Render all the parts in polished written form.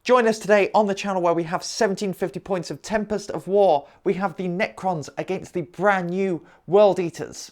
Join us today on the channel where we have 1750 points of Tempest of War. We have the Necrons against the brand new World Eaters.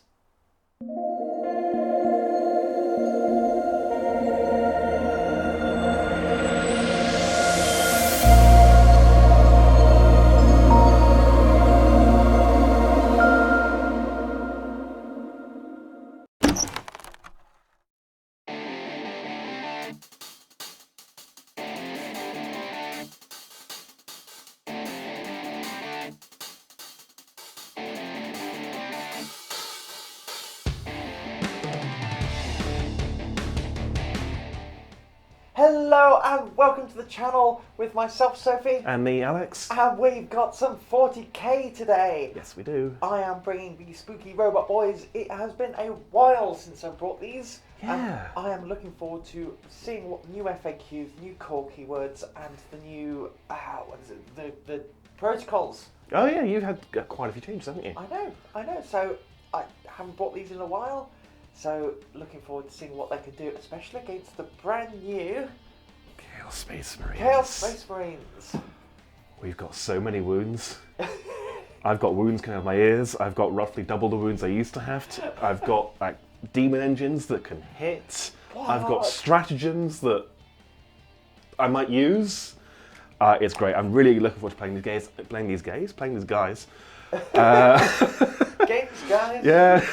Hello and welcome to the channel with myself, Sophie. And me, Alex. And we've got some 40k today. Yes, we do. I am bringing the spooky robot boys. It has been a while since I brought these. Yeah. And I am looking forward to seeing what new FAQs, new core keywords, and the new, what is it, the protocols. Oh yeah, you've had quite a few changes, haven't you? I know. So I haven't bought these in a while. So looking forward to seeing what they can do, especially against the brand new Chaos Space Marines. Chaos Space Marines. We've got so many wounds. I've got wounds coming out of my ears. I've got roughly double the wounds I used to have. I've got like demon engines that can hit. What? I've got stratagems that I might use. It's great. I'm really looking forward to playing these guys. Games, guys. Yeah.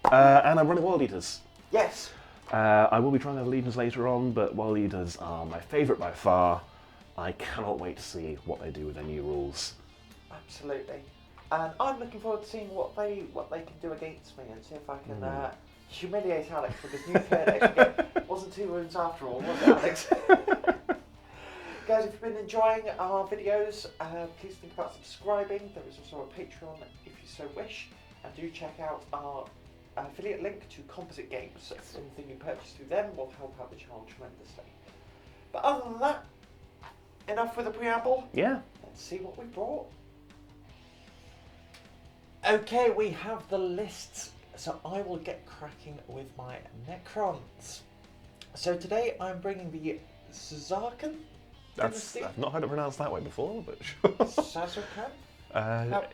And I'm running World Eaters. Yes. I will be trying other Legions later on, but World Eaters are my favourite by far. I cannot wait to see what they do with their new rules. Absolutely. And I'm looking forward to seeing what they can do against me and see if I can humiliate Alex with his new third again. Wasn't 2 wounds after all, was it, Alex? Guys, if you've been enjoying our videos, please think about subscribing. There is also a Patreon if you so wish. And do check out our affiliate link to Composite Games. Anything you purchase through them will help out the channel tremendously. But other than that, enough with the preamble. Yeah. Let's see what we brought. Okay, we have the lists, so I will get cracking with my Necrons. So today I'm bringing the Sazarkan. I've not heard it pronounced that way before, but sure. Sazarkan?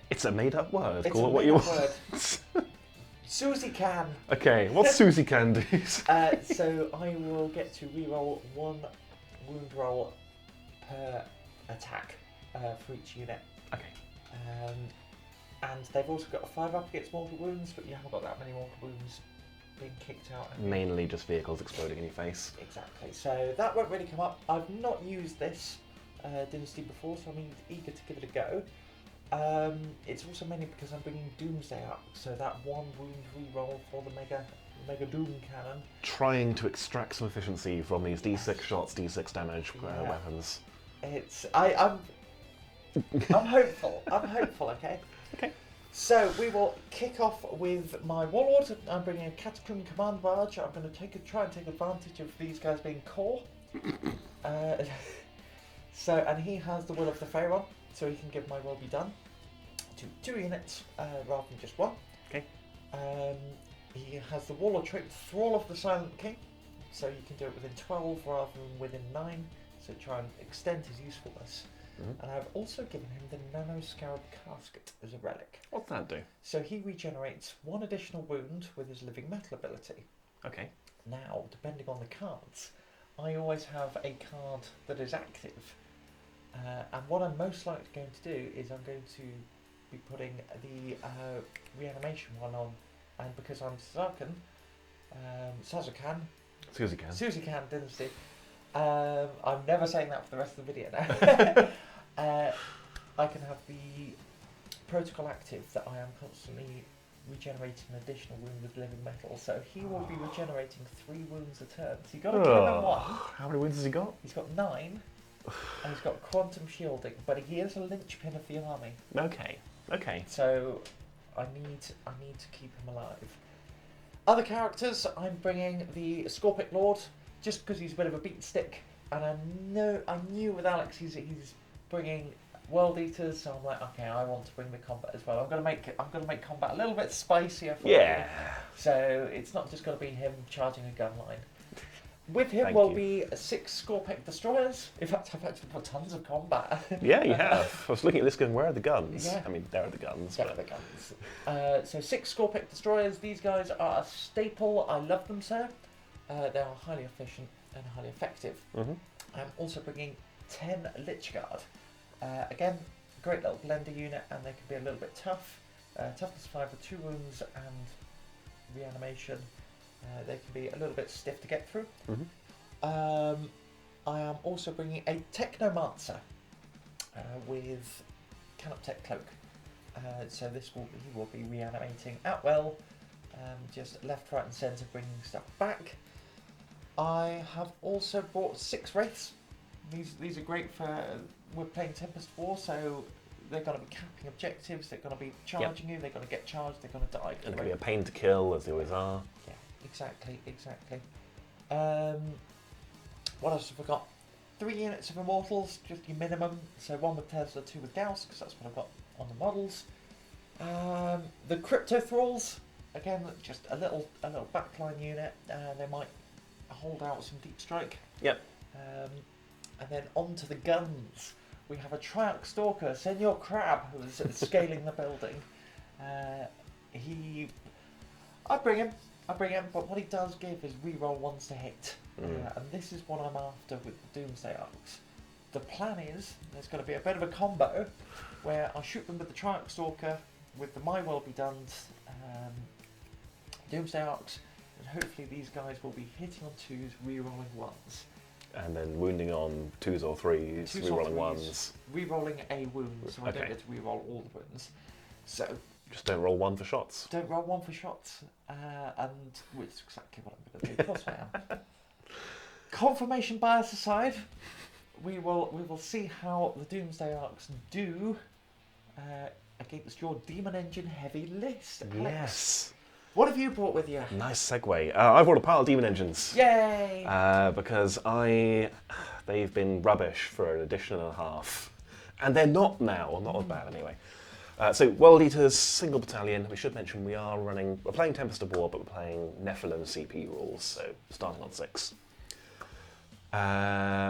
It's a made-up word. It's Call a it what you made-up want. Susie can. Okay, what's Susie can do? So I will get to reroll 1 wound roll per attack for each unit. Okay. And they've also got a 5 up against mortal wounds, but you haven't got that many mortal wounds being kicked out. Mainly just vehicles exploding in your face. Exactly. So that won't really come up. I've not used this dynasty before, so I'm eager to give it a go. It's also mainly because I'm bringing Doomsday up, so that 1 wound reroll for the Mega Doom Cannon. Trying to extract some efficiency from these D6 shots, D6 damage weapons. I'm hopeful. I'm hopeful. Okay. Okay. So we will kick off with my Warlord. I'm bringing a Catacomb Command Barge. I'm going to try and take advantage of these guys being core. And he has the Will of the Pharaoh, so he can give my Will Be Done to 2 units rather than just 1. Okay. He has the Warlord trait, Thrall of the Silent King, so you can do it within 12 rather than within 9, so try and extend his usefulness. And I've also given him the Nano Scarab Casket as a relic. What's that do? So he regenerates 1 additional wound with his Living Metal ability. Okay. Now, depending on the cards, I always have a card that is active. And what I'm most likely going to do is I'm going to be putting the reanimation one on. And because I'm Sazarkan, Susie can dynasty. I'm never saying that for the rest of the video now. I can have the protocol active that I am constantly regenerating an additional wound with living metal. So he will be regenerating 3 wounds a turn. So you've got to give him 1. How many wounds has he got? He's got 9. And he's got quantum shielding, but he is a linchpin of the army. Okay. Okay. So I need to keep him alive. Other characters, I'm bringing the Scorpic Lord, just because he's a bit of a beat stick, and I knew with Alex he's bringing World Eaters, so I'm like, okay, I want to bring the combat as well. I'm gonna make combat a little bit spicier for you. So it's not just gonna be him charging a gun line. With him Thank will you. be 6 Scorpic destroyers. In fact, I've actually got tons of combat. Yeah, you have. I was looking at this going, where are the guns? Yeah. I mean, there are the guns. There But... are the guns. So 6 Scorpic destroyers. These guys are a staple. I love them, sir. They are highly efficient and highly effective. Mm-hmm. I'm also bringing 10 Lich Guard. Again, great little blender unit, and they can be a little bit tough. Toughness 5 with 2 wounds and reanimation. They can be a little bit stiff to get through. Mm-hmm. I am also bringing a Technomancer with Canoptech Cloak. So he will be reanimating at will, just left, right, and centre, bringing stuff back. I have also brought 6 Wraiths. These are great for we're playing Tempest of War, so they're going to be capping objectives. They're going to be charging you. They're going to get charged. They're going to die. And it can be a pain to kill, as they always are. Yeah, exactly. What else have I got? 3 units of Immortals, just your minimum. So 1 with Tesla, 2 with Gauss, because that's what I've got on the models. The Crypto Thralls, again, just a little backline unit. They might hold out some deep strike. Yep. And then on to the guns. We have a Triarch Stalker, Senor Crab, who is scaling the building. I bring him, but what he does give is reroll 1s to hit. And this is what I'm after with the Doomsday Arcs. The plan is, there's going to be a bit of a combo, where I shoot them with the Triarch Stalker, with the My World Be Done's Doomsday Arcs, and hopefully these guys will be hitting on 2s, rerolling 1s. And then wounding on 2s or 3s, rerolling 1s. Rerolling a wound, so I don't Okay. get to reroll all the wounds. So Just don't roll 1 for shots. don't roll 1 for shots, and which is exactly what I'm going to do. Of course I am. Confirmation bias aside, we will see how the Doomsday Arcs do against your Demon Engine heavy list. Alex. Yes. What have you brought with you? Nice segue. I've brought a pile of demon engines. Yay! Because they've been rubbish for an edition and a half. And they're not now, not as bad anyway. So World Eaters, single battalion. We should mention we're playing Tempest of War, but we're playing Nephilim CP rules, so starting on 6.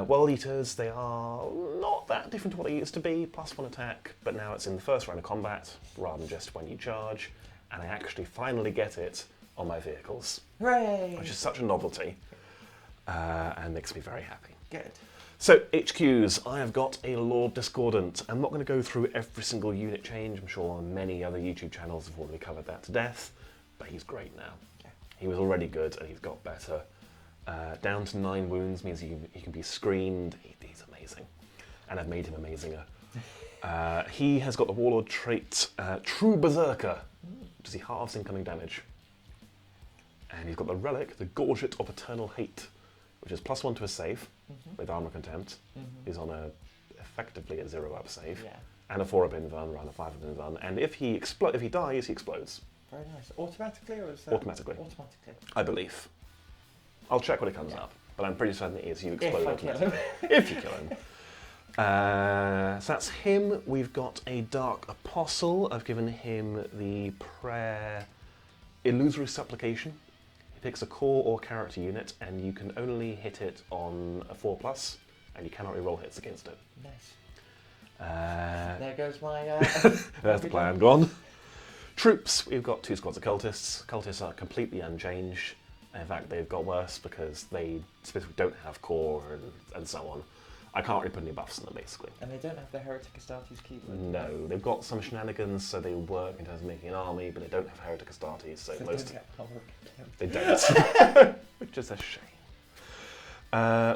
World Eaters, they are not that different to what they used to be, +1 attack, but now it's in the first round of combat, rather than just when you charge. And I actually finally get it on my vehicles. Hooray! Which is such a novelty, and makes me very happy. Good. So, HQs, I have got a Lord Discordant. I'm not going to go through every single unit change. I'm sure many other YouTube channels have already covered that to death, but he's great now. Yeah. He was already good, and he's got better. Down to 9 wounds means he can be screened. He's amazing, and I've made him amazinger. He has got the Warlord trait, True Berserker. He halves incoming damage. And he's got the relic, the Gorget of Eternal Hate, which is +1 to a save with Armor Contempt. He's on effectively a 0-up save. Yeah. And a 4-up invuln, and a 5-up invuln. And if he dies, he explodes. Very nice. Automatically, or is that? Automatically. Automatically. I believe. I'll check when it comes up, but I'm pretty certain it is. You explode If I kill automatically. If you kill him. So that's him. We've got a Dark Apostle. I've given him the prayer Illusory Supplication. He picks a core or character unit, and you can only hit it on a 4+, and you cannot reroll hits against it. Nice. There goes my... There's the plan gone. Troops, we've got 2 squads of cultists. Cultists are completely unchanged. In fact, they've got worse because they specifically don't have core and so on. I can't really put any buffs on them, basically. And they don't have the Heretic Astartes keyword. No, they've got some shenanigans, so they work in terms of making an army, but they don't have Heretic Astartes, so They most don't get power. they don't, which is a shame.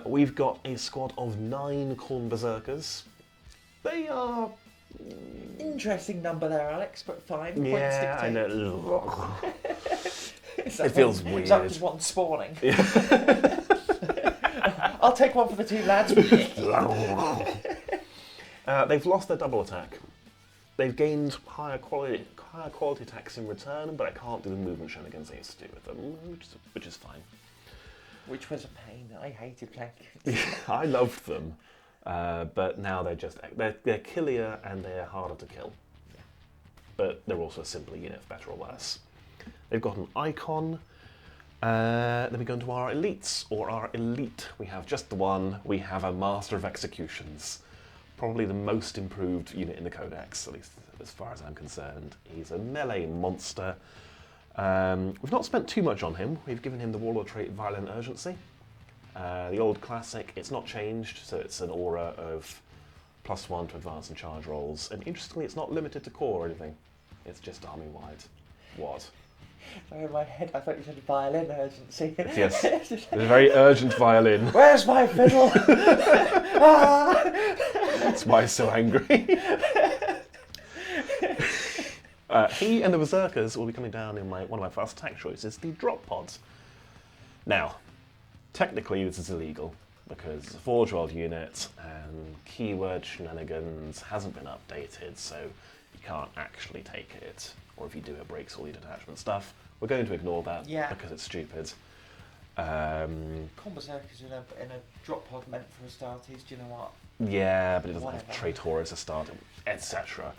We've got a squad of 9 Khorne Berserkers. They are... Interesting number there, Alex, but fine. Yeah, I Points know. dictate. It feels Is weird. that just one spawning? I'll take one for the 2 lads. They've lost their double attack. They've gained higher quality attacks in return, but I can't do the movement shenanigans I used to do with them, which is fine. Which was a pain. I hated playing. I loved them, but now they're killier and they're harder to kill. Yeah. But they're also a simpler unit, for better or worse. They've got an icon. Then we go into our elites, or our elite. We have just the one. We have a Master of Executions. Probably the most improved unit in the Codex, at least as far as I'm concerned. He's a melee monster. We've not spent too much on him. We've given him the Warlord trait Violent Urgency. The old classic, it's not changed, so it's an aura of +1 to advance and charge rolls. And interestingly, it's not limited to core or anything. It's just army-wide. What? In my head, I thought you said violin urgency. Yes, it's a very urgent violin. Where's my fiddle? That's why he's so angry. He and the Berserkers will be coming down in one of my fast attack choices, the drop pods. Now, technically this is illegal because it's a Forge World unit and keyword shenanigans hasn't been updated, so you can't actually take it. Or if you do, it breaks all your detachment stuff. We're going to ignore that because it's stupid. Berserkers in a drop pod meant for Astartes, do you know what? Yeah, but it doesn't have Traitors as start, etc.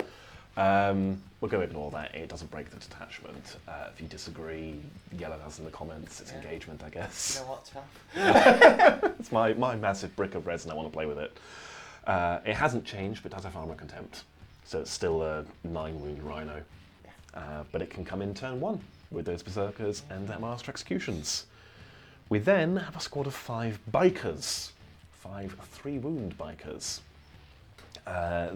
We're going to ignore that. It doesn't break the detachment. If you disagree, yell at us in the comments. It's engagement, I guess. You know what, Taff? It's my massive brick of resin. I want to play with it. It hasn't changed, but it does have armor contempt. So it's still a 9-wound Rhino. But it can come in turn 1 with those Berserkers and their Master Executions. We then have a squad of 5 Bikers. 5 3-wound Bikers.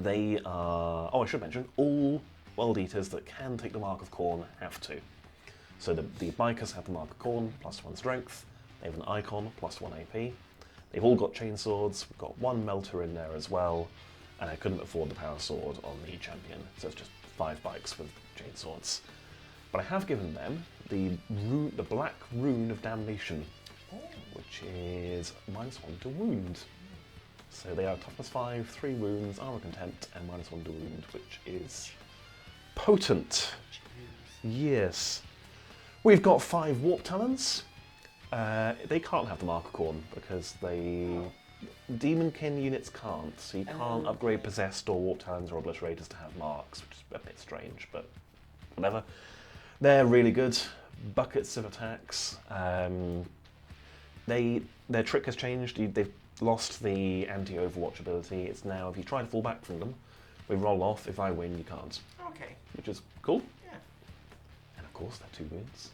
They are, I should mention, all World Eaters that can take the Mark of Khorne have to. So the Bikers have the Mark of Khorne, +1 strength. They have an Icon, +1 AP. They've all got chainswords. We've got 1 Melter in there as well. And I couldn't afford the Power Sword on the champion, so it's just 5 bikes with chainswords. But I have given them the Black Rune of Damnation, which is -1 to wound. So they are toughness 5, 3 wounds, armor contempt, and -1 to wound, which is potent. Yes. We've got 5 Warp Talons. They can't have the Mark of Khorne because Demonkin units can't, so you can't upgrade Possessed or Warp Talons or Obliterators to have marks, which is a bit strange, but whatever. They're really good. Buckets of attacks. Their trick has changed. They've lost the anti-overwatch ability. It's now, if you try to fall back from them, we roll off. If I win, you can't. Okay. Which is cool. Yeah. And of course, they're 2 wins.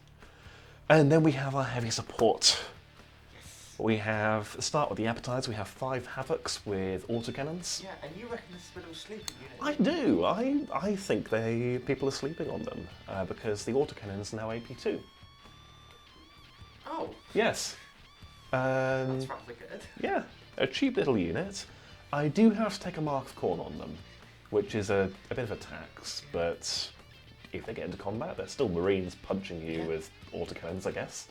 And then we have our heavy support. We have, start with the appetizer, we have 5 Havocs with autocannons. Yeah, and you reckon this is a bit of a sleeping unit? I do. I think people are sleeping on them because the autocannons are now AP2. Oh. Yes. That's rather good. Yeah, a cheap little unit. I do have to take a Mark of Khorne on them, which is a bit of a tax, but if they get into combat, they're still Marines punching you with autocannons, I guess.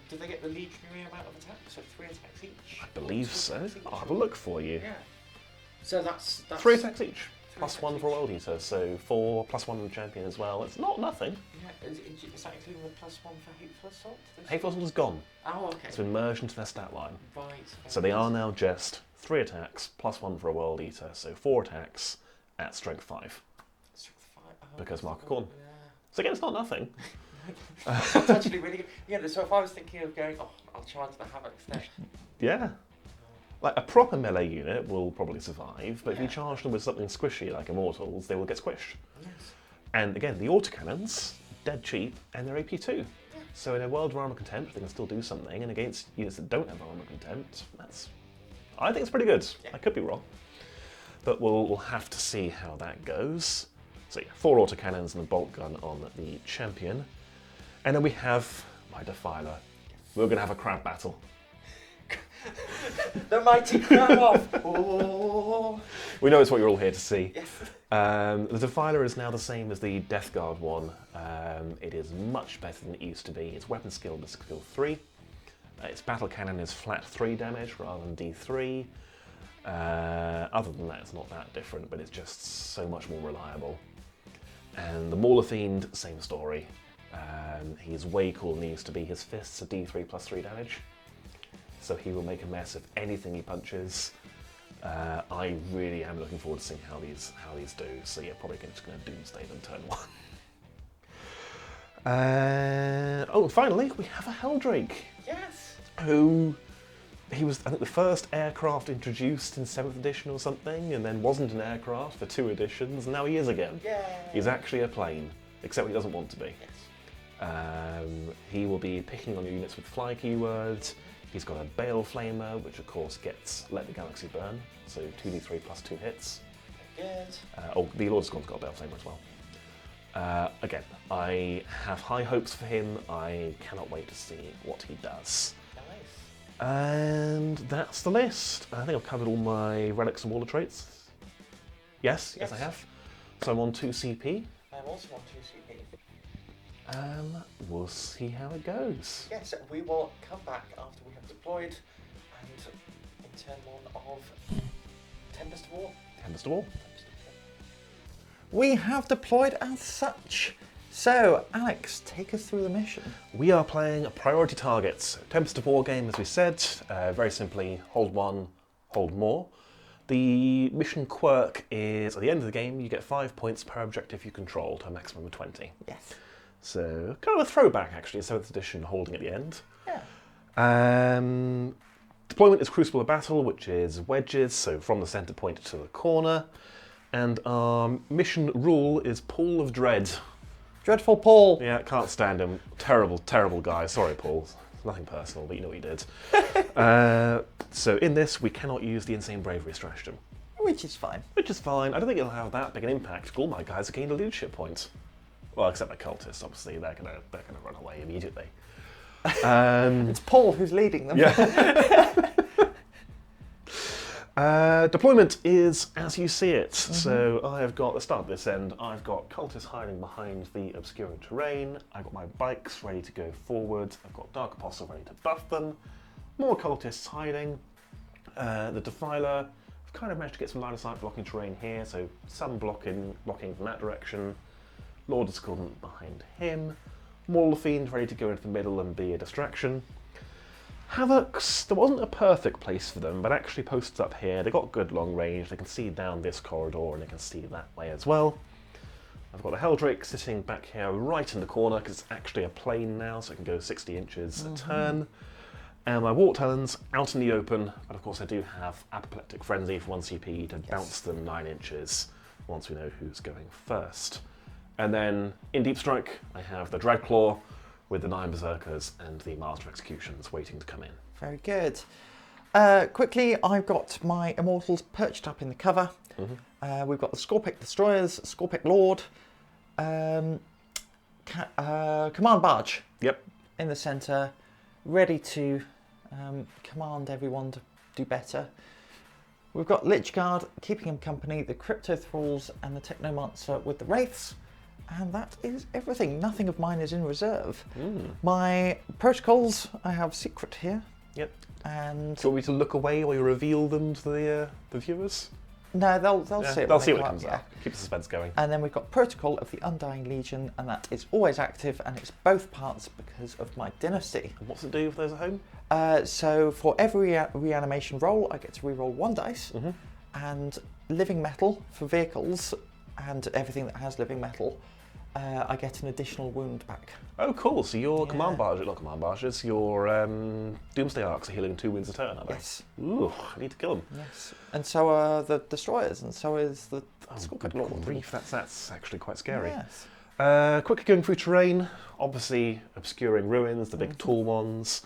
Do they get the legionary amount of attacks? So 3 attacks each? I believe so. I'll have a look for you. Yeah. So that's 3 attacks each. +1 for a World Eater, so 4 +1 on the champion as well. It's not nothing. Yeah, is that including the +1 for Hateful Assault? Hateful Assault is gone. Oh, okay. It's been merged into their stat line. Right. So they are now just 3 attacks, +1 for a World Eater, so 4 attacks at strength 5. Strength 5? Because Mark of Khorne. Yeah. So again, it's not nothing. That's actually really good. Yeah, so if I was thinking of going, I'll charge the Havocs next. Yeah. Like a proper melee unit will probably survive, but if you charge them with something squishy like Immortals, they will get squished. Yes. And again, the autocannons, dead cheap, and they're AP2. Yeah. So in a world of armor contempt, they can still do something, and against units that don't have armor contempt, I think it's pretty good. Yeah. I could be wrong. But we'll have to see how that goes. So yeah, 4 autocannons and a bolt gun on the champion. And then we have my Defiler. We're going to have a crab battle. The mighty crab off! Oh. We know it's what you're all here to see. Yes. The Defiler is now the same as the Death Guard one. It is much better than it used to be. Its weapon skill is skill 3. Its battle cannon is flat 3 damage rather than D3. Other than that, it's not that different, but it's just so much more reliable. And the Mauler Fiend, same story. He's way cooler than he used to be. His fists are D3 plus 3 damage. So he will make a mess of anything he punches. I really am looking forward to seeing how these do. So yeah, probably just going to doomsday them turn 1. Finally, we have a Helldrake. Yes. He was, I think, the first aircraft introduced in 7th edition or something, and then wasn't an aircraft for 2 editions, and now he is again. Yay. He's actually a plane, except he doesn't want to be. Yes. He will be picking on your units with fly keywords. He's got a Bale Flamer, which of course gets Let the Galaxy Burn, so 2d3 plus 2 hits. Good. The Lord Scorn's got a Bale Flamer as well. Again, I have high hopes for him. I cannot wait to see what he does. Nice. And that's the list. I think I've covered all my relics and waller traits. Yes, I have. So I'm on 2 CP. I'm also on 2 CP. We'll see how it goes. Yes, we will come back after we have deployed and in turn 1 of Tempest of War. Tempest of War. We have deployed as such. So, Alex, take us through the mission. We are playing priority targets. Tempest of War game, as we said. Very simply, hold 1, hold more. The mission quirk is, at the end of the game, you get 5 points per objective you control to a maximum of 20. Yes. So, kind of a throwback, actually, 7th edition holding at the end. Yeah. Deployment is Crucible of Battle, which is wedges, so from the centre point to the corner. And our mission rule is Pool of Dread. Dreadful Paul. Yeah, can't stand him. Terrible, terrible guy. Sorry, Paul. Nothing personal, but you know what you did. So in this, we cannot use the Insane Bravery stratagem. Which is fine. Which is fine. I don't think it'll have that big an impact. All my guys are gained a leadership point. Well, except the cultists, obviously. They're gonna run away immediately. It's Paul who's leading them. Yeah. Deployment is as you see it. So I have got, let's start at this end, I've got cultists hiding behind the obscuring terrain, I've got my bikes ready to go forward, I've got Dark Apostle ready to buff them, more cultists hiding, the Defiler, I've kind of managed to get some line of sight blocking terrain here, so some blocking from that direction, Lord Discordant behind him, Maul the Fiend ready to go into the middle and be a distraction. Havocs, there wasn't a perfect place for them, but actually posted up here, they got good long range, they can see down this corridor and they can see that way as well. I've got the Helldrake sitting back here right in the corner because it's actually a plane now, so it can go 60 inches a turn. And my Wart Talons out in the open, but of course I do have Apoplectic Frenzy for 1 CP to bounce them 9 inches once we know who's going first. And then in Deep Strike, I have the Dreadclaw with the 9 Berserkers and the Master Executions waiting to come in. Very good. Quickly, I've got my Immortals perched up in the cover. We've got the Scorpic Destroyers, Scorpic Lord, Command Barge. Yep. In the centre, ready to command everyone to do better. We've got Lich Guard keeping him company, the Crypto Thralls and the Technomancer with the Wraiths. And that is everything. Nothing of mine is in reserve. My protocols, I have secret here. Yep. And Do you want me to look away while you reveal them to the viewers? no, they'll see it. They'll when see they what come comes up, up. Keep the suspense going. And then we've got Protocol of the Undying Legion, and that is always active, and it's both parts because of my dynasty. And what's it do for those at home? So for every reanimation roll, I get to reroll 1 dice, and living metal for vehicles and everything that has living metal, I get an additional wound back. Oh, cool. So your command barges, not command barges, your Doomsday Arcs are healing 2 wounds a turn, are they? Yes. Ooh, I need to kill them. Yes. And so are the Destroyers, and so is the Good grief, that's actually quite scary. Yes. Quickly going through terrain, obviously obscuring ruins, the big tall ones.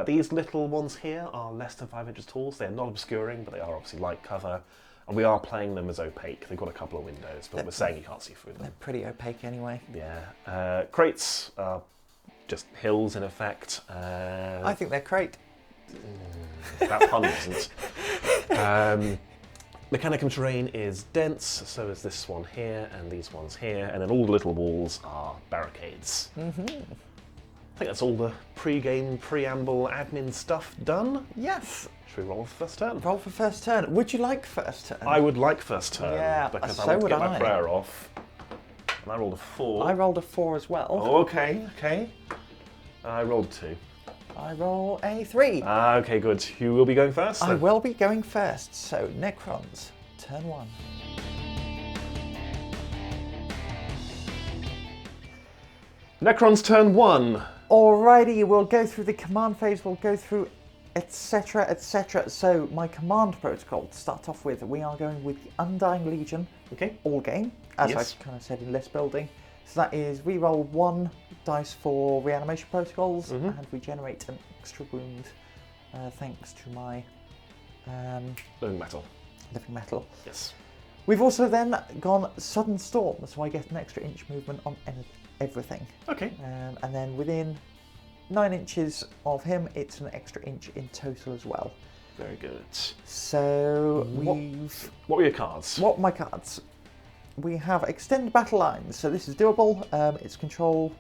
These little ones here are less than 5 inches tall, so they're not obscuring, but they are obviously light cover. And we are playing them as opaque. They've got a couple of windows, but we're saying you can't see through them. They're pretty opaque anyway. Yeah. Crates are just hills in effect. I think they're great. That pun wasn't. Mechanicum terrain is dense, so is this one here and these ones here, and then all the little walls are barricades. I think that's all the pre-game, preamble, admin stuff done. Yes. Should we roll for first turn? Roll for first turn. Would you like first turn? I would like first turn, Yeah, because so I want to would get my I. prayer off. And I rolled a 4. I rolled a 4 as well. Oh, okay. I rolled a 2. I roll a 3. Okay, good. You will be going first I then? will be going first. So, Necrons, turn 1. Necrons turn 1. Alrighty, we'll go through the command phase, we'll go through etc, etc. So my command protocol to start off with, we are going with the Undying Legion, Okay. all game, as Yes. I kind of said in list building. So that is reroll 1 dice for reanimation protocols and regenerate an extra wound thanks to my Living metal. living metal. Yes. We've also then gone Sudden Storm, so I get an extra inch movement on everything. Okay. And then within 9 inches of him, it's an extra inch in total as well. Very good. So What were your cards? What are my cards? We have Extend Battle Lines, so this is doable. It's control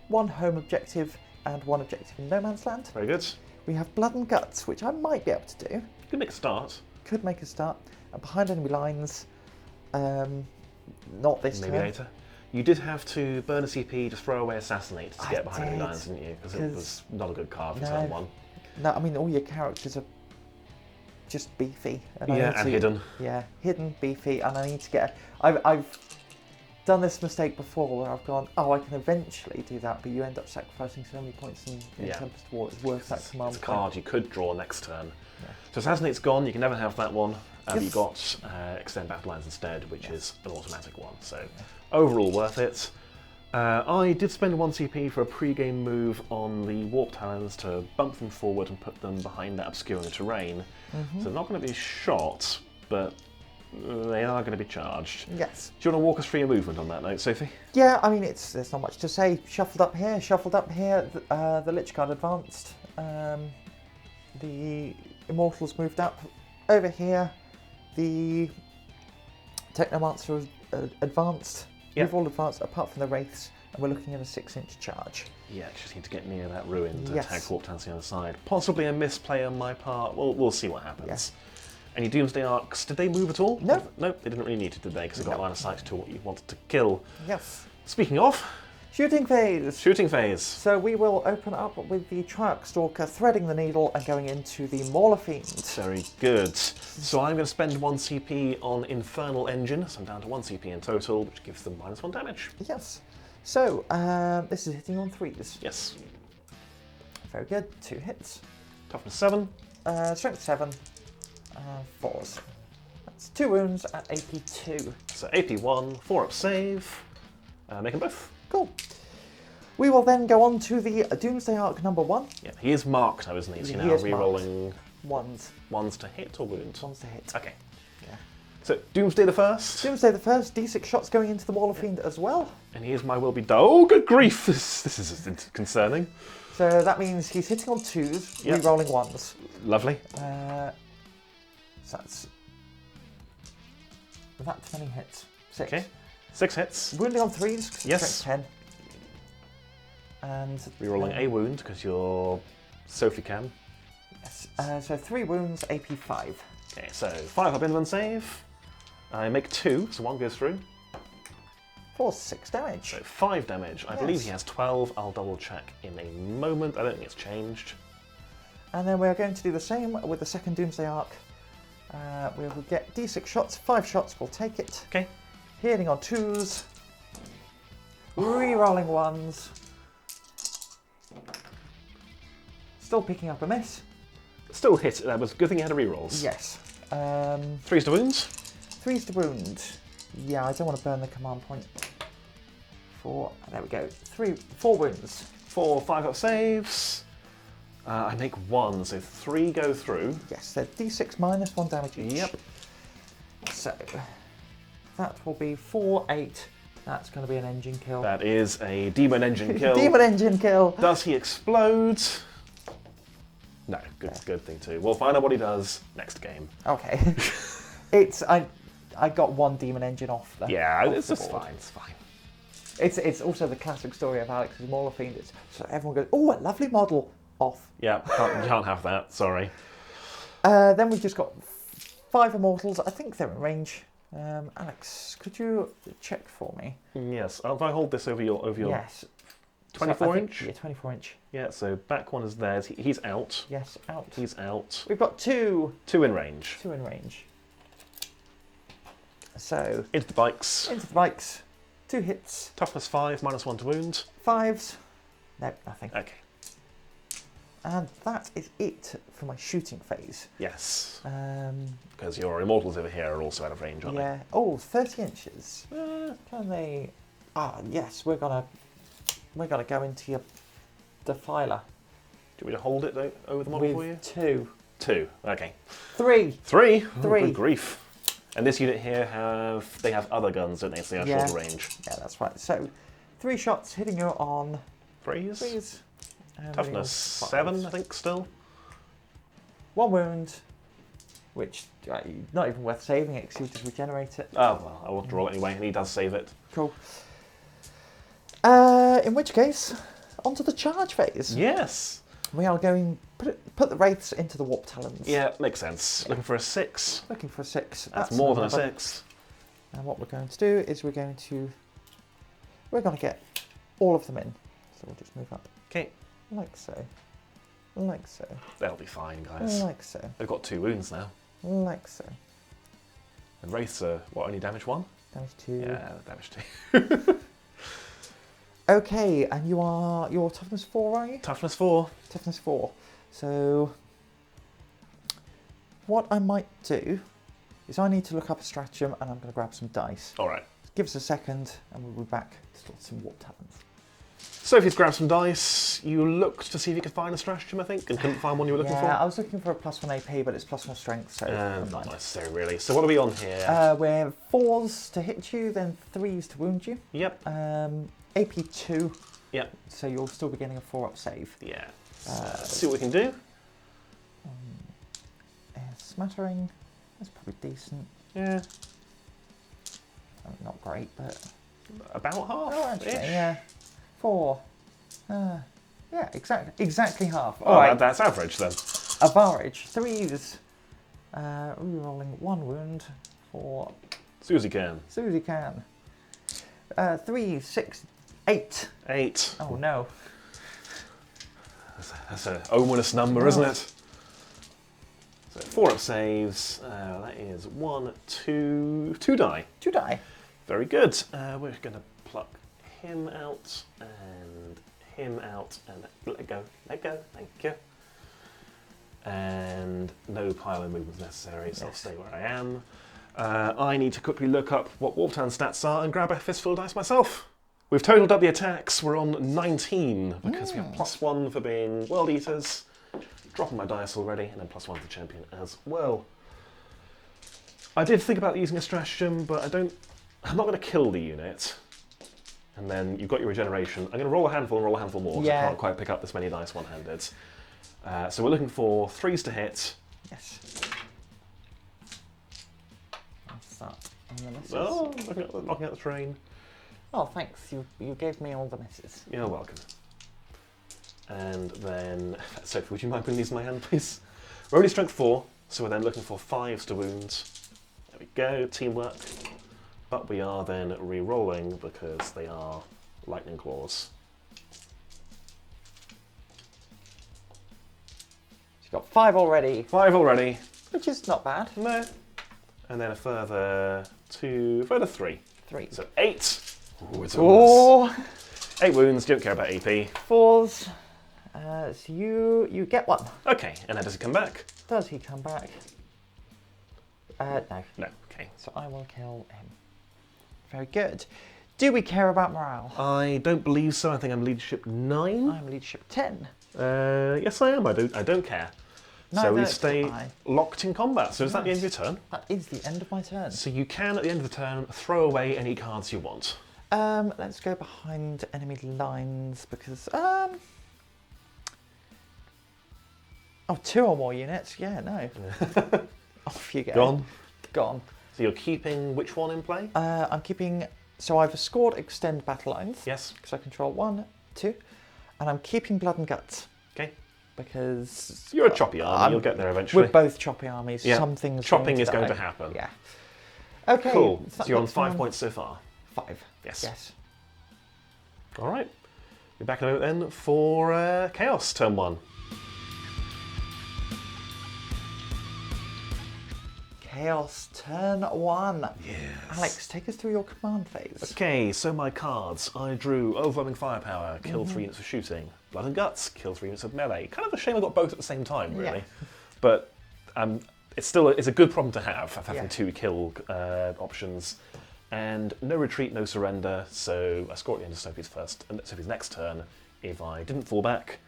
1 home objective and 1 objective in No Man's Land. Very good. We have Blood and Guts, which I might be able to do. You can make a start. Could make a start. And Behind Enemy Lines, not this Maybe turn. later. You did have to burn a CP to throw away Assassinate to I get behind enemy did, lines, didn't you? Because it was not a good card for No. turn 1. No, I mean all your characters are just beefy. I Yeah, need and to- hidden. Yeah, hidden, beefy, and I need to get. I've done this mistake before where I've gone, oh, I can eventually do that, but you end up sacrificing so many points in Yeah. Tempest of War. It's worth that command It's a point. card you could draw next turn. Yeah. So Assassinate's gone, you can never have that one. Yes. You've got Extend Battle Lines instead, which is an automatic one. So overall worth it. I did spend 1 CP for a pre-game move on the Warp Talons to bump them forward and put them behind that obscuring terrain. So they're not going to be shot, but they are going to be charged. Yes. Do you want to walk us through your movement on that note, Sophie? Yeah, I mean, there's not much to say. Shuffled up here. The Lich Guard advanced. The Immortals moved up. Over here, the Technomancer advanced. Yep. We've all advanced apart from the Wraiths, and we're looking at a 6-inch charge. Yeah, just need to get near that ruin to Yes. attack Warp Talons on the other side. Possibly a misplay on my part. We'll see what happens. Yes. Any Doomsday Arcs, did they move at all? No. Nope, they didn't really need to, did they? Because they got No. line of sight to what you wanted to kill. Yes. Speaking of, Shooting phase. shooting phase. So we will open up with the Triarch Stalker threading the needle and going into the Mauler Fiend. Very good. So I'm going to spend 1 CP on Infernal Engine, so I'm down to 1 CP in total, which gives them -1 damage. Yes. So this is hitting on 3s. Yes. Very good. 2 hits. Toughness 7. Strength 7. 4s. That's 2 wounds at AP 2. So AP1, 4 up save. Make them both. Cool. We will then go on to the Doomsday Arc number 1. Yeah, he is marked now, isn't he? So He you're now is marked. re-rolling 1s. 1s to hit or wound? 1s to hit. Okay. Yeah. So Doomsday the first. Doomsday the first. D6 shots going into the Mauler Fiend as well. And here's my will be done. Oh, good grief! This is concerning. So that means he's hitting on 2s, Yep. re-rolling 1s. Lovely. So that's many hits. 6. Okay. 6 hits. Wounding on 3s, 'cause Yes. strength 10. And Rerolling a wound because you're Sophie Cam. Yes. So 3 wounds, AP 5. Okay, so 5 up into one save. I make 2, so 1 goes through. For 6 damage. So 5 damage. I believe Yes. he has 12. I'll double check in a moment. I don't think it's changed. And then we're going to do the same with the second Doomsday Arc. We will get D6 shots, 5 shots, we'll take it. Okay. Hitting on 2s. Re-rolling 1s. Still picking up a miss. Still hit. That was a good thing you had a rerolls. Yes. 3s to wounds. 3s to wound. Yeah, I don't want to burn the command point. 4. There we go. 4 wounds. 4, 5 up saves. I make 1, so 3 go through. Yes, they're D6 minus 1 damage each. Yep. So that will be 4, 8. That's going to be an engine kill. That is a demon engine kill. Demon engine kill. Does he explode? No, good thing too. We'll find out what he does next game. Okay. I got 1 demon engine off there. Yeah, off it's the just board. fine. It's fine. It's also the classic story of Alex's Mauler Fiend. So everyone goes, oh, a lovely model. Off. Yeah, can't have that. Sorry. Then we've just got 5 Immortals. I think they're in range. Alex, could you check for me? Yes. If I hold this over your Yes. 24 So I think- inch. Yeah, 24 inch. Yeah. So back one is theirs. He's out. Yes, out. He's out. We've got 2. 2 in range. 2 in range. So Into the bikes. into the bikes. 2 hits. Toughness 5, -1 to wound. 5s. No, nothing. Okay. And that is it for my shooting phase. Yes. Um, Because your immortals over here are also out of range, aren't yeah. Oh, 30 inches. Can they? Ah, yes. We're gonna go into your defiler. Do you want me to hold it over the model for you? With 2. 2. Okay. 3. 3. 3. Oh, good grief. And this unit here they have other guns, don't they? So they have shorter range. Yeah, that's right. So 3 shots hitting you on 3s. And Toughness 7, I think, still. 1 wound, which not even worth saving it because you just regenerate it. Oh, well, I want to roll it anyway, and he does save it. Cool. In which case, onto the charge phase. Yes. We are going put the wraiths into the warp talons. Yeah, makes sense. Looking for a 6. Looking for a 6. That's more than a 6. And what we're going to do is we're going to get all of them in. So we'll just move up. Okay. Like so. Like so. They'll be fine, guys. Like so. They've got 2 wounds now. Like so. And wraiths are, what, only damage 1? Damage 2. Yeah, damage 2. Okay, and you're toughness 4, are you? Toughness 4. Toughness 4. So what I might do is I need to look up a stratagem and I'm going to grab some dice. Alright. Give us a second and we'll be back to start some warp talons. Sophie's grabbed some dice. You looked to see if you could find a stratagem, I think, and couldn't find one you were looking for? Yeah, I was looking for a +1 AP, but it's +1 strength, so not necessary, really. So what are we on here? we're 4s to hit you, then 3s to wound you. Yep. AP 2. Yep. So you'll still be getting a 4-up save. Yeah. Let's see what we can do. Smattering. That's probably decent. Yeah. Not great, but About half. oh, actually, yeah. 4. Yeah, exactly half. Oh, right. That's average then. Average. 3s. Rerolling 1 wound for Susie can. Susie can. 3, 6, 8. 8. Oh no. That's an ominous number, isn't it? So 4-up saves. That is 1, 2 die. 2 die. Very good. We're going to pluck him out and him out and let go. Let go. Thank you. And no pile-in movements necessary, so I'll stay where I am. I need to quickly look up what Warp Talon stats are and grab a fistful of dice myself. We've totaled up the attacks. We're on 19 because we have +1 for being World Eaters. Dropping my dice already, and then +1 for Champion as well. I did think about using a stratagem, but I'm not going to kill the unit. And then you've got your regeneration. I'm going to roll a handful and roll a handful more because I can't quite pick up this many dice one-handed. So we're looking for 3s to hit. Yes. What's that? Oh, knocking out the train. Oh, thanks. You gave me all the misses. You're welcome. And then, Sophie, would you mind putting these in my hand, please? We're only strength 4, so we're then looking for 5s to wounds. There we go, teamwork. But we are then re-rolling because they are lightning claws. She's got 5 already. 5 already. Which is not bad. No. And then a further 3. 3. So 8. Ooh, it's Oh. 8 wounds, don't care about AP. 4s. So you get 1. Okay, and then does he come back? Does he come back? No. No, okay. So I will kill him. Very good. Do we care about morale? I don't believe so. I think I'm leadership 9. I'm leadership 10. Yes, I am. I don't care. No, so we that's stay fine. locked in combat. So is that the end of your turn? That is the end of my turn. So you can, at the end of the turn, throw away any cards you want. Let's go behind enemy lines because oh, 2 or more units. Yeah, no. Off you go. Gone. So you're keeping which one in play? I'm keeping. So I've scored extend battle lines. Yes. Because I control 1, 2, and I'm keeping blood and guts. Okay. Because you're a choppy army. You'll get there eventually. We're both choppy armies. Yeah. Some things. Chopping is going to happen. Yeah. Okay. Cool. So you're on 5 points so far. 5. Yes. Yes. All right. We're back in a moment then for Chaos turn 1. Chaos, turn 1. Yes. Alex, take us through your command phase. Okay, so my cards. I drew Overwhelming Firepower, kill 3 units of shooting. Blood and Guts, kill 3 units of melee. Kind of a shame I got both at the same time, really. Yeah. But it's a good problem to have having Yeah. 2 kill options. And no retreat, no surrender, so I score at the end of Sophie's next turn if I didn't fall back,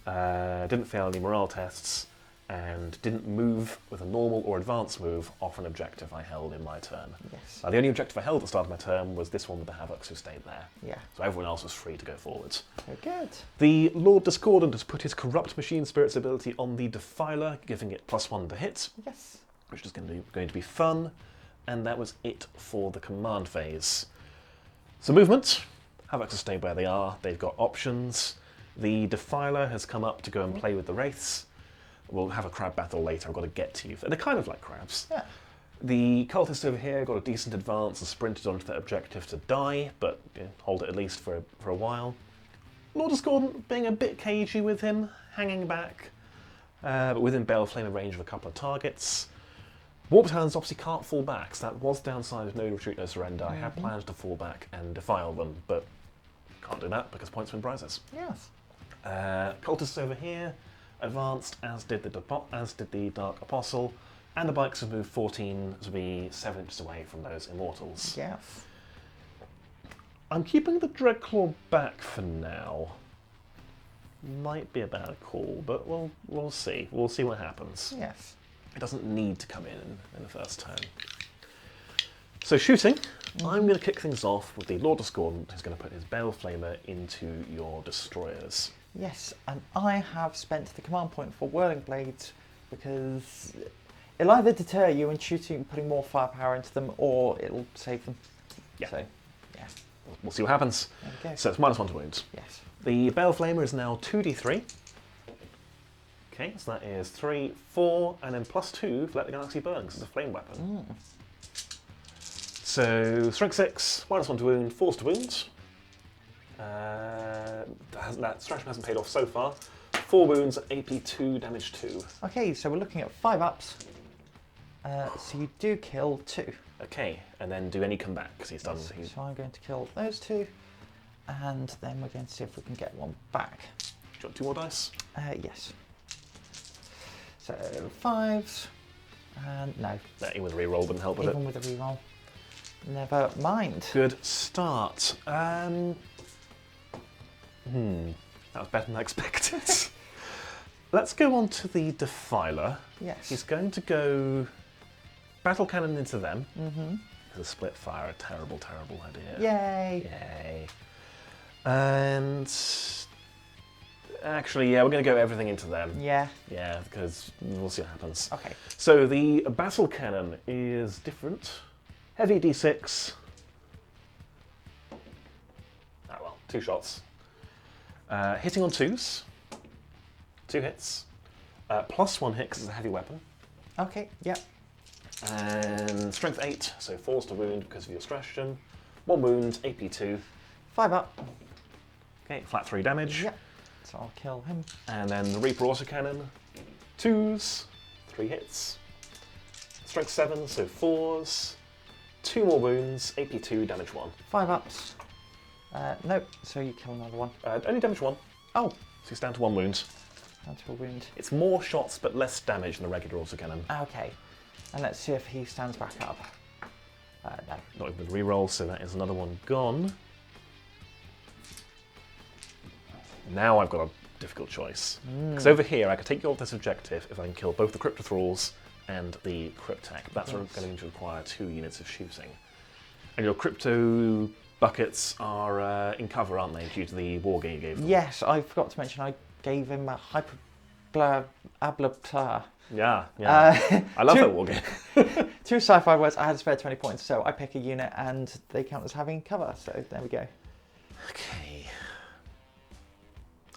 didn't fail any morale tests, and didn't move with a normal or advanced move off an objective I held in my turn. Yes. The only objective I held at the start of my turn was this one with the Havocs who stayed there. Yeah. So everyone else was free to go forwards. Very good. The Lord Discordant has put his Corrupt Machine Spirits ability on the Defiler, giving it +1 to hit, Yes. which is going to be fun. And that was it for the command phase. So movement, Havocs have stayed where they are. They've got options. The Defiler has come up to go and play with the Wraiths. We'll have a crab battle later. I've got to get to you. They're kind of like crabs. Yeah. The Cultist over here got a decent advance and sprinted onto their objective to die, but hold it at least for a while. Lord Discordant being a bit cagey with him, hanging back, but within Baleflame range of a couple of targets. War Battalions obviously can't fall back, so that was downside of no retreat, no surrender. I had plans to fall back and defile them, but can't do that because points win prizes. Yes. Cultists over here advanced, as did the Dark Apostle, and the bikes have moved 14 to be 7 inches away from those Immortals. Yes. I'm keeping the Dreadclaw back for now. Might be a bad call, but we'll see. We'll see what happens. Yes. It doesn't need to come in the first turn. So shooting, I'm going to kick things off with the Lord Discordant, who's going to put his Baleflamer into your destroyers. Yes, and I have spent the command point for Whirling Blades because it'll either deter you in shooting, putting more firepower into them, or it'll save them. Yeah. So, yeah. We'll see what happens. There we go. So it's -1 to wounds. Yes. The Baleflamer is now 2d3. Okay, so that is 3, 4, and then +2 for Let the Galaxy Burn, because it's a flame weapon. So, strength 6, -1 to wound, force to wound. That stratagem hasn't paid off so far. 4 wounds, AP 2, damage 2. Okay, so we're looking at 5 ups. So you do kill 2. Okay, and then do any comeback, because he's done... So I'm going to kill those 2, and then we're going to see if we can get 1 back. Do you want 2 more dice? Yes. So 5s, and no. Even with a reroll wouldn't help with it. Even with a reroll. Never mind. Good start. That was better than I expected. Let's go on to the Defiler. Yes. He's going to go battle cannon into them. The split fire, a terrible, terrible idea. Yay! Yay. And actually, yeah, we're going to go everything into them. Yeah. Yeah, because we'll see what happens. Okay. So the battle cannon is different. Heavy D6. Ah well, 2 shots. Hitting on 2s. 2 hits. +1 hit because it's a heavy weapon. Okay, yep. And strength 8, so force to wound because of your stratagem. 1 wound, AP 2. 5 up. Okay, flat 3 damage. Yep. So I'll kill him. And then the Reaper autocannon. 2s, 3 hits. Strength 7, so 4s. 2 more wounds, AP 2, damage 1. 5 ups. Nope, so you kill another one. Only damage 1. Oh! So he's down to 1 wound. Down to a wound. It's more shots but less damage than a regular autocannon. Okay. And let's see if he stands back up. No. Not even with reroll, so that is another one gone. Now I've got a difficult choice. Because over here I could take you off this objective if I can kill both the Crypto Thralls and the Cryptek. That's going to require 2 units of shooting. And your Crypto buckets are in cover, aren't they, due to the war game you gave them? Yes, I forgot to mention I gave him a Ablaptar. Yeah. I love that war game. 2 sci-fi words, I had a spare 20 points, so I pick a unit and they count as having cover, so there we go. Okay.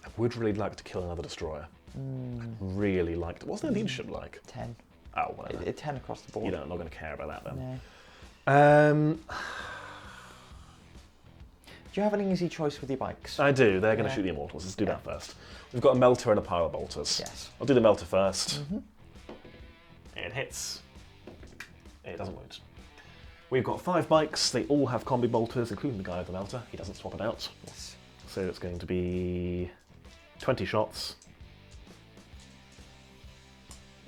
I would really like to kill another destroyer. I'd really like to. What's their leadership like? 10. Oh, whatever. 10 across the board. You know, I'm not going to care about that then. No. Do you have an easy choice with your bikes? I do. They're going to shoot the Immortals. Let's do that first. We've got a Melter and a Pile of Bolters. Yes. I'll do the Melter first. It hits. It doesn't wound. We've got 5 bikes. They all have combi bolters, including the guy with the melter. He doesn't swap it out. Yes. So it's going to be 20 shots.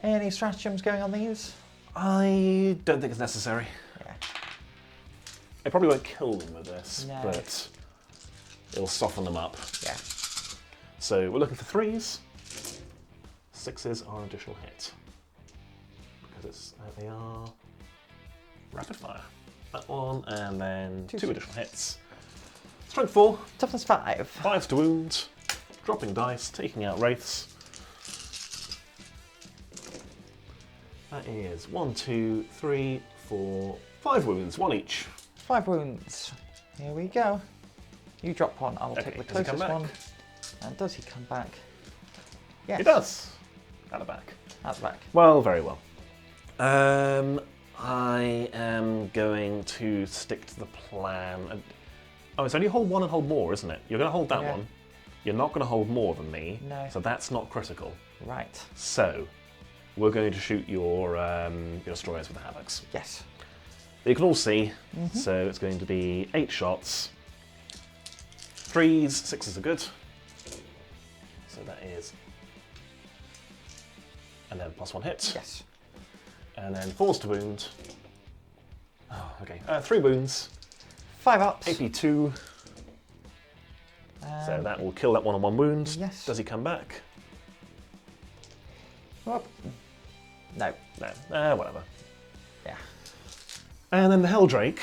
Any stratagems going on these? I don't think it's necessary. Yeah. It probably won't kill them with this, No. but it'll soften them up. Yeah. So we're looking for 3s. 6s are an additional hit. Because they are rapid fire. That one, and then 2 additional hits. Strength 4. Toughness 5. 5 to wound. Dropping dice, taking out wraiths. That is 1, 2, 3, 4, 5 wounds, 1 each. 5 wounds. Here we go. You drop one, I will take the does he come closest back? one. And does he come back? Yes. He does. Out the back. Out the back. Well, very well. I am going to stick to the plan. Oh, it's only hold 1 and hold more, isn't it? You're going to hold that Yeah. one. You're not going to hold more than me. No. So that's not critical. Right. So, we're going to shoot your destroyers with the havocs. Yes. You can all see, so it's going to be 8 shots. 3s, 6s are good. So that is... And then +1 hit. Yes. And then 4s to wound. Oh, okay. 3 wounds. 5 ups. AP 2. So that will kill that 1-on-1 wound. Yes. Does he come back? Up. No. No. Whatever. Yeah. And then the Helldrake.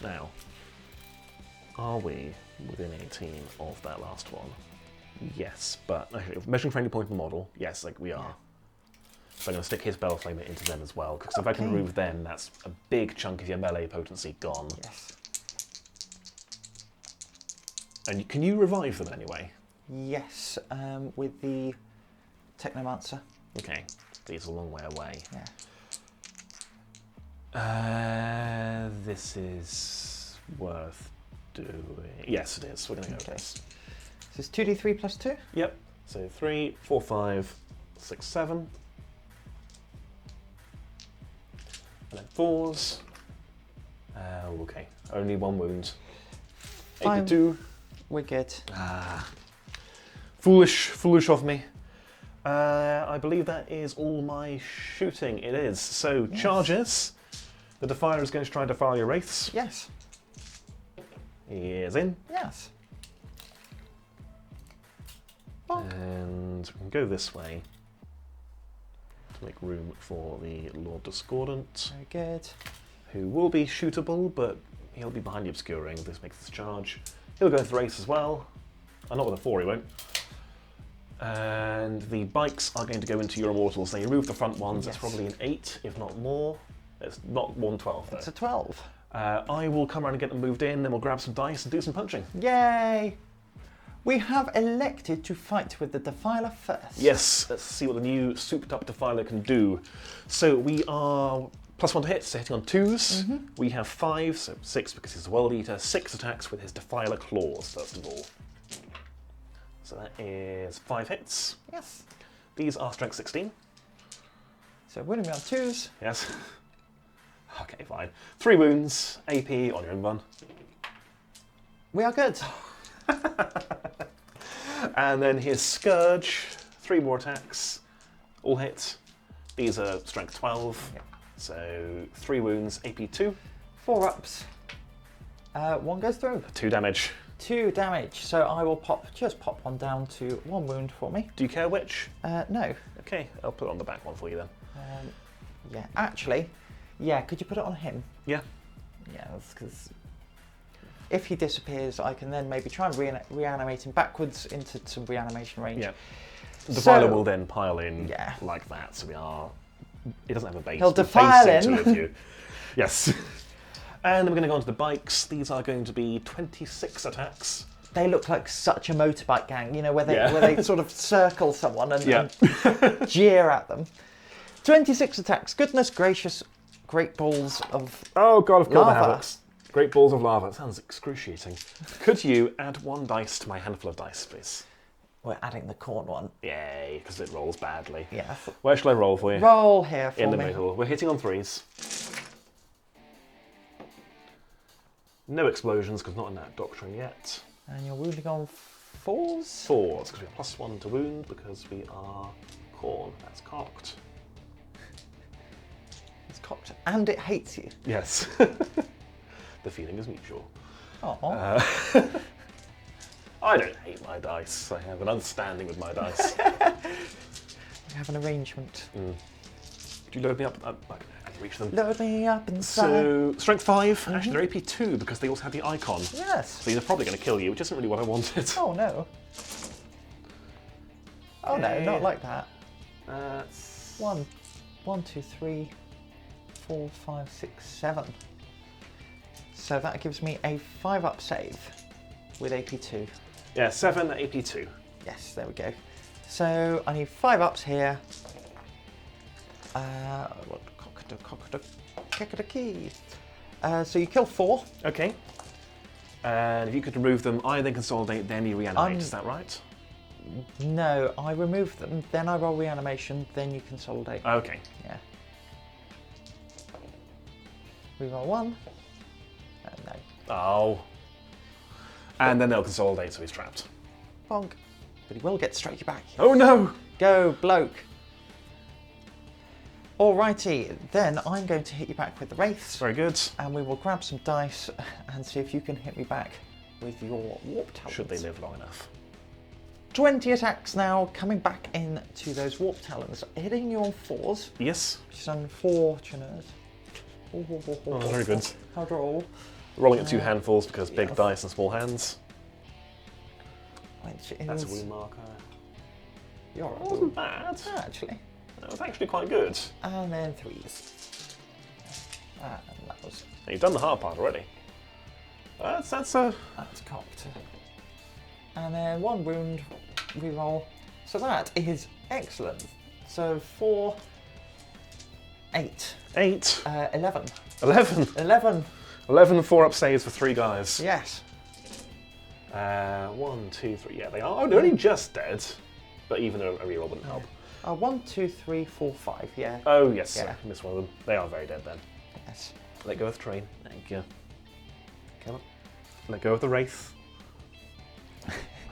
Now, are we within 18 of that last one? Yes, but okay, measuring friendly point of the model, yes, like we are. So I'm going to stick his Bellflamer into them as well, because if I can remove them, that's a big chunk of your melee potency gone. Yes. And can you revive them anyway? Yes, with the Technomancer. Okay, these are a long way away. Yeah. This is worth doing. Yes, it is. We're going to go with this. This is 2d3 plus 2? Yep. So 3, 4, 5, 6, 7. And then 4s. Okay, only 1 wound. 82. We're good. Foolish of me. I believe that is all my shooting. It is. So charges. The Defiler is going to try and defile your wraiths. Yes. He is in. Yes. And we can go this way to make room for the Lord Discordant, Very good. who will be shootable, but he'll be behind the Obscuring. This makes this charge. He'll go with the race as well. Not with a 4, he won't. And the bikes are going to go into your Immortals. They remove the front ones. That's probably an 8, if not more. It's not 112 though. It's a 12. I will come around and get them moved in, then we'll grab some dice and do some punching. Yay! We have elected to fight with the Defiler first. Yes, let's see what the new souped up Defiler can do. So we are +1 to hit, so hitting on 2s. We have 5, so 6 because he's a World Eater, 6 attacks with his Defiler Claws, first of all. So that is 5 hits. Yes. These are strength 16. So winning me on 2s. Yes. Okay, fine. 3 wounds, AP on your own one. We are good. And then his Scourge, 3 more attacks, all hit. These are strength 12, so 3 wounds, AP 2. 4 ups. 1 goes through. 2 damage. 2 damage. So I will just pop one down to 1 wound for me. Do you care which? No. Okay, I'll put it on the back one for you then. Yeah, actually, yeah, could you put it on him? Yeah. Yeah, because if he disappears, I can then maybe try and reanimate him backwards into some reanimation range. Yeah. The Defiler will then pile in like that, so we are... He doesn't have a base. He'll defile in. With you. Yes. And then we're going to go on to the bikes. These are going to be 26 attacks. They look like such a motorbike gang, you know, where they sort of circle someone and jeer at them. 26 attacks. Goodness gracious, great balls of Oh god, I've got the lava. havocs. Great balls of lava. That sounds excruciating. Could you add 1 dice to my handful of dice, please? We're adding the corn one. Yay, because it rolls badly. Yeah. Where shall I roll for you? Roll here for me. In the middle. We're hitting on 3s. No explosions, because not in that doctrine yet. And you're wounding on 4s? 4s, because we have +1 to wound, because we are corn. That's cocked. It's cocked. And it hates you. Yes. The feeling is mutual. Oh. I don't hate my dice. I have an understanding with my dice. We have an arrangement. Do you load me up? I can reach them. Load me up inside. So, strength 5. Actually, they're AP 2 because they also have the icon. Yes. So these are probably going to kill you, which isn't really what I wanted. Oh no. Oh no, not like that. 1, 2, 3, 4, 5, 6, 7. So that gives me a 5-up save with AP 2. Yeah, 7 AP 2. Yes, there we go. So I need 5 ups here. Key. So you kill 4. Okay. And if you could remove them, I then consolidate, then you reanimate. Is that right? No, I remove them, then I roll reanimation, then you consolidate. Okay. Yeah. Reroll 1. No. Oh. And then they'll consolidate, so he's trapped. Bonk. But he will get straight back. Oh no! Go, bloke. Alrighty, then I'm going to hit you back with the wraiths. Very good. And we will grab some dice and see if you can hit me back with your warp talons. Should they live long enough. 20 attacks now, coming back into those warp talons, hitting you on 4s. Yes. Which is unfortunate. Oh, very good. Hard roll. Rolling at 2 handfuls because big yeah. dice and small hands. Which is... That's a wound marker. You're That wasn't bad. Actually. That was actually quite good. And then 3s. And that was... You've done the hard part already. That's cocked. And then 1 wound, reroll. So that is excellent. So 4, 8. 8. 11. 11. 11. 11 4-up saves for 3 guys. Yes. 1, 2, 3. Yeah, they are. Oh, they're only just dead. But even a reroll wouldn't help. 1, 2, 3, 4, 5. Yeah. Oh yes, Yeah. sorry, missed one of them. They are very dead then. Yes. Let go of the train. Thank you. Come on. Let go of the wraith.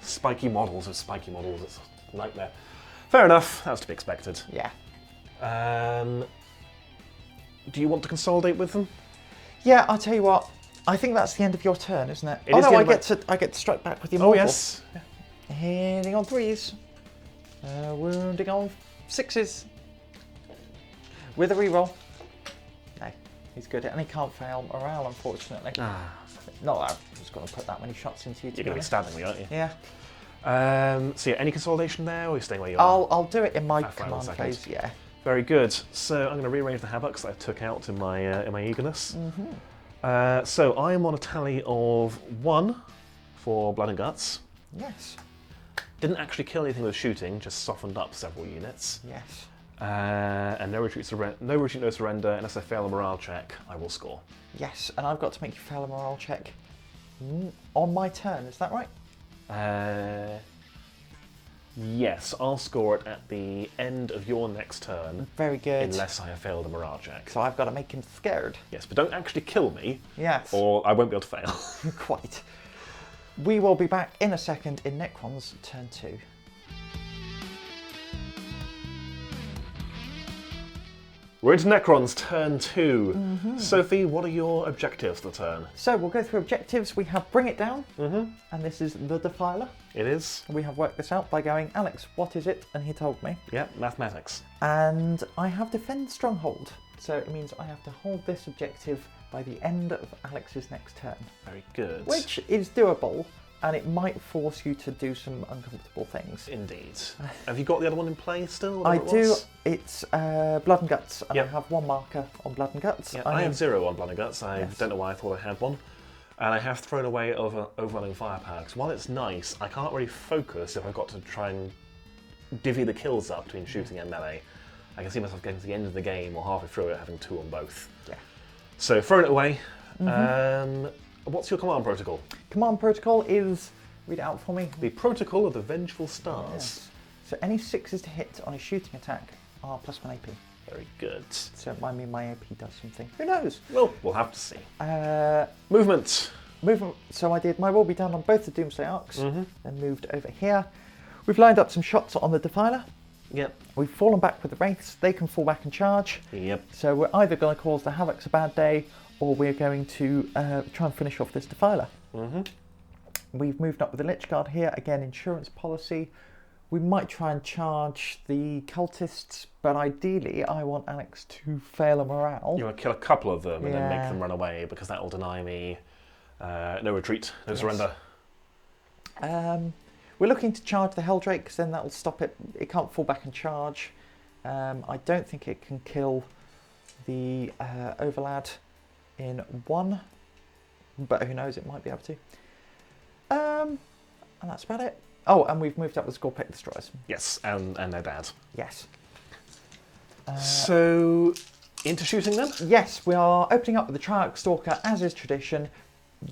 Spiky models of spiky models. It's a nightmare. Fair enough. That was to be expected. Yeah. Do you want to consolidate with them? Yeah, I'll tell you what. I think that's the end of your turn, isn't it? It oh is no, the I end of get to strike back with your Oh mortal. yes. Hitting on 3s. Wounding on 6s. With a reroll. No, he's good. And he can't fail morale, unfortunately. Not that I was going to put that many shots into you. You're going to be stabbing me, aren't you? Yeah. So yeah, any consolidation there, or are you staying where you are? I'll do it in my Half round command second. phase. Yeah. Very good. So I'm going to rearrange the havocs that I took out in my eagerness. So I am on a tally of 1 for blood and guts. Yes. Didn't actually kill anything with shooting, just softened up several units. Yes. And no retreat, no surrender. Unless I fail a morale check, I will score. Yes, and I've got to make you fail a morale check on my turn. Is that right? Yes, I'll score it at the end of your next turn. Very good. Unless I have failed a morale check. So I've got to make him scared. Yes, but don't actually kill me. Yes. Or I won't be able to fail. Quite. We will be back in a second in Necrons turn 2. We're into Necrons turn 2. Sophie, what are your objectives for the turn? So we'll go through objectives. We have Bring It Down, and this is the Defiler. It is. We have worked this out by going, Alex, what is it? And he told me. Yeah, mathematics. And I have Defend Stronghold. So it means I have to hold this objective by the end of Alex's next turn. Very good. Which is doable, and it might force you to do some uncomfortable things. Indeed. Have you got the other one in play still? I do. It's Blood and Guts, and Yep. I have 1 marker on Blood and Guts. Yeah, I have 0 on Blood and Guts. I Yes. don't know why I thought I had one. And I have thrown away overwhelming firepower, because while it's nice, I can't really focus if I've got to try and divvy the kills up between shooting and melee. I can see myself getting to the end of the game or halfway through it having 2 on both. Yeah. So thrown it away. What's your command protocol? Command protocol is Read it out for me. The Protocol of the Vengeful Stars. Yes. So any 6s to hit on a shooting attack are +1 AP. Very good. So it might mean my AP does something. Who knows? Well, we'll have to see. Uh, Movement. So I did my will be done on both the Doomsday Arcs, then moved over here. We've lined up some shots on the Defiler. Yep. We've fallen back with the Wraiths. They can fall back and charge. Yep. So we're either going to cause the Havocs a bad day, or we're going to try and finish off this Defiler. We've moved up with the Lich Guard here. Again, insurance policy. We might try and charge the cultists, but ideally I want Alex to fail a morale. You want to kill a couple of them and then make Yeah. them run away, because that will deny me no retreat, no surrender. We're looking to charge the Helldrake, because then that'll stop it. It can't fall back and charge. I don't think it can kill the Overlad in one, but who knows, it might be able to. And that's about it. Oh, and we've moved up with Scorpic Destroyers. Yes, and their dad. Yes. So, into shooting then? Yes, we are opening up with the Triarch Stalker, as is tradition.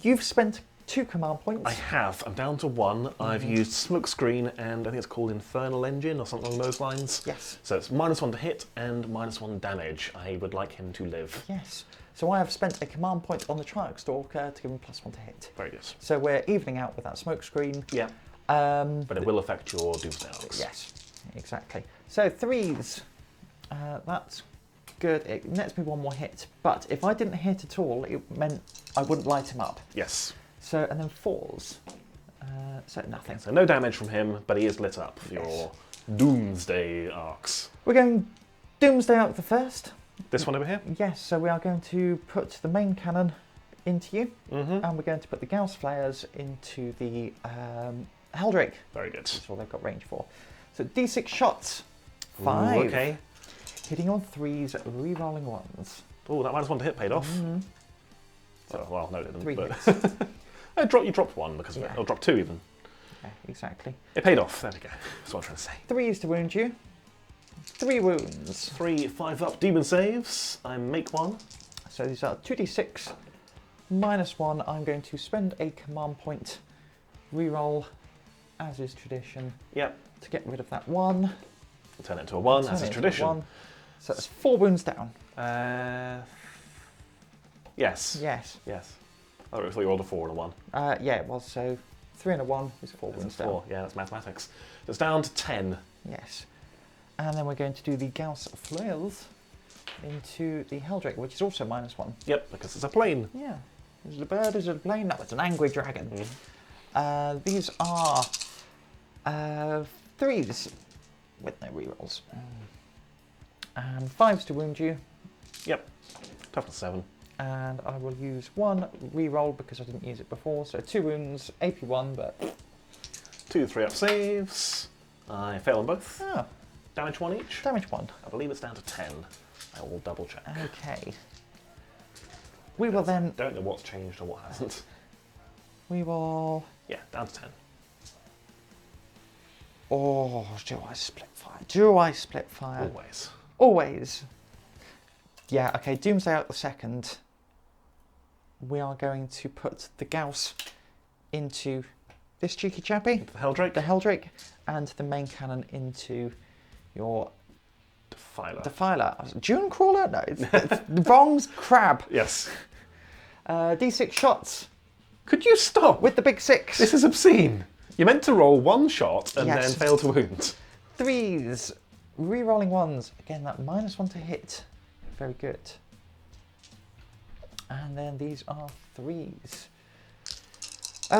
You've spent 2 command points. I have. I'm down to 1. I've used Smokescreen and I think it's called Infernal Engine or something along those lines. Yes. So it's -1 to hit and -1 damage. I would like him to live. Yes. So I have spent a command point on the Triarch Stalker to give him +1 to hit. Very good. So we're evening out with that smoke screen. Yeah. But it will affect your Doomsday Arcs. Yes, exactly. So 3s, that's good. It nets me 1 more hit. But if I didn't hit at all, it meant I wouldn't light him up. Yes. So, and then 4s, so nothing. So no damage from him, but he is lit up for your Doomsday Arcs. We're going Doomsday Arc the first. This one over here? Yes, so we are going to put the main cannon into you, and we're going to put the Gauss Flares into the Helldrake. Very good. That's all they've got range for. So D6 shots, 5. Ooh, okay. Hitting on 3s, re-rolling 1s. Oh, that -1 to hit paid off. So, well, no, it didn't. 3 but hits. you dropped 1 because of it. Yeah. Or dropped 2 even. Yeah, exactly. It paid off. There we go. That's what I'm trying to say. 3s to wound you. 3 wounds. 3 5-up demon saves. I make 1. So these are 2d6 -1. I'm going to spend a command point, re-roll, as is tradition, Yep. to get rid of that 1. We'll turn it into a 1, Turn as it is into tradition. 1. So that's 4 wounds down. Yes. Yes. Yes. I thought you rolled a 4 and a 1. Yeah, it was. So 3 and a 1 is 4 wounds down. 4. Yeah, that's mathematics. So it's down to 10. Yes. And then we're going to do the Gauss Flails into the Helldrake, which is also -1. Yep, because it's a plane. Yeah. Is it a bird? Is it a plane? No, it's an angry dragon. These are 3s with no rerolls. And 5s to wound you. Yep. Toughness 7. And I will use 1 reroll because I didn't use it before. So 2 wounds, AP 1, but 2 3-up saves. I fail on both. oh, Damage 1 each. damage 1. I believe it's down to 10. I will double check. Okay. We will then. Don't know what's changed or what hasn't. We will. Yeah, down to 10. Oh, do I split fire? Do I split fire? Always. Always. Yeah, okay, Doomsday out the second. We are going to put the Gauss into this cheeky chappy, The Helldrake. the Helldrake, and the main cannon into your Defiler. Defiler. Dune Crawler? No, it's the wrong crab. Yes. D6 shots Could you stop? with the big 6. This is obscene. You're meant to roll 1 shot and Yes. then fail to wound. 3s. Re-rolling 1s. Again, that -1 to hit. Very good. And then these are 3s. Do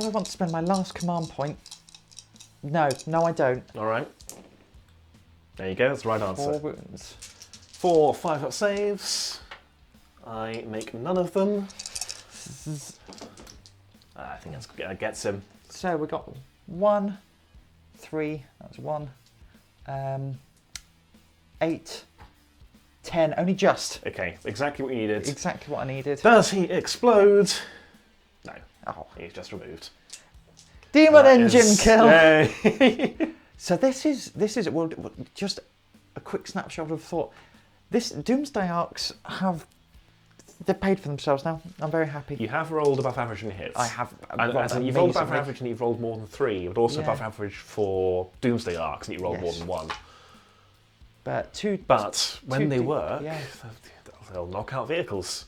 I want to spend my last command point? No, I don't. All right. There you go. That's the right 4 answer. wounds. 4 5-up saves. I make none of them. I think that gets him. So we got 1, 3. That's 1. 8, 10. Only just. Okay, exactly what you needed. Exactly what I needed. Does he explode? No, Oh. he's just removed. Demon That engine is- kill. Yay. So this is well, just a quick snapshot of thought. This Doomsday Arcs have They've paid for themselves now. I'm very happy. You have rolled above average in hits. I have. And you've rolled above average and you've rolled more than 3, but also Yeah. above average for Doomsday Arcs, and you rolled more Yes. than 1. But when they work, yeah. they'll knock out vehicles.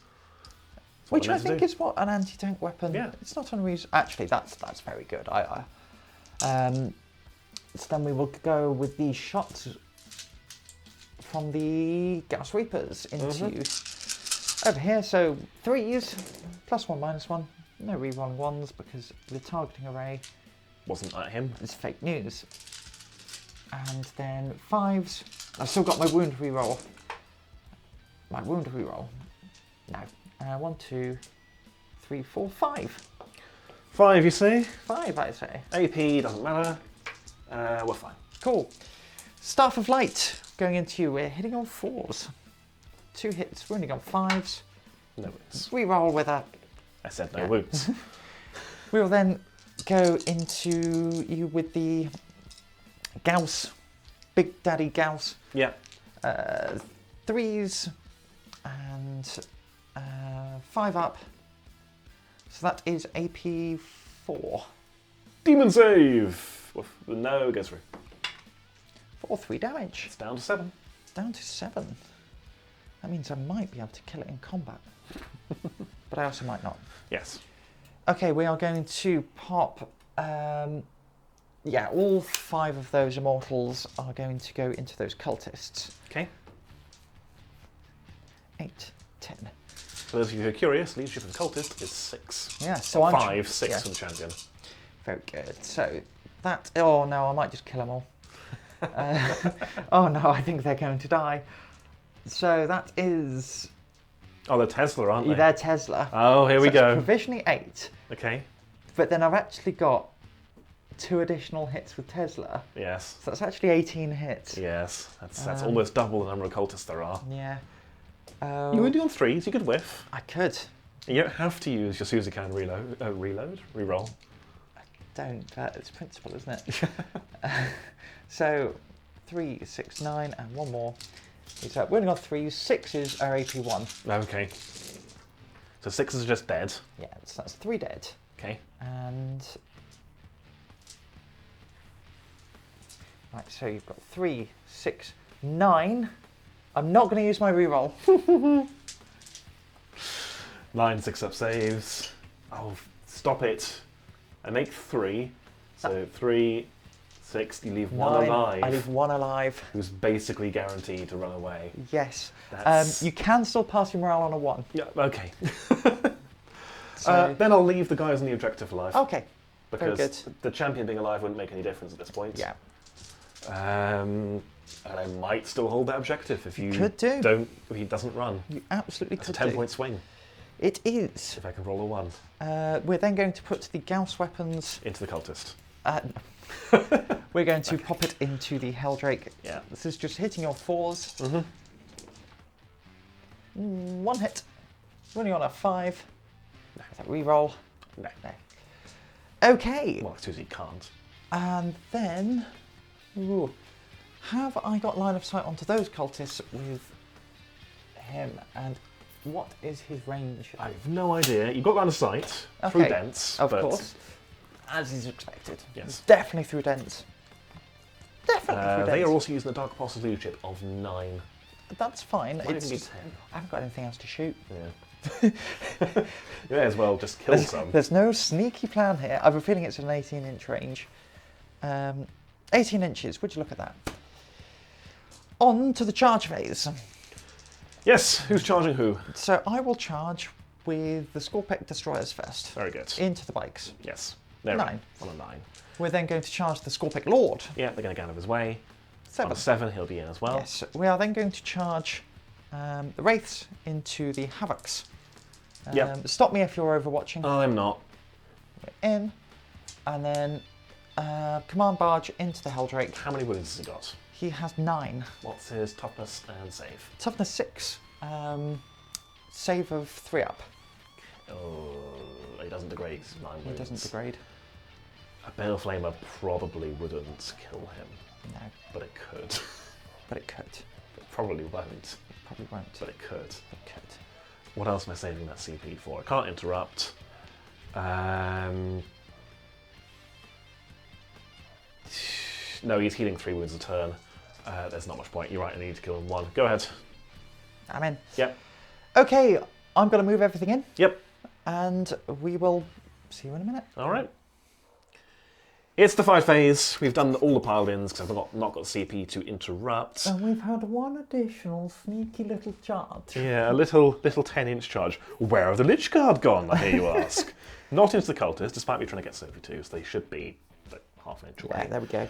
That's what Which they're I meant to think do. is what an anti-tank weapon. Yeah. It's not unreasonable. Actually, that's very good. So then we will go with the shots from the Gauss Reapers into over here. So 3s, +1, -1. No rerolling 1s because the targeting array Wasn't that him? is fake news. And then 5s. I've still got my wound reroll. My wound reroll. No. 1, 2, 3, 4, 5. 5, you see? 5, I say. AP doesn't matter. We're fine. Cool. Staff of Light going into you. We're hitting on 4s. 2 hits, wounding on 5s. No wounds. Reroll with a. I said no Yeah. wounds. We will then go into you with the Gauss, Big Daddy Gauss. Yeah. 3s and 5 up. So that is AP 4. Demon save! No, it goes through. 4, 3 damage. It's down to 7. Down to 7. That means I might be able to kill it in combat. But I also might not. Yes. Okay, we are going to pop. Yeah, all 5 of those immortals are going to go into those cultists. Okay. 8, 10. For those of you who are curious, leadership of the cultist is 6. Yeah, so I'm 5, 6 yeah. for the champion. Very good. So that. Oh no, I might just kill them all. Oh no, I think they're going to die. So that is. Oh, they're Tesla, aren't they? They're Tesla. Oh, here we So go. Provisionally 8, Okay. but then I've actually got 2 additional hits with Tesla. Yes. So that's actually 18 hits. Yes. That's almost double the number of cultists there are. Yeah. You would do on 3s, you could whiff. I could. You don't have to use your Suzukan reroll. I don't. It's principle, isn't it? So 3, 6, 9, and 1 more. It's winning on 3s. 6s are AP1. Okay. So 6s are just dead. Yeah, so that's 3 dead. Okay. And right, so you've got 3, 6, 9. I'm not going to use my reroll. 9 6-up saves. Oh, stop it. I make 3. So 3, 6, you leave 1 9, alive. I leave 1 alive. Who's basically guaranteed to run away. Yes. That's... You can still pass your morale on a 1. Yeah, okay. So... Then I'll leave the guys on the objective alive. Okay. Because Very good. the champion being alive wouldn't make any difference at this point. Yeah. And I might still hold that objective if you Could do. don't. If he doesn't run. You absolutely It's a could 10-point swing. It is. If I can roll a 1 We're then going to put the Gauss weapons. into the cultist. We're going to pop it into the Helldrake. Yeah. This is just hitting your 4s. 1 hit. Running on a 5. No. Is that reroll? No. No. Okay. Well, Susie can't. And then, ooh, have I got line of sight onto those cultists with him? And what is his range? I have no idea. You got line of sight through Okay, dents, Of but course, as is expected. Yes. Definitely through dents. Definitely through dents. they are also using the Dark Apostle's leadership of 9. That's fine. Might It's even be just, 10. I haven't got anything else to shoot. Yeah. You may as well just kill some. There's no sneaky plan here. I have a feeling it's an 18-inch range. 18 inches. Would you look at that? On to the charge phase. Yes, who's charging who? So I will charge with the Scorpic Destroyers first. Very good. Into the bikes. Yes. There 9. On a 9. We're then going to charge the Scorpic Lord. Yeah, they're going to get out of his way. 7. On a 7, he'll be in as well. Yes. We are then going to charge the Wraiths into the Havocs. Yep. Stop me if you're overwatching. I'm not. We're in. And then Command Barge into the Helldrake. How many wounds has he got? He has 9. What's his toughness and save? Toughness 6. Save of 3 up. Oh, he doesn't degrade. He's 9 He wounds. doesn't degrade. A Bale Flamer probably wouldn't kill him, No, but it could. but it could. It probably won't, Probably won't. but it could. It could. What else am I saving that CP for? I can't interrupt. No, he's healing 3 wounds a turn. There's not much point. You're right, I need to kill him 1. Go ahead. I'm in. Yep. Okay, I'm going to move everything in. Yep. And we will see you in a minute. All right. It's the fight phase. We've done all the piled-ins because I've not got CP to interrupt. And we've had one additional sneaky little charge. Yeah, a little 10-inch charge. Where have the Lich Guard gone, I hear you ask? Not into the cultists, despite me trying to get Sophie too, so they should be like, half an inch away. Yeah, there we go.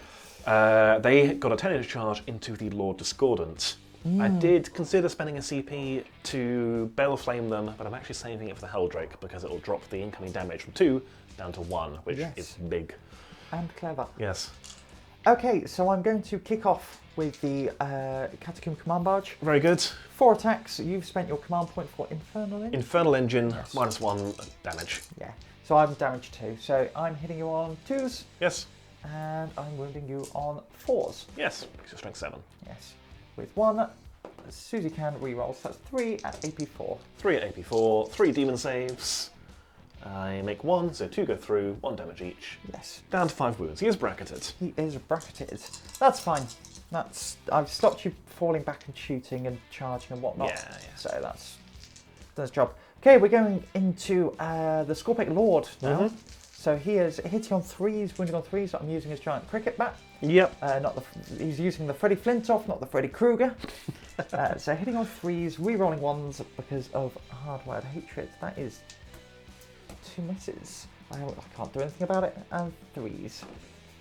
They got a 10-inch charge into the Lord Discordant. I did consider spending a CP to Bell Flame them, but I'm actually saving it for the Helldrake because it will drop the incoming damage from 2 down to 1, which is big. And clever. Yes. Okay, so I'm going to kick off with the Catacomb Command Barge. Very good. 4 attacks. You've spent your command point for Infernal Engine. Infernal Engine, Yes. -1 damage. Yeah. So I'm damaged 2. So I'm hitting you on 2s. Yes. And I'm wounding you on 4s. Yes, because you're strength 7. Yes. With 1, Susie can reroll. So that's 3 at AP4. 3 at AP4, 3 demon saves. I make 1, so 2 go through, 1 damage each. Yes. Down to 5 wounds. He is bracketed. He is bracketed. That's fine. I've stopped you falling back and shooting and charging and whatnot. Yeah. So that's the job. Okay, we're going into the Scorpic Lord now. So he is hitting on 3s, wounding on 3s. I'm using his giant cricket bat. Yep. He's using the Freddy Flintoff, not the Freddy Krueger. So hitting on 3s, re-rolling 1s because of Hardwired Hatred. That is 2 misses. I can't do anything about it. And 3s.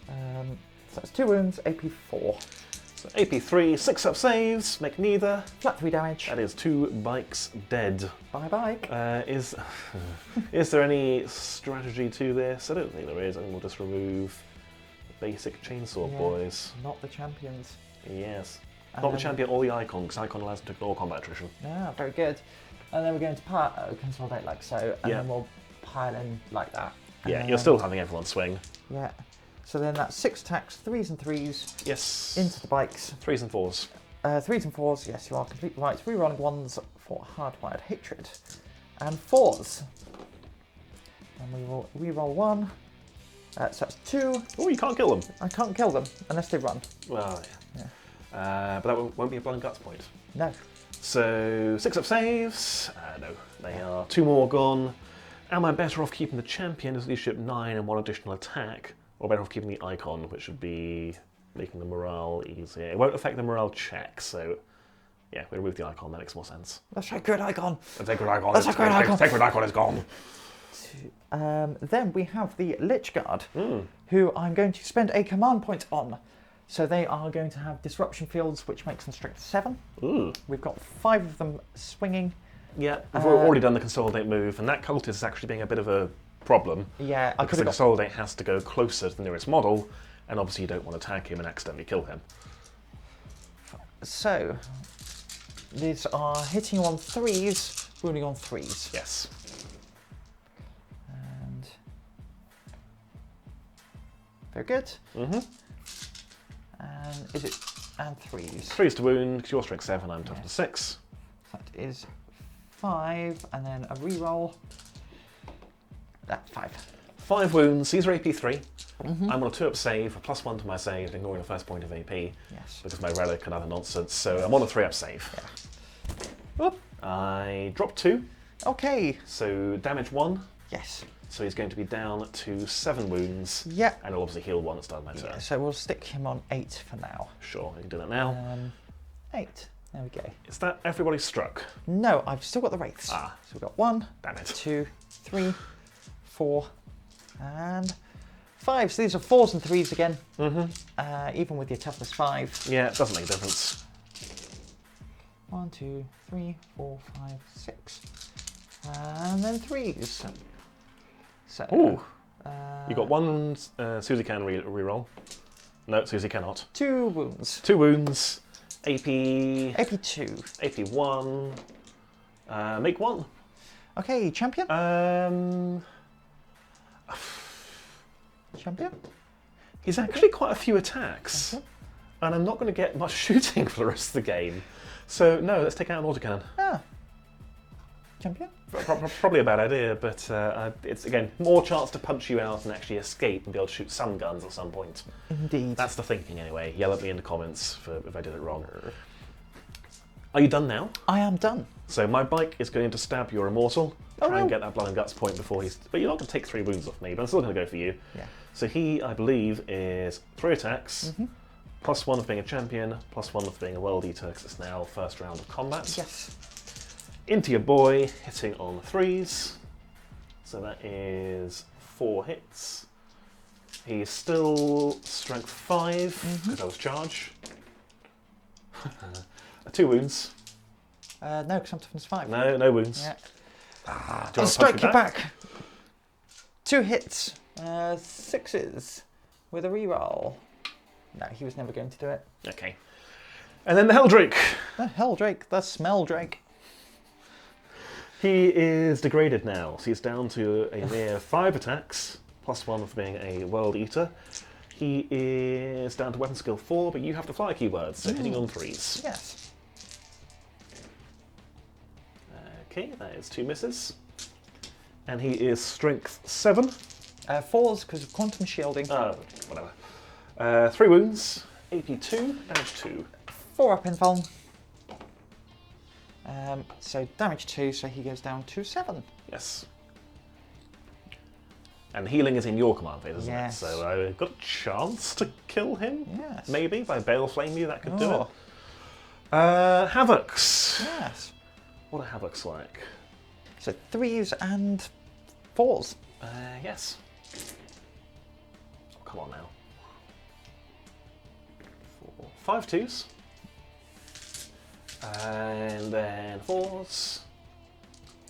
So that's 2 wounds, AP4. So AP3, 6 up saves, make neither. Flat 3 damage. That is 2 bikes dead. Bye bye. Is there any strategy to this? I don't think there is. I think we'll just remove the basic chainsaw boys. Not the champions. Yes. Not the champion or the icon, because icon allows them to ignore combat attrition. Yeah, very good. And then we're going to consolidate like so, and then we'll pile in like that. Yeah, you're still having everyone swing. Yeah. So then that's 6 attacks, 3s and 3s. Yes. Into the bikes. 3s and 4s. 3s and 4s, yes, you are completely right. Rerolling 1s for Hardwired Hatred. And 4s. And we will reroll 1. So that's 2. Oh, you can't kill them. I can't kill them unless they run. Well, yeah. But that won't be a Blood and Guts point. No. So 6 up saves. No, they are 2 more gone. Am I better off keeping the champion as leadership 9 and 1 additional attack? Or better off keeping the icon, which would be making the morale easier. It won't affect the morale check, so yeah, we remove the icon, that makes more sense. That's a good icon. The sacred icon, Sacred icon is gone. Then we have the Lich Guard, who I'm going to spend a command point on. So they are going to have disruption fields, which makes them strength 7. Ooh. We've got 5 of them swinging. Yeah, we've already done the consolidate move, and that cultist is actually being a bit of a problem. Yeah, because the consolidate has to go closer to the nearest model, and obviously you don't want to attack him and accidentally kill him. So these are hitting on 3s, wounding on 3s. Yes. And very good. And is it and 3s? 3s to wound, because you're strength 7, I'm tough to 6. That is 5, and then a reroll. That's 5. 5 wounds, these are AP3. I'm on a 2-up save, a +1 to my save, ignoring the first point of AP. Yes. Because of my relic and other nonsense, so I'm on a 3-up save. Yeah. Whoop. I drop 2. Okay. So damage 1. Yes. So he's going to be down to 7 wounds. Yeah. And he'll obviously heal 1 at the start of my turn. Yeah, so we'll stick him on 8 for now. Sure, I can do that now. 8. There we go. Is that everybody struck? No, I've still got the wraiths. Ah. So we've got 1, Damn it. 2, 3, 4, and 5. So these are 4s and 3s again. Even with your toughness 5. Yeah, it doesn't make a difference. 1, 2, 3, 4, 5, 6. And then 3s. So, Ooh. You got 1 Susie can reroll. No, Susie cannot. 2 wounds. 2 wounds. AP... AP2. AP1. Make 1. Okay, champion? Champion? He's actually quite a few attacks. And I'm not going to get much shooting for the rest of the game. So, no, let's take out an autocannon. Ah. champion? Probably a bad idea, but it's, again, more chance to punch you out and actually escape and be able to shoot some guns at some point. Indeed. That's the thinking, anyway. Yell at me in the comments if I did it wrong. Are you done now? I am done. So my bike is going to stab your immortal. Oh, Try and no. get that blood and guts point before he's... But you're not going to take 3 wounds off me, but I'm still going to go for you. Yeah. So he, I believe, is 3 attacks, +1 of being a champion, +1 of being a world eater, because it's now first round of combat. Yes. Into your boy, hitting on 3s. So that is 4 hits. He's still strength 5, because that was charge. 2 wounds. No, because I'm toughness 5. No wounds. Yeah. Do you I'll want to strike punch you me back. 2 hits. 6s with a reroll. No, he was never going to do it. Okay. And then the Helldrake. The Helldrake, the Smell Drake. He is degraded now, so he's down to a mere 5 attacks, +1 for being a world eater. He is down to weapon skill 4, but you have the fire keywords, so hitting on 3s. Yes. Okay, that is 2 misses. And he is strength 7. 4s because of quantum shielding. Whatever. 3 wounds, AP 2, damage 2. 4 up in Vuln. So damage 2, so he goes down to 7. Yes. And healing is in your command phase, isn't Yes. it? So I've got a chance to kill him. Yes. Maybe by Bale Flame you, that could do Oh. it. Havocs. Yes. What are Havocs like? So 3s and 4s. Yes. Oh, come on now. 4, 5 2s. And then 4s.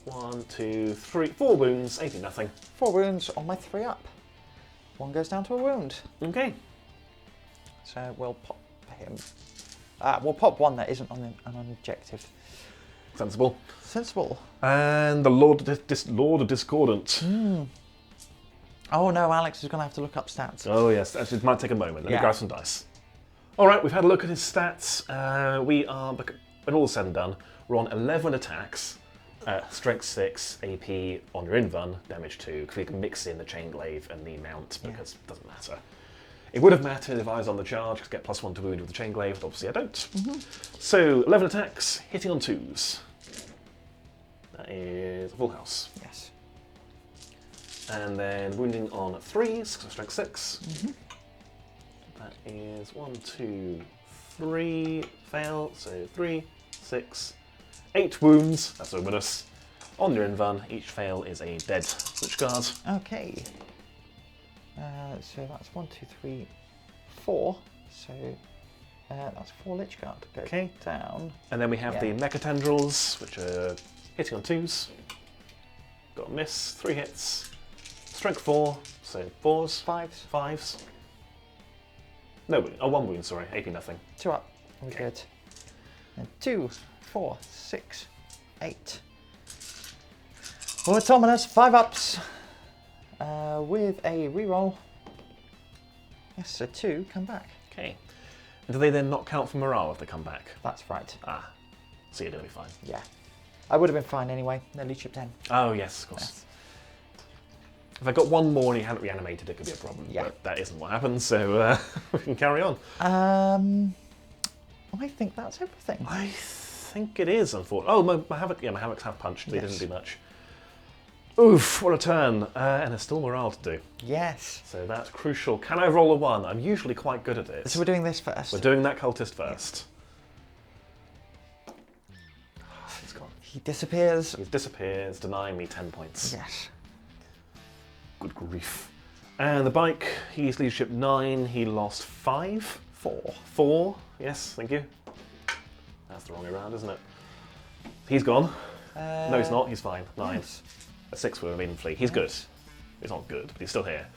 1, 2, 3, 4 wounds, 80 nothing. 4 wounds on my 3 up. 1 goes down to a wound. Okay. So we'll pop him. We'll pop 1 that isn't on an objective. Sensible. Sensible. And the Lord of Discordant. Oh no, Alex is going to have to look up stats. Oh yes, actually, it might take a moment. Let me Yeah. grab some dice. All right, we've had a look at his stats. We are, when all is said and done, we're on 11 attacks, strength 6, AP on your invuln, damage 2, because we can mix in the chain glaive and the mount, because it doesn't matter. It would have mattered if I was on the charge, because I get +1 to wound with the chain glaive, but obviously I don't. So 11 attacks, hitting on 2s. That is a full house. Yes. And then wounding on 3s, so strength 6. That is 1, 2, 3, fail, so 3, 6, 8 wounds, that's ominous. On your invuln, each fail is a dead Lich Guard. Okay. So that's 1, 2, 3, 4. So that's 4 Lich Guard. Go Okay. down. And then we have the Mecha Tendrils, which are hitting on 2s. Got a miss, 3 hits. Strength 4, so 4s, 5s. 5s. No wound, 1 wound, sorry, AP nothing. 2 up. We're Okay. good. And 2, 4, 6, 8. Autonomous 5 ups. With a reroll. Yes, so 2 come back. Okay. And do they then not count for morale if they come back? That's right. Ah, so you're going to be fine. Yeah. I would have been fine anyway. Nearly chipped 10. Oh, yes, of course. Yes. If I got 1 more and he hadn't reanimated, it could be a problem. Yeah. But that isn't what happened, so we can carry on. I think that's everything. I think it is, unfortunately. Oh, my Havocs have punched, but he Yes. didn't do much. Oof, what a turn. And there's still morale to do. Yes. So that's crucial. Can I roll a 1? I'm usually quite good at it. So we're doing this first. We're doing that cultist first. He's gone. He disappears. He disappears, denying me 10 points. Yes. Good grief. And the bike, he's leadership 9, he lost 5. 4. 4, yes, thank you. That's the wrong way around, isn't it? He's gone. No, he's not, he's fine. 9. Yes. A 6 for a maiden fleet. He's good. He's not good, but he's still here.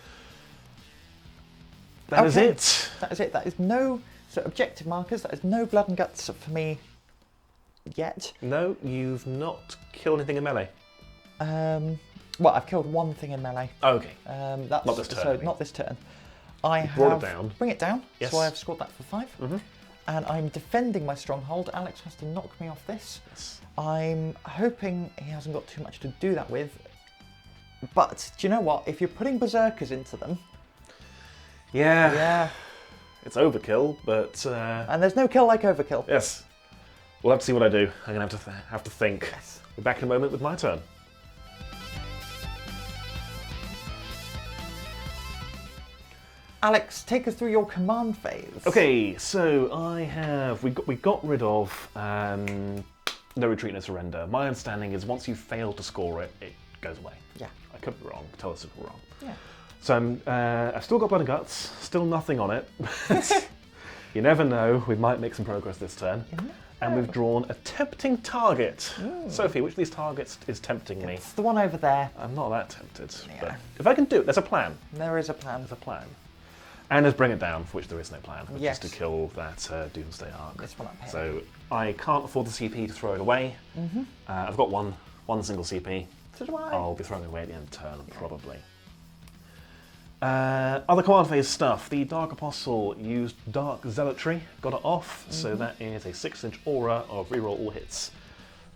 That is Okay. it. That is it. That is no objective markers. That is no blood and guts for me yet. No, you've not killed anything in melee. Well, I've killed 1 thing in melee. Okay. That's, Not this turn, I So mean. not this turn. I have brought it down. Bring it down. Yes. So I have scored that for 5. and I'm defending my stronghold. Alex has to knock me off this. Yes. I'm hoping he hasn't got too much to do that with. But do you know what? If you're putting berserkers into them, yeah, it's overkill, but and there's no kill like overkill. yes, we'll have to see what I do. I'm gonna have to think. Yes. We're back in a moment with my turn. Alex, take us through your command phase. Okay, so we got rid of no retreat, no surrender. My understanding is once you fail to score it, it goes away. Yeah. I could be wrong. Tell us if we're wrong. Yeah. So I've still got Blood and Guts, still nothing on it. You never know, we might make some progress this turn. And we've drawn a tempting target. Sophie, which of these targets is tempting me? It's the one over there. I'm not that tempted. Yeah. But if I can do it, there's a plan. There is a plan. There's a plan. And there's Bring It Down, for which there is no plan, which Yes. is to kill that Doomsday Arc. This one up here. So I can't afford the CP to throw it away. I've got one single CP. So do I. I'll be throwing it away at the end of the turn, probably. Other command phase stuff. The Dark Apostle used Dark Zealotry, got it off, so that is a 6-inch aura of reroll all hits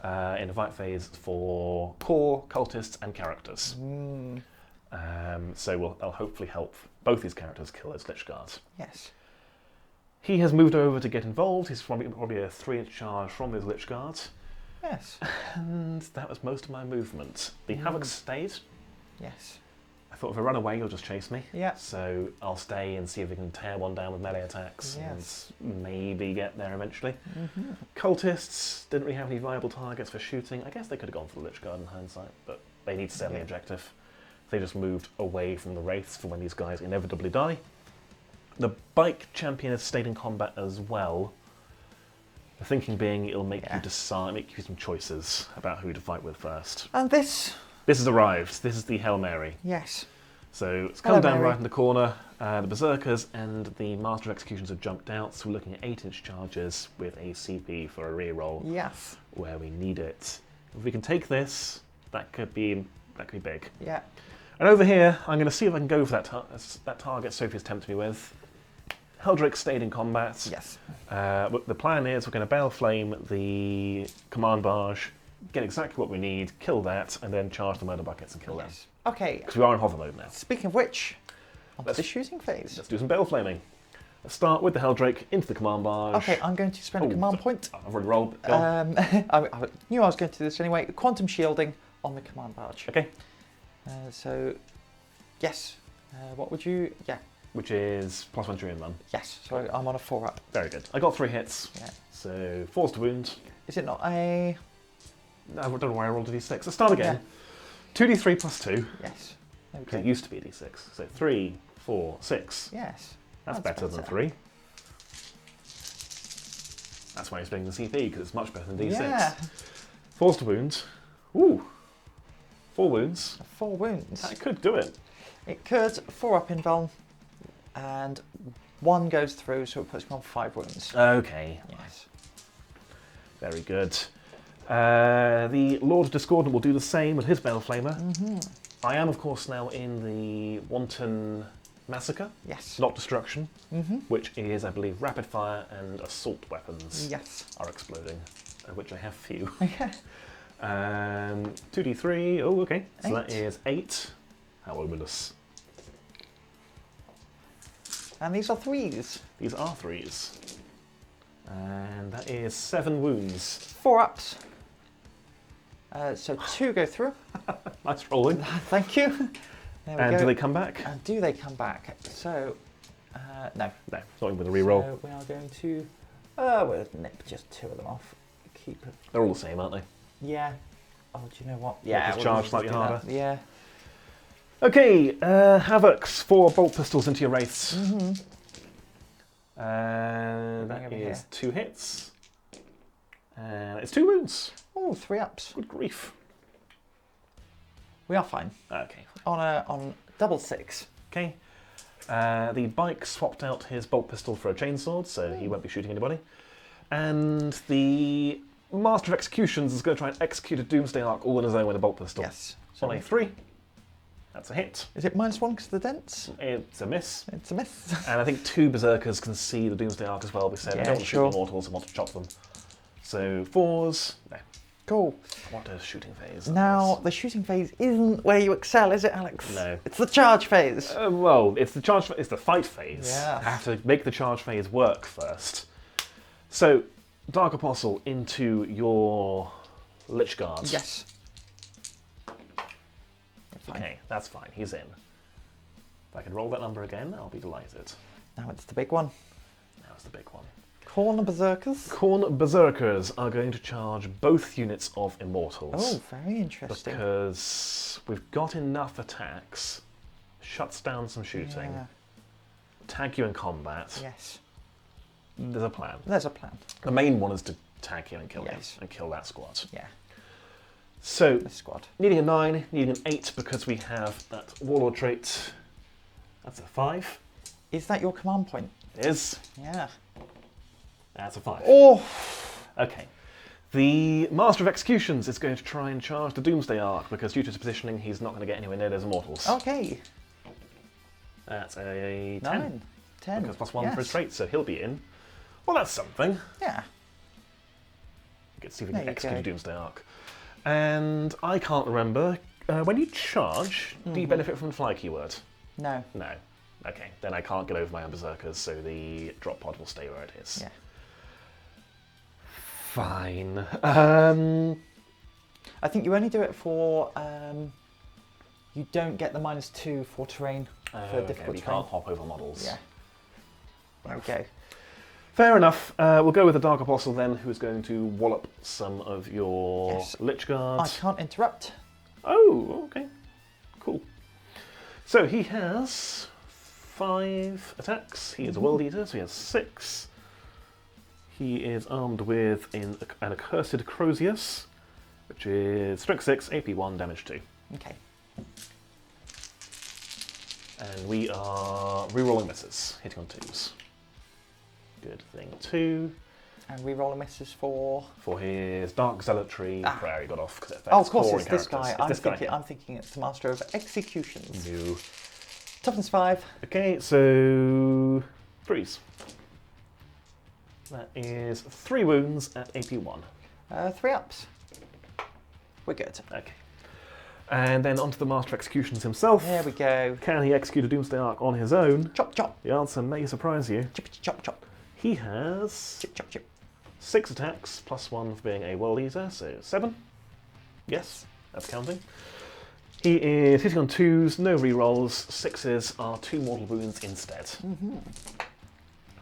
in the fight phase for core, cultists, and characters. So that'll hopefully help both these characters kill those Lich Guards. Yes. He has moved over to get involved. He's probably a 3-inch charge from those Lich Guards. Yes. And that was most of my movement. The Havoc stayed. Yes. I thought if I run away, you'll just chase me. Yeah. So I'll stay and see if we can tear one down with melee attacks Yes. and maybe get there eventually. Cultists didn't really have any viable targets for shooting. I guess they could have gone for the Lich Guard in hindsight, but they need to stay on the objective. They just moved away from the wraiths for when these guys inevitably die. The bike champion has stayed in combat as well. The thinking being it'll make you decide, make you some choices about who to fight with first. And this? This has arrived. This is the Hail Mary. Yes. So it's come down Mary. right in the corner. The Berserkers and the Master of Executions have jumped out, so we're looking at 8-inch charges with a CP for a reroll Yes. where we need it. If we can take this, that could be big. Yeah. And over here, I'm going to see if I can go for that target Sophie's tempted me with. Heldrake stayed in combat. Yes. But the plan is we're going to Bale Flame the command barge, get exactly what we need, kill that, and then charge the murder buckets and kill them. Yes. Okay. Because we are in hover mode now. Speaking of which, on to the shooting phase. Let's do some Bale Flaming. Let's start with the Heldrake into the command barge. Okay, I'm going to spend a command point. I've already rolled. Go on. I knew I was going to do this anyway. Quantum shielding on the command barge. Okay. So, yes. What would you? Yeah. Which is +1 Druid run. Yes. So I'm on a 4-up. Very good. I got 3 hits. Yeah. So forced to wound. Is it not a? No, I don't know why I rolled a d6. Let's start again. 2d3 + 2. Yes. Because it used to be a d6. So 3, 4, 6. Yes. That's better than 3. That's why you're spending the CP, because it's much better than d6. Yeah. Forced to wound. Ooh. 4 wounds. 4 wounds. That could do it. It could. 4-up in Vuln. And 1 goes through, so it puts me on 5 wounds. Okay. Yes. Very good. The Lord of Discordant will do the same with his Bale Flamer. I am, of course, now in the Wanton Massacre. Yes. Not Destruction, which is, I believe, rapid fire and assault weapons are exploding, of which I have few. 2d3, oh, okay. So that is 8. How ominous. And these are 3s. These are 3s. And that is 7 wounds. 4-ups. So 2 go through. Nice rolling. Thank you. There we And go. do they come back? And do they come back? So, no. No, not even with a reroll. So we are going to, we'll nip just 2 of them off. Keep it. They're all the same, aren't they? Yeah. Oh, do you know what? Yeah, we'll charge just slightly do that. harder. Yeah. Okay, Havocs, 4 bolt pistols into your wraiths. That over is here. 2 hits. It's 2 wounds. Oh, 3-ups. Good grief. We are fine. Okay. On double 6. Okay. The bike swapped out his bolt pistol for a chainsword, so he won't be shooting anybody. And the Master of Executions is going to try and execute a Doomsday Arc all on his own with a bolt pistol. Yes. So on a 3. That's a hit. Is it -1 because of the dents? It's a miss. It's a miss. And I think 2 berserkers can see the Doomsday Arc as well. We said I don't want to shoot the mortals, I want to chop them. So 4s. No. Cool. What a shooting phase. Now, the shooting phase isn't where you excel, is it, Alex? No. It's the charge phase. Well, it's the fight phase. Yeah. I have to make the charge phase work first. So, Dark Apostle into your Lich Guard. Yes. Okay, that's fine. He's in. If I can roll that number again, I'll be delighted. Now it's the big one. Now it's the big one. Corner Berserkers. Khorne Berserkers are going to charge both units of Immortals. Oh, very interesting. Because we've got enough attacks, shuts down some shooting, Yeah. tag you in combat. Yes. There's a plan. There's a plan. The main one is to tag you and kill Yes. him, and kill that squad. Yeah, So, this squad. needing a 9, needing an 8 because we have that Warlord trait. That's a 5. Is that your command point? It is. Yeah. That's a 5. Oh! Okay. The Master of Executions is going to try and charge the Doomsday Arc because due to his positioning, he's not going to get anywhere near those Immortals. Okay. That's a 10. 9. 10. Because +1 yes. for his trait, so he'll be in. Well, that's something. Yeah. Let's see if we There can you execute go. a Doomsday Arc. And I can't remember, when you charge, do you benefit from the fly keyword? No. No. Okay, then I can't get over my own Berserkers, so the drop pod will stay where it is. Yeah. Fine. I think you only do it for. You don't get the -2 for terrain for Okay, difficult you terrain. can't hop over models. Yeah. There we go. Fair enough. We'll go with the Dark Apostle then, who's going to wallop some of your Yes. Lich I Guards. can't interrupt. Oh, okay. Cool. So he has 5 attacks. He is a World Eater, so he has 6. He is armed with an Accursed Crozius, which is Strength 6, AP 1, Damage 2. Okay. And we are rerolling misses, hitting on 2s. Good thing. 2 And we roll a misses for. for his Dark Zealotry prayer he got off because it affects Oh, of course, core it's and this characters. guy. It's this guy. I'm thinking it's the Master of Executions. No. Toughness 5. Okay, so 3s. That is 3 wounds at AP 1. 3 ups. We're good. Okay. And then onto the Master of Executions himself. There we go. Can he execute a Doomsday Arc on his own? Chop, chop. The answer may surprise you. Chip, chop, chop. He has Chip, chop, chip. 6 attacks, +1 for being a World Eater, so 7. Yes, that's counting. He is hitting on 2s, no rerolls. 6s are 2 mortal wounds instead.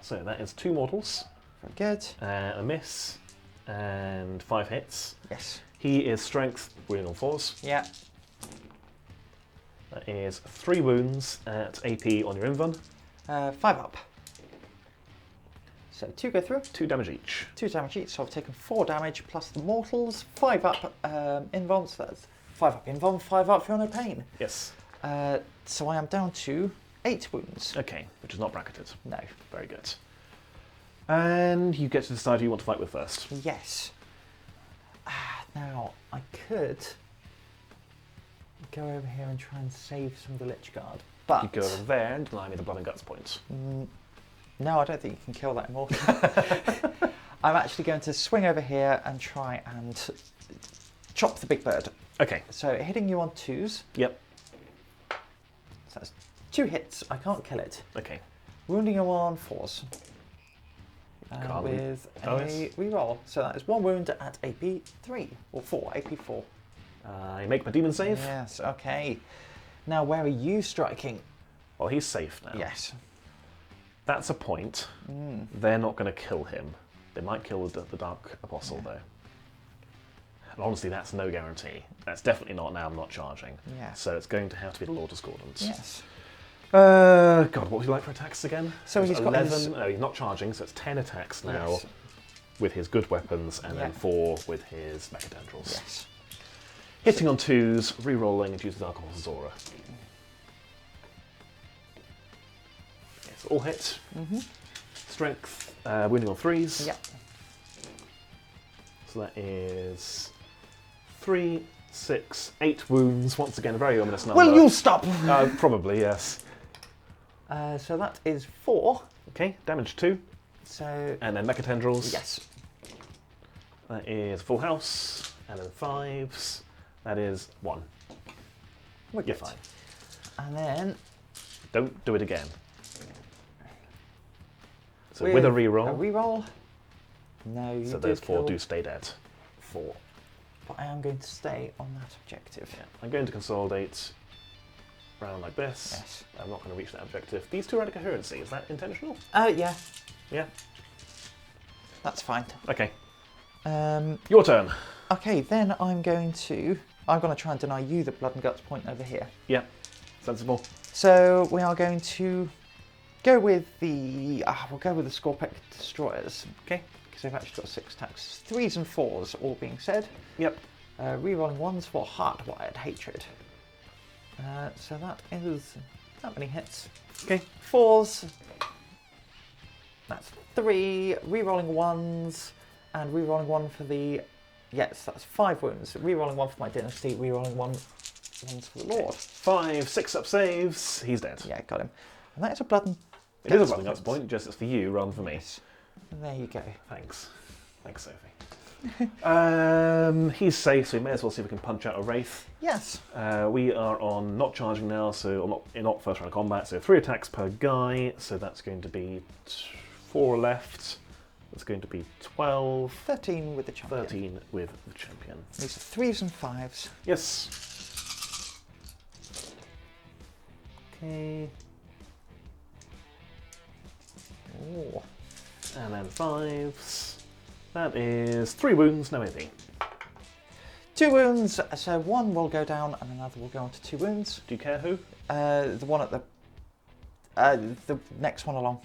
So that is 2 mortals, Very good. a miss, and 5 hits. Yes. He is strength, wounding on 4s. Yeah. That is 3 wounds at AP on your invuln. 5 up. So 2 go through. 2 damage each. 2 damage each, so I've taken 4 damage plus the mortals. 5 up invuln, so that's 5 up invuln, 5 up feel no pain. Yes. So I am down to 8 wounds. Okay, which is not bracketed. No. Very good. And you get to decide who you want to fight with first. Yes. Now, I could go over here and try and save some of the Lich Guard, but You go over there and deny me the blood and guts points. no, I don't think you can kill that immortal. I'm actually going to swing over here and try and chop the big bird. Okay. So hitting you on 2s, Yep. so that's 2 hits, I can't kill it. Okay. Wounding you on 4s. Can't we- With Oh, a yes. reroll. So that is 1 wound at AP 3, or 4, AP 4. I make my demon save. Yes, okay. Now, where are you striking? Well, he's safe now. Yes. That's a point. They're not going to kill him. They might kill the Dark Apostle, though. And honestly, that's no guarantee. That's definitely not now I'm not charging. Yeah. So it's going to have to be the Lord Discordant. Yes. God, what would you like for attacks again? So It's he's got 11. his- No, he's not charging, so it's 10 attacks now Yes. with his good weapons, and then Yeah. 4 with his Mechadendrils. Yes. Hitting on 2s, re-rolling, and using Dark Apostle's Aura. Yes, all hit. Strength, wounding on 3s. Yep. So that is 3, 6, 8 wounds. Once again, a very ominous number. Will you stop? Probably, yes. So that is 4. Okay, damage 2. So And then Mecha Tendrils. yes. That is full house. And then 5s. That is 1. We're You're good. fine. And then Don't do it again. So with a reroll. A reroll. No, you So do those 4 kill, do stay dead. 4. but I am going to stay on that objective. Yeah. I'm going to consolidate round like this. Yes. I'm not going to reach that objective. These 2 are out of coherency. Is that intentional? Yeah, Yeah. that's fine. Okay. Um, Your turn. okay, then I'm going to try and deny you the blood and guts point over here. Yeah. Sensible. So we are going to go with the we'll go with the Scorpic destroyers. Okay. Because they've actually got 6 attacks, 3s and 4s. All being said. Yep. Rerolling 1s for hardwired hatred. So that is that many hits. Okay. 4s. That's 3. Rerolling 1s and rerolling 1 for the. Yes, that's 5 wounds. Rerolling 1 for my dynasty. Rerolling 1 for the Lord. 5, 6 up saves. He's dead. Yeah, got him. And that is a blood and It is a blood and guts point, just it's for you rather than for me. And there you go. Thanks. Thanks, Sophie. He's safe, so we may as well see if we can punch out a Wraith. Yes. We are on not charging now, so not first round of combat, so 3 attacks per guy, so that's going to be 4 left. That's going to be 12. 13 with the champion. 13 with the champion. These are 3s and 5s. Yes. Okay. Oh. And then 5s. That is 3 wounds, no AP. 2 wounds, so 1 will go down and another will go on to 2 wounds. Do you care who? The one at the next one along.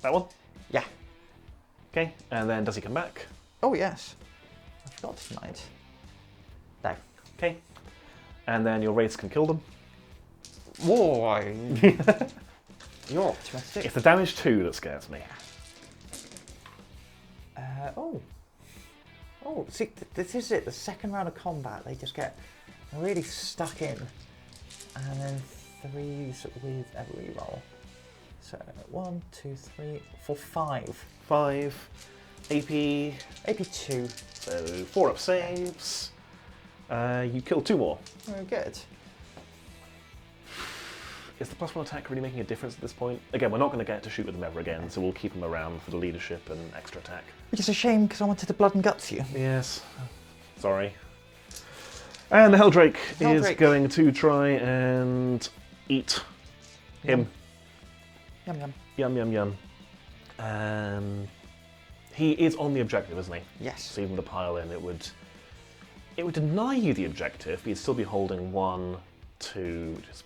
That one? Yeah. Okay, and then does he come back? Oh yes. I forgot tonight. No. Okay. And then your Wraiths can kill them. Whoa. You're optimistic. It's the damage 2 that scares me. Oh. Oh, see, this is it. The second round of combat, they just get really stuck in. And then 3s with a reroll. So 1, 2, 3, 4, 5. 5. AP. AP 2. So 4 up saves. You kill 2 more. Very good. Is the +1 attack really making a difference at this point? Again, we're not going to get to shoot with them ever again, so we'll keep them around for the leadership and extra attack. Which is a shame because I wanted to blood and guts you. Yes. Sorry. And the Helldrake is Helldrake. going to try and eat him. Yum yum. Yum, yum, yum. He is on the objective, isn't he? Yes. So even with the pile in, it would deny you the objective, but you'd still be holding 1, 2, just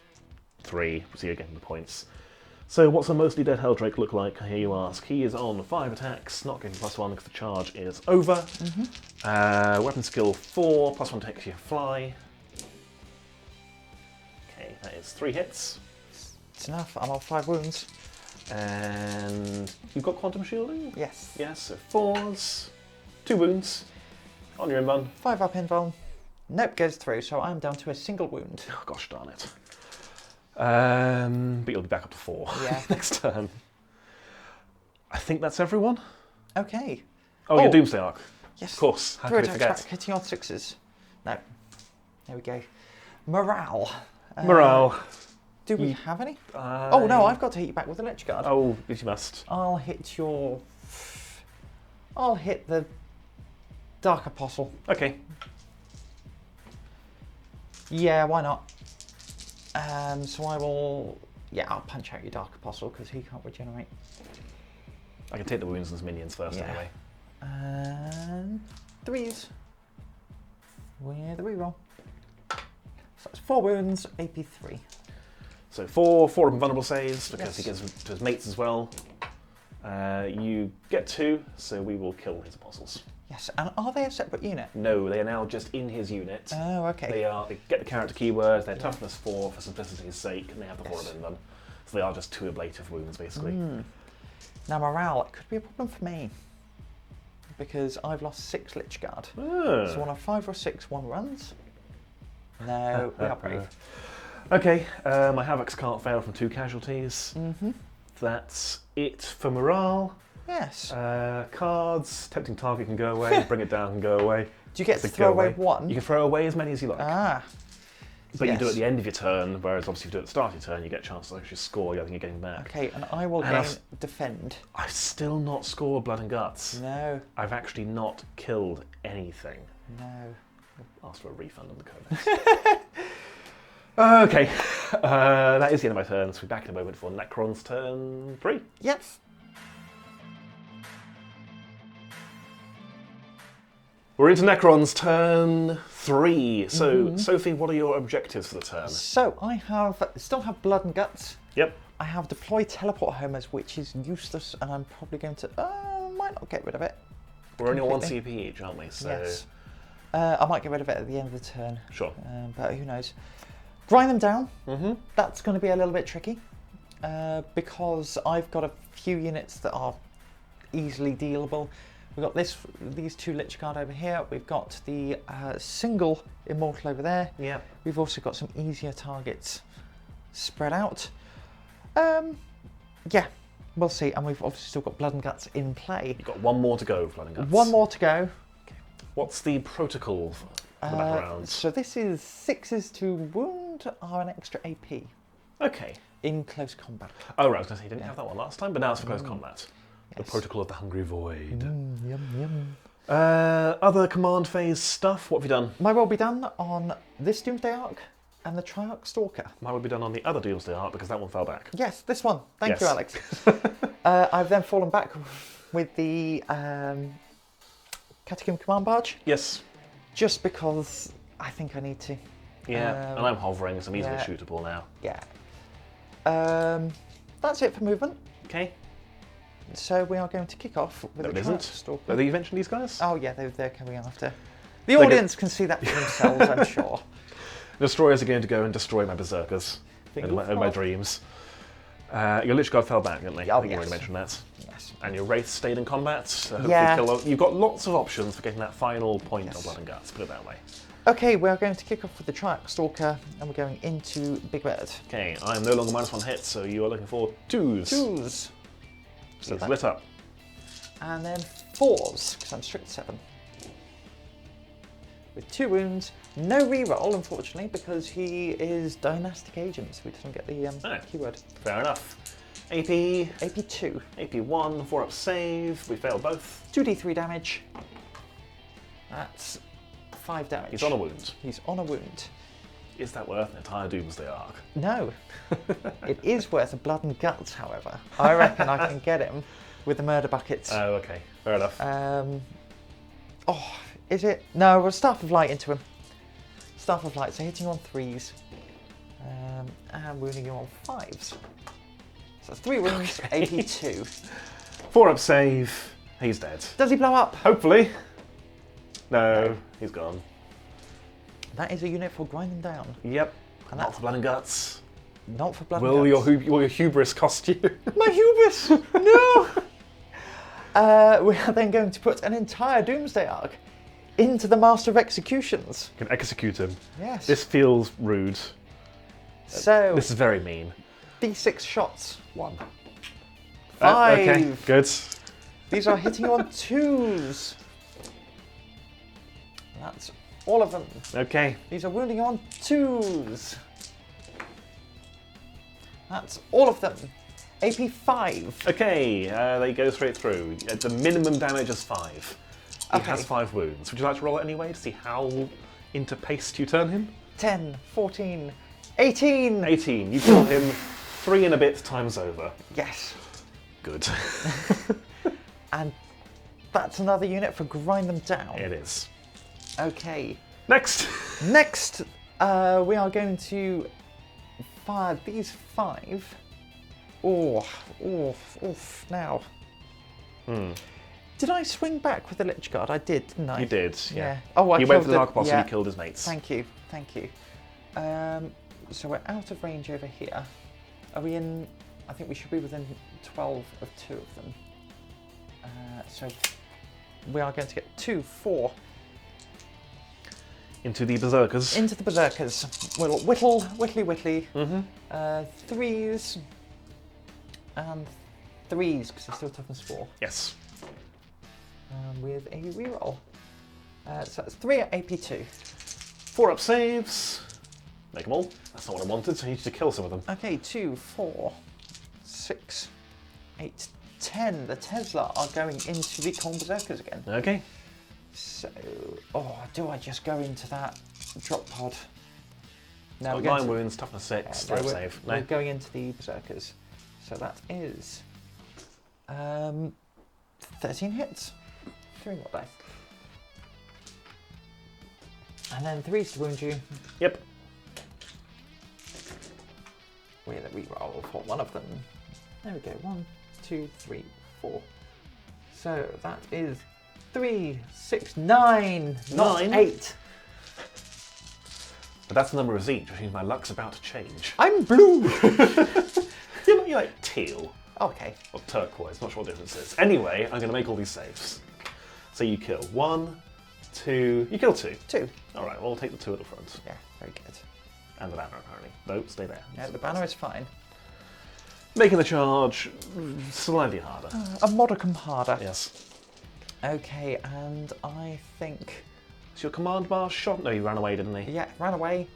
3, so you're getting the points. So what's a mostly dead Helldrake look like, I hear you ask? He is on 5 attacks, not getting +1 because the charge is over. Weapon skill 4, +1 takes you fly. Okay, that is 3 hits. It's enough. I'm on 5 wounds. And you've got quantum shielding? Yes. Yes, so 4s, 2 wounds on your invuln. 5 up invuln. Nope, goes through, so I'm down to a single wound. Oh, gosh darn it. But you'll be back up to 4 Yeah. next turn. I think that's everyone. Okay. Oh, your Doomsday Arc. Yes. Of course. How 3 could we attacks forget? back, hitting on 6s. No. There we go. Morale. Morale. Do we have any? Oh no, I've got to hit you back with a Lich Guard. Oh, yes, you must. I'll hit the Dark Apostle. Okay. Yeah, why not? So I will. Yeah, I'll punch out your Dark Apostle because he can't regenerate. I can take the wounds and his minions first Yeah. anyway. And 3s with a reroll. So that's 4 wounds, AP 3. So 4 invulnerable saves because Yes. he gives them to his mates as well. You get 2, so we will kill his apostles. Yes, and are they a separate unit? No, they are now just in his unit. Oh, okay. They get the character keywords, they're toughness 4 for simplicity's sake, and they have the 4 Yes. in them. So they are just 2 ablative wounds, basically. Now morale, it could be a problem for me. because I've lost 6 Lich Guard. Ah. So on a 5 or 6, 1 runs. No, we are brave. Okay, my Havocs can't fail from 2 casualties. Mm-hmm. That's it for morale. Yes. Cards, tempting target can go away, bring it down can go away. Do you get to Go throw away away. 1? You can throw away as many as you like. Ah. But yes. you do it at the end of your turn, whereas obviously if you do it at the start of your turn, you get a chance to actually score the other thing you're getting back. Okay, and I will And gain I've- defend. I've still not scored Blood and Guts. No, I've actually not killed anything. no. Ask for a refund on the codex. Okay, that is the end of my turn, so we'll be back in a moment for Necron's turn 3. Yep. We're into Necron's turn 3. So, Sophie, what are your objectives for the turn? So I still have Blood and Guts. Yep. I have deploy teleport homers, which is useless, and I'm probably going to might not get rid of it. We're only on 1 completely. CP each, aren't we? So, Yes. I might get rid of it at the end of the turn, sure. but who knows? Grind them down. Mm-hmm. That's going to be a little bit tricky because I've got a few units that are easily dealable. We've got these 2 Lich Guard over here. We've got the single Immortal over there. Yeah. We've also got some easier targets spread out. Yeah, we'll see. And we've obviously still got Blood and Guts in play. You've got 1 more to go, Blood and Guts. 1 more to go. What's the protocol for the background? So this is 6s to wound are an extra AP Okay. in close combat. Oh, right, I was going to say you didn't have that one last time, but now it's for close combat. The Yes. protocol of the Hungry Void. Yum, yum. Other command phase stuff, what have you done? My will be done on this Doomsday Arc and the Triarch Stalker. Mine would be done on the other Doomsday Arc because that one fell back. Yes, this one. Thank you, Yes. Alex. I've then fallen back with the Catacomb Command Barge, Yes. just because I think I need to. Yeah, and I'm hovering, so I'm easily yeah. shootable now. Yeah. That's it for movement. Okay. So we are going to kick off with No, the it Triarch isn't. Stalker. Are you mentioning these guys? Oh yeah, they're coming after. The They're audience can see that for themselves, I'm sure. Destroyers are going to go and destroy my Berserkers and my dreams. Your Lich Guard fell back, didn't they? Oh, I think you yes. already mentioned that. Yes. And your Wraith stayed in combat. So hopefully Yeah. you've got lots of options for getting that final point Yes. on Blood and Guts, put it that way. Okay, we are going to kick off with the Triarch Stalker, and we're going into Big Bird. Okay, I'm no longer -1 hit, so you are looking for 2s. 2s. So it's lit up. And then 4s, because I'm strict 7. With 2 wounds, no reroll, unfortunately, because he is Dynastic Agent, so he doesn't get the keyword. Fair enough. AP, AP2, AP1, 4-up save. We failed both. 2d3 damage. That's 5 damage. He's on a wound. He's on a wound. Is that worth an entire Doomsday Arc? No. It is worth a Blood and Guts, however. I reckon I can get him with the murder buckets. Oh, okay. Fair enough. Oh, is it? No, we'll Staff of Light into him. Staff of Light, so hitting on 3s. And wounding him on 5s. So 3 wounds, Okay. AP2. 4-up save. He's dead. Does he blow up? Hopefully. No, he's gone. That is a unit for grinding down. Yep. And Not that's for Blood and Guts. not for Blood Will and Guts. your hubris cost you? My hubris! No! We are then going to put an entire Doomsday Arc into the Master of Executions. You can execute him. Yes. This feels rude. So, This is very mean. D6 shots. 1. 5. Okay, good. These are hitting on 2s. That's all of them. Okay. These are wounding on 2s. That's all of them. AP 5. Okay, they go straight through. The minimum damage is 5. He Okay. has 5 wounds. Would you like to roll it anyway to see how into paste you turn him? 10, 14, 18. 18. You kill him 3 and a bit times over. Yes. Good. And that's another unit for grind them down. It is. Okay. Next. Next, we are going to fire these 5. Now. Did I swing back with the Lich Guard? I did, didn't I? You did, yeah. Oh, I You went killed for the Dark Boss and you killed his mates. Thank you, thank you. So we're out of range over here. Are we in? I think we should be within 12 of 2 of them. So we are going to get 2, 4 Into the berserkers. into the berserkers. We'll whittle, whittly, Mm-hmm. 3s and 3s because they're still toughness 4. Yes. With a reroll. So that's 3 at AP2. 4 up saves. Make them all. That's not what I wanted, so I need to kill some of them. Okay, 2, 4, 6, 8, 10. The Tesla are going into the Corn Berserkers again. Okay. So, do I just go into that drop pod? No, Oh, we're going 9 wounds, toughness 6, no, 3 up we're, save. we're No. going into the Berserkers. So that is 13 hits. 3 more dice. And then 3s to wound you. Yep. With a reroll for one of them. There we go. 1, 2, 3, 4. So that is 3, 6, 9. Not 9? 8. But that's the number of each, which means my luck's about to change. I'm blue. You're like teal. Okay. Or turquoise, not sure what the difference is. Anyway, I'm going to make all these saves. So you kill 1, 2... You kill 2. 2. Alright, well, we'll take the 2 at the front. Yeah, very good. And the banner, apparently. No, stay there. Yeah, the banner is fine. Making the charge slightly harder. A modicum harder. Yes. Okay, and I think... Is your command bar shot? No, he ran away, didn't he? Yeah, ran away.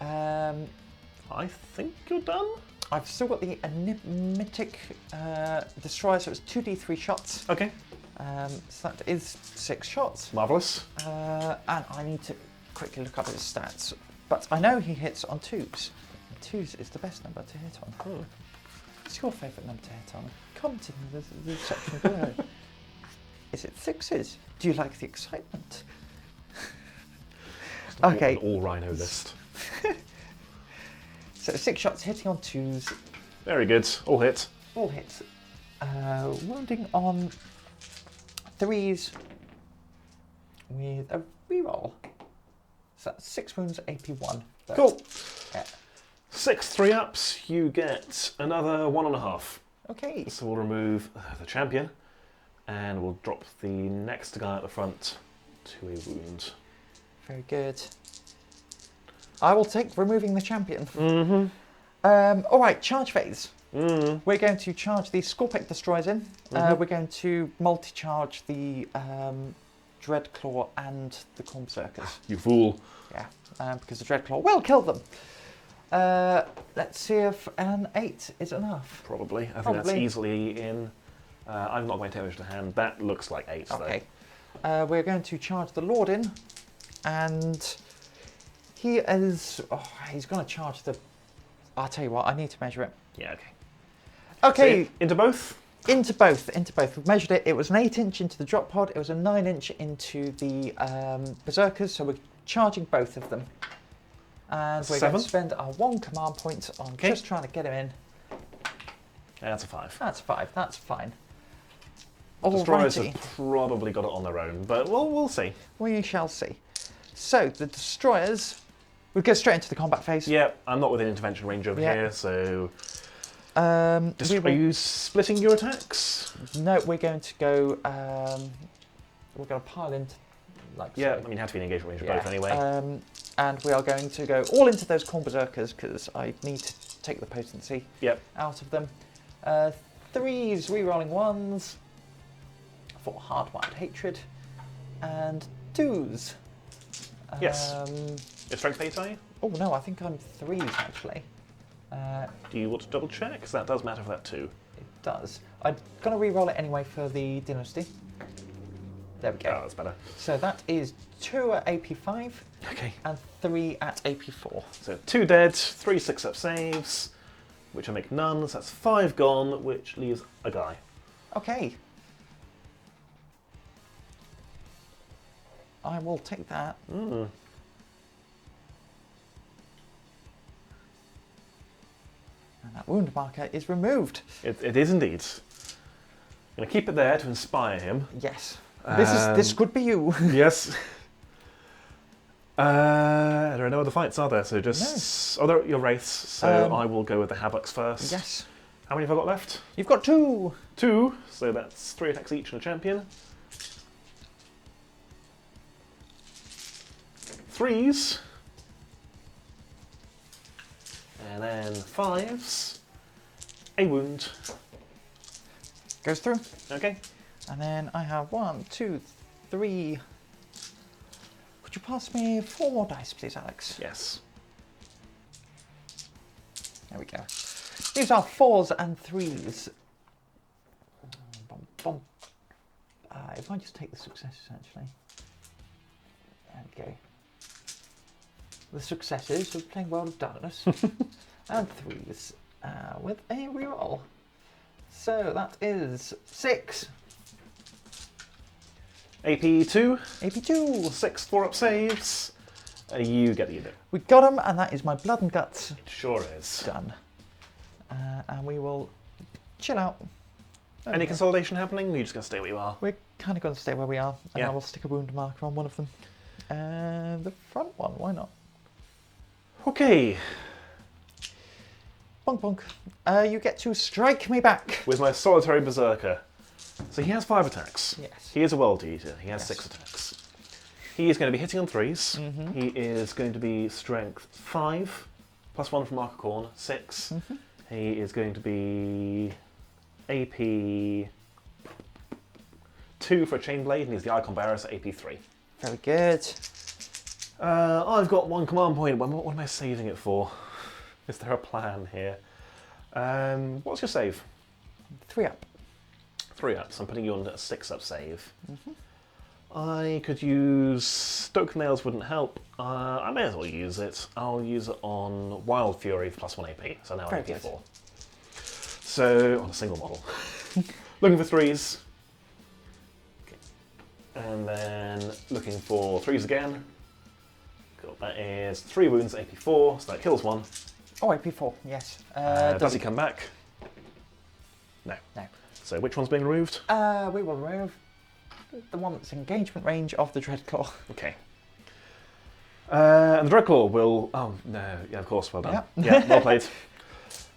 I think you're done. I've still got the enigmatic destroyer, so it's 2d3 shots. Okay. So that is 6 shots. Marvellous. And I need to quickly look up his stats. But I know he hits on 2s. 2s is the best number to hit on. Hmm. What's your favourite number to hit on? Comment in the section below. Is it 6s? Do you like the excitement? Okay. An all rhino list. So 6 shots hitting on 2s. Very good. All hit. All hits. Wounding on 3s with a reroll. So that's 6 wounds, AP1. But, Cool. yeah. 6 3-ups, you get another 1.5. Okay. So we'll remove the champion, and we'll drop the next guy at the front to a wound. Very good. I will take removing the champion. Mm-hmm. All right, charge phase. Mm. We're going to charge the Scorpic Destroyers in. Mhm. We're going to multi-charge the Dreadclaw and the Corn Berserkers. You fool. Yeah, because the Dreadclaw will kill them. Let's see if an 8 is enough. Probably. I think that's Probably. easily in. I've not got my damage to hand. That looks like 8, Okay. We're going to charge the Lord in, and he is. Oh, he's going to charge the. I'll tell you what. I need to measure it. though. Yeah, okay. Okay, So, into both? into both. We've measured it. It was an 8-inch into the drop pod. It was a 9-inch into the Berserkers. So we're charging both of them, and we're going 7? to spend our 1 command point on Okay. just trying to get him in. That's a 5. That's 5. That's fine. Destroyers Alrighty. have probably got it on their own, but we'll see. We shall see. So the Destroyers. We go straight into the combat phase. Yeah, I'm not within intervention range over Yeah. here, so... We Are will- you splitting your attacks? No, we're going to go. We're going to pile into, like Yeah, so. I mean, you have to be in engagement range of Yeah. both anyway. And we are going to go all into those Corn Berserkers because I need to take the potency Yep. out of them. 3s, rerolling 1s for hardwired hatred, and 2s. Yes. Your strength 8, are you? Oh no, I think I'm 3s actually. Do you want to double check? Because that does matter for that too. It does. I'm going to re-roll it anyway for the Dynasty. There we Oh, go. that's better. So that is 2 at AP5 Okay. and 3 at AP4. So 2 dead, 3 6-up saves, which I make none, so that's 5 gone, which leaves a guy. Okay. I will take that. Mm. And that wound marker is removed. It is indeed. I'm going to keep it there to inspire him. Yes. This could be you. Yes. There are no other fights, are there? So just... Oh, there are your wraiths, so I will go with the Habucks first. Yes. How many have I got left? You've got 2. 2, so that's 3 attacks each and a champion. 3s. And then 5s. A wound. Goes through. Okay. And then I have 1, 2, 3. Would you pass me 4 more dice, please, Alex? Yes. There we go. These are 4s and 3s. Bum, bum. If I just take the successes, actually. There we go. The successes of playing World of Darkness. And 3s with a reroll. So that is 6. AP2. AP2. 6 4-up saves. You get the unit. We got him, and that is my blood and guts It sure is. done. And we will chill out. Any consolidation happening? You're just going to stay where you are. We're kind of going to stay where we are, and Yeah. I will stick a wound marker on one of them. And the front one, why not? Okay. Bonk bonk. You get to strike me back. With my solitary berserker. So he has 5 attacks. Yes. He is a world eater. He has Yes. 6 attacks. He is going to be hitting on 3s. Mhm. He is going to be strength 5, plus 1 from Marker Corn, 6. Mhm. He is going to be AP 2 for a chain blade, and he's the Icon Bearer, so AP 3. Very good. I've got 1 command point. What am I saving it for? Is there a plan here? What's your save? 3 up. 3 ups. I'm putting you on a 6-up save. I could use Stoke Nails, wouldn't help. I may as well use it. I'll use it on Wild Fury for plus 1 AP, so now Very AP good. 4. So, on a single model. Looking for 3s. Okay. And then looking for 3s again. Cool. That is 3 wounds, AP 4, so that kills 1. Oh, AP4, yes. Does he come back? No. No. So which one's being removed? We will remove the one that's engagement range of the Dreadclaw. Okay. And the Dreadclaw will... Oh, no. Yeah, of course. Well done. Yep. Yeah, well played.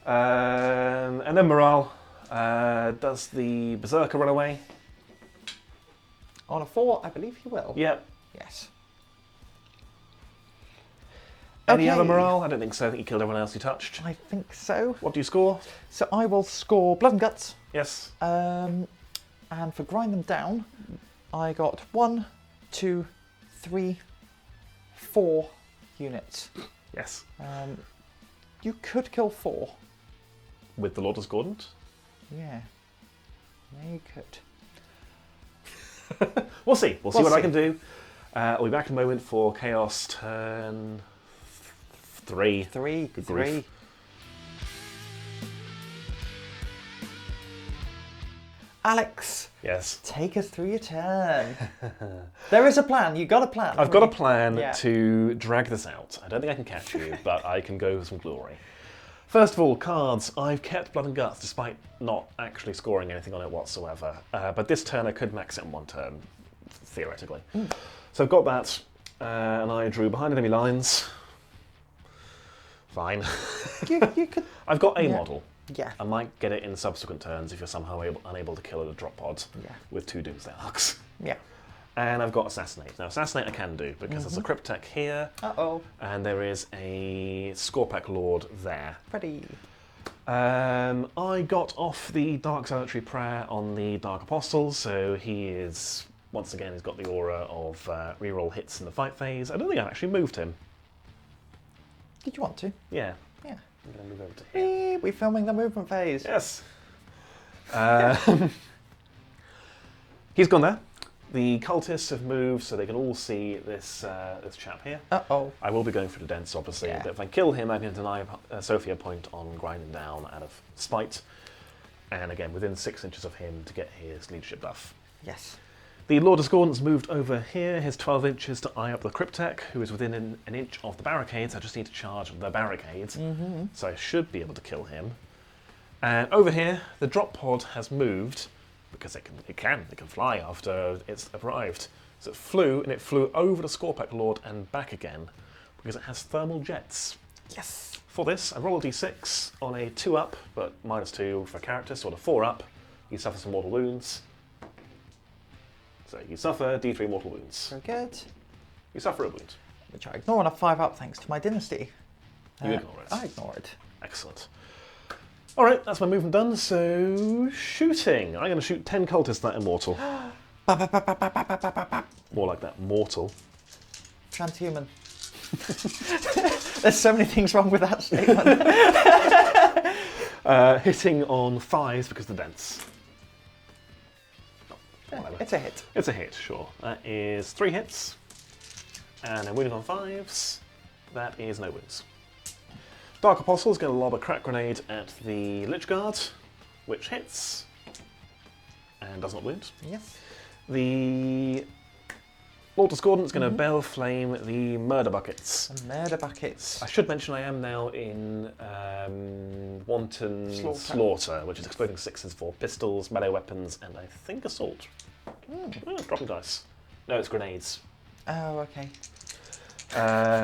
And then Morale. Does the Berserker run away? On a 4, I believe he will. Yep. Yes. Any Okay. other Morale? I don't think so. I think you killed everyone else you touched. I think so. What do you score? So I will score Blood and Guts. Yes. And for Grind Them Down, I got 1, 2, 3, 4 units. Yes. You could kill 4. With the Lord Discordant? Yeah. Yeah, you could. We'll see. We'll see We'll what I see. can do. I'll be back in a moment for Chaos turn 3. 3. Good 3. grief. Alex, Yes. take us through your turn. There is a plan. You got a plan. I've got a plan Yeah. to drag this out. I don't think I can catch you, but I can go for some glory. First of all, cards. I've kept Blood and Guts despite not actually scoring anything on it whatsoever. But this turn I could max it in 1 turn, theoretically. So I've got that, and I drew behind enemy lines. Fine. You could. I've got a Yeah. model. Yeah. I might get it in subsequent turns if you're somehow unable to kill it at drop pod Yeah. with 2 Doomsday Arcs. Yeah. And I've got Assassinate. Now, Assassinate I can do because there's a Cryptek here, Uh-oh. and there is a Scorpack Lord there. Ready. I got off the Dark Zealotry Prayer on the Dark Apostles, so he is, once again, he's got the aura of reroll hits in the fight phase. I don't think I've actually moved him. Did you want to? Yeah. Yeah. I'm going to move over to here. We're filming the movement phase. Yes. He's gone there. The cultists have moved so they can all see this this chap here. Uh-oh. I will be going for the dents, obviously, Yeah. but if I kill him, I'm going to deny Sophie a point on grinding down out of spite. And again, within 6 inches of him to get his leadership buff. Yes. The Lord of Scorn's moved over here, his 12 inches to eye up the Cryptek, who is within an inch of the barricades. I just need to charge the barricades, so I should be able to kill him. And over here, the drop pod has moved, because it can fly after it's arrived. So it flew, and it flew over the Scorpack Lord and back again, because it has thermal jets. Yes. For this, I roll a d6 on a 2-up, but -2 for character, so on a 4-up, you suffer some mortal wounds. So you suffer D3 mortal wounds. Very good. You suffer a wound. which I ignore on a 5-up thanks to my dynasty. You ignore it. I ignore it. Excellent. All right, that's my movement done. So shooting. I'm going to shoot 10 cultists that immortal. More like that mortal. Transhuman. There's so many things wrong with that statement. Hitting on 5s because they're dense. Whatever. It's a hit. It's a hit, sure. That is 3 hits. And then wounded on 5s. That is no wounds. Dark Apostle is going to lob a crack grenade at the Lich Guard, which hits and does not wound. Yes. The Lord Discordant is going to Bell Flame the Murder Buckets. And murder buckets. I should mention I am now in Wanton Slaughter, which is exploding 6s for pistols, melee weapons, and I think assault. Dropping dice. No, it's grenades. Oh, okay.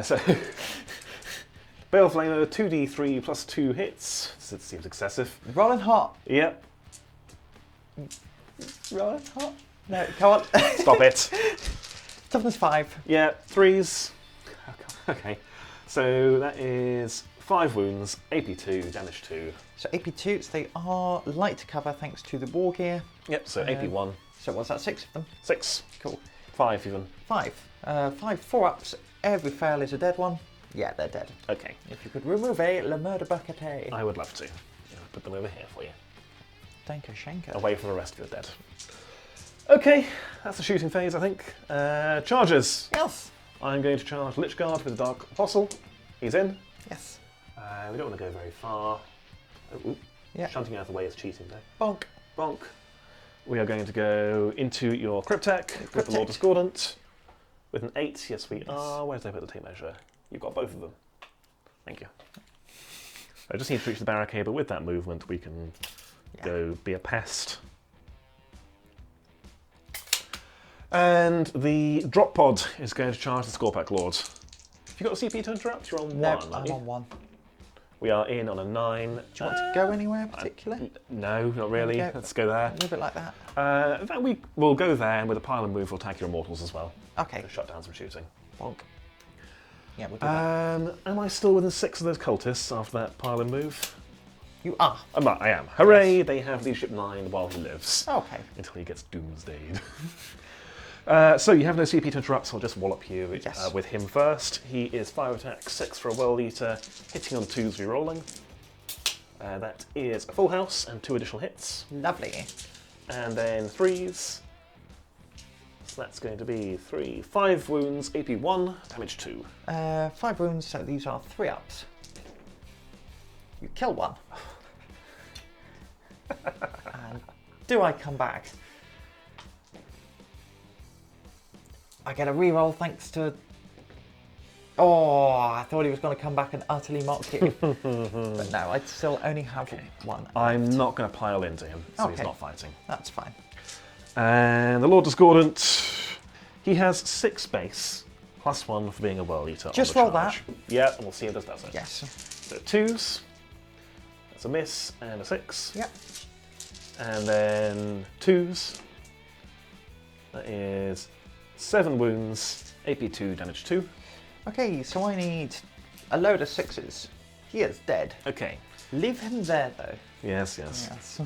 So, Bale Flamer, 2d3 plus 2 hits. It seems excessive. Rolling hot. Yep. Rolling hot. No, come on. Stop it. Toughness 5. Yeah, 3s. Okay. So that is 5 wounds, AP 2, damage 2. So AP 2, so they are light to cover thanks to the war gear. Yep, so AP 1. So what's that, 6 of them? 6. Cool. 5 even. 5. 5 4-ups. Every fail is a dead one. Yeah, they're dead. Okay. If you could remove a Le Murder Bucket. I would love to. I'll put them over here for you. Danko Shanko. Away from the rest of your dead. Okay, that's the shooting phase, I think. Charges. Yes. I'm going to charge Lich Guard with the Dark Apostle. He's in. Yes. We don't want to go very far. Oh, Yeah. shunting out of the way is cheating though. Bonk. Bonk. We are going to go into your Cryptek with the Lord Discordant. With an 8, yes we are. Where did I put the tape measure? You've got both of them. Thank you. I just need to reach the barricade, but with that movement we can go be a pest. And the drop pod is going to charge the Scorpack Lord. Have you got a CP to interrupt? You're on 1, Nope, aren't I'm you? on 1. We are in on a 9. Do you want to go anywhere in particular? No, not really. Okay. Let's go there. Move it like that. In fact, we'll go there, and with a pile and move, we'll attack your immortals as well. Okay. To shut down some shooting. Bonk. Yeah, we'll do that. Am I still within 6 of those cultists after that pile and move? You are. I am. Hooray! Yes. They have leadership 9 while he lives. Okay. Until he gets doomsdayed. So you have no CP to interrupt, so I'll just wallop you with him first. He is 5 attacks, 6 for a World Eater, hitting on 2s, rerolling. That is a full house and 2 additional hits. Lovely. And then 3s. So that's going to be 5 wounds, AP 1, damage 2. 5 wounds, so these are 3-ups. You kill one. And do I come back? I get a reroll thanks to... Oh, I thought he was going to come back and utterly mock you. But no, I'd still only have 1. I'm not going to pile into him, so he's Okay. not fighting. That's fine. And the Lord Discordant, he has 6 base, plus 1 for being a World Eater. Just on roll the charge. Yeah, and we'll see if this does it. Yes. So 2s, that's a miss, and a 6. Yep. And then 2s, that is 7 wounds, AP 2, damage 2. Okay, so I need a load of 6s. He is dead. Okay. Leave him there, though. Yes. Yes.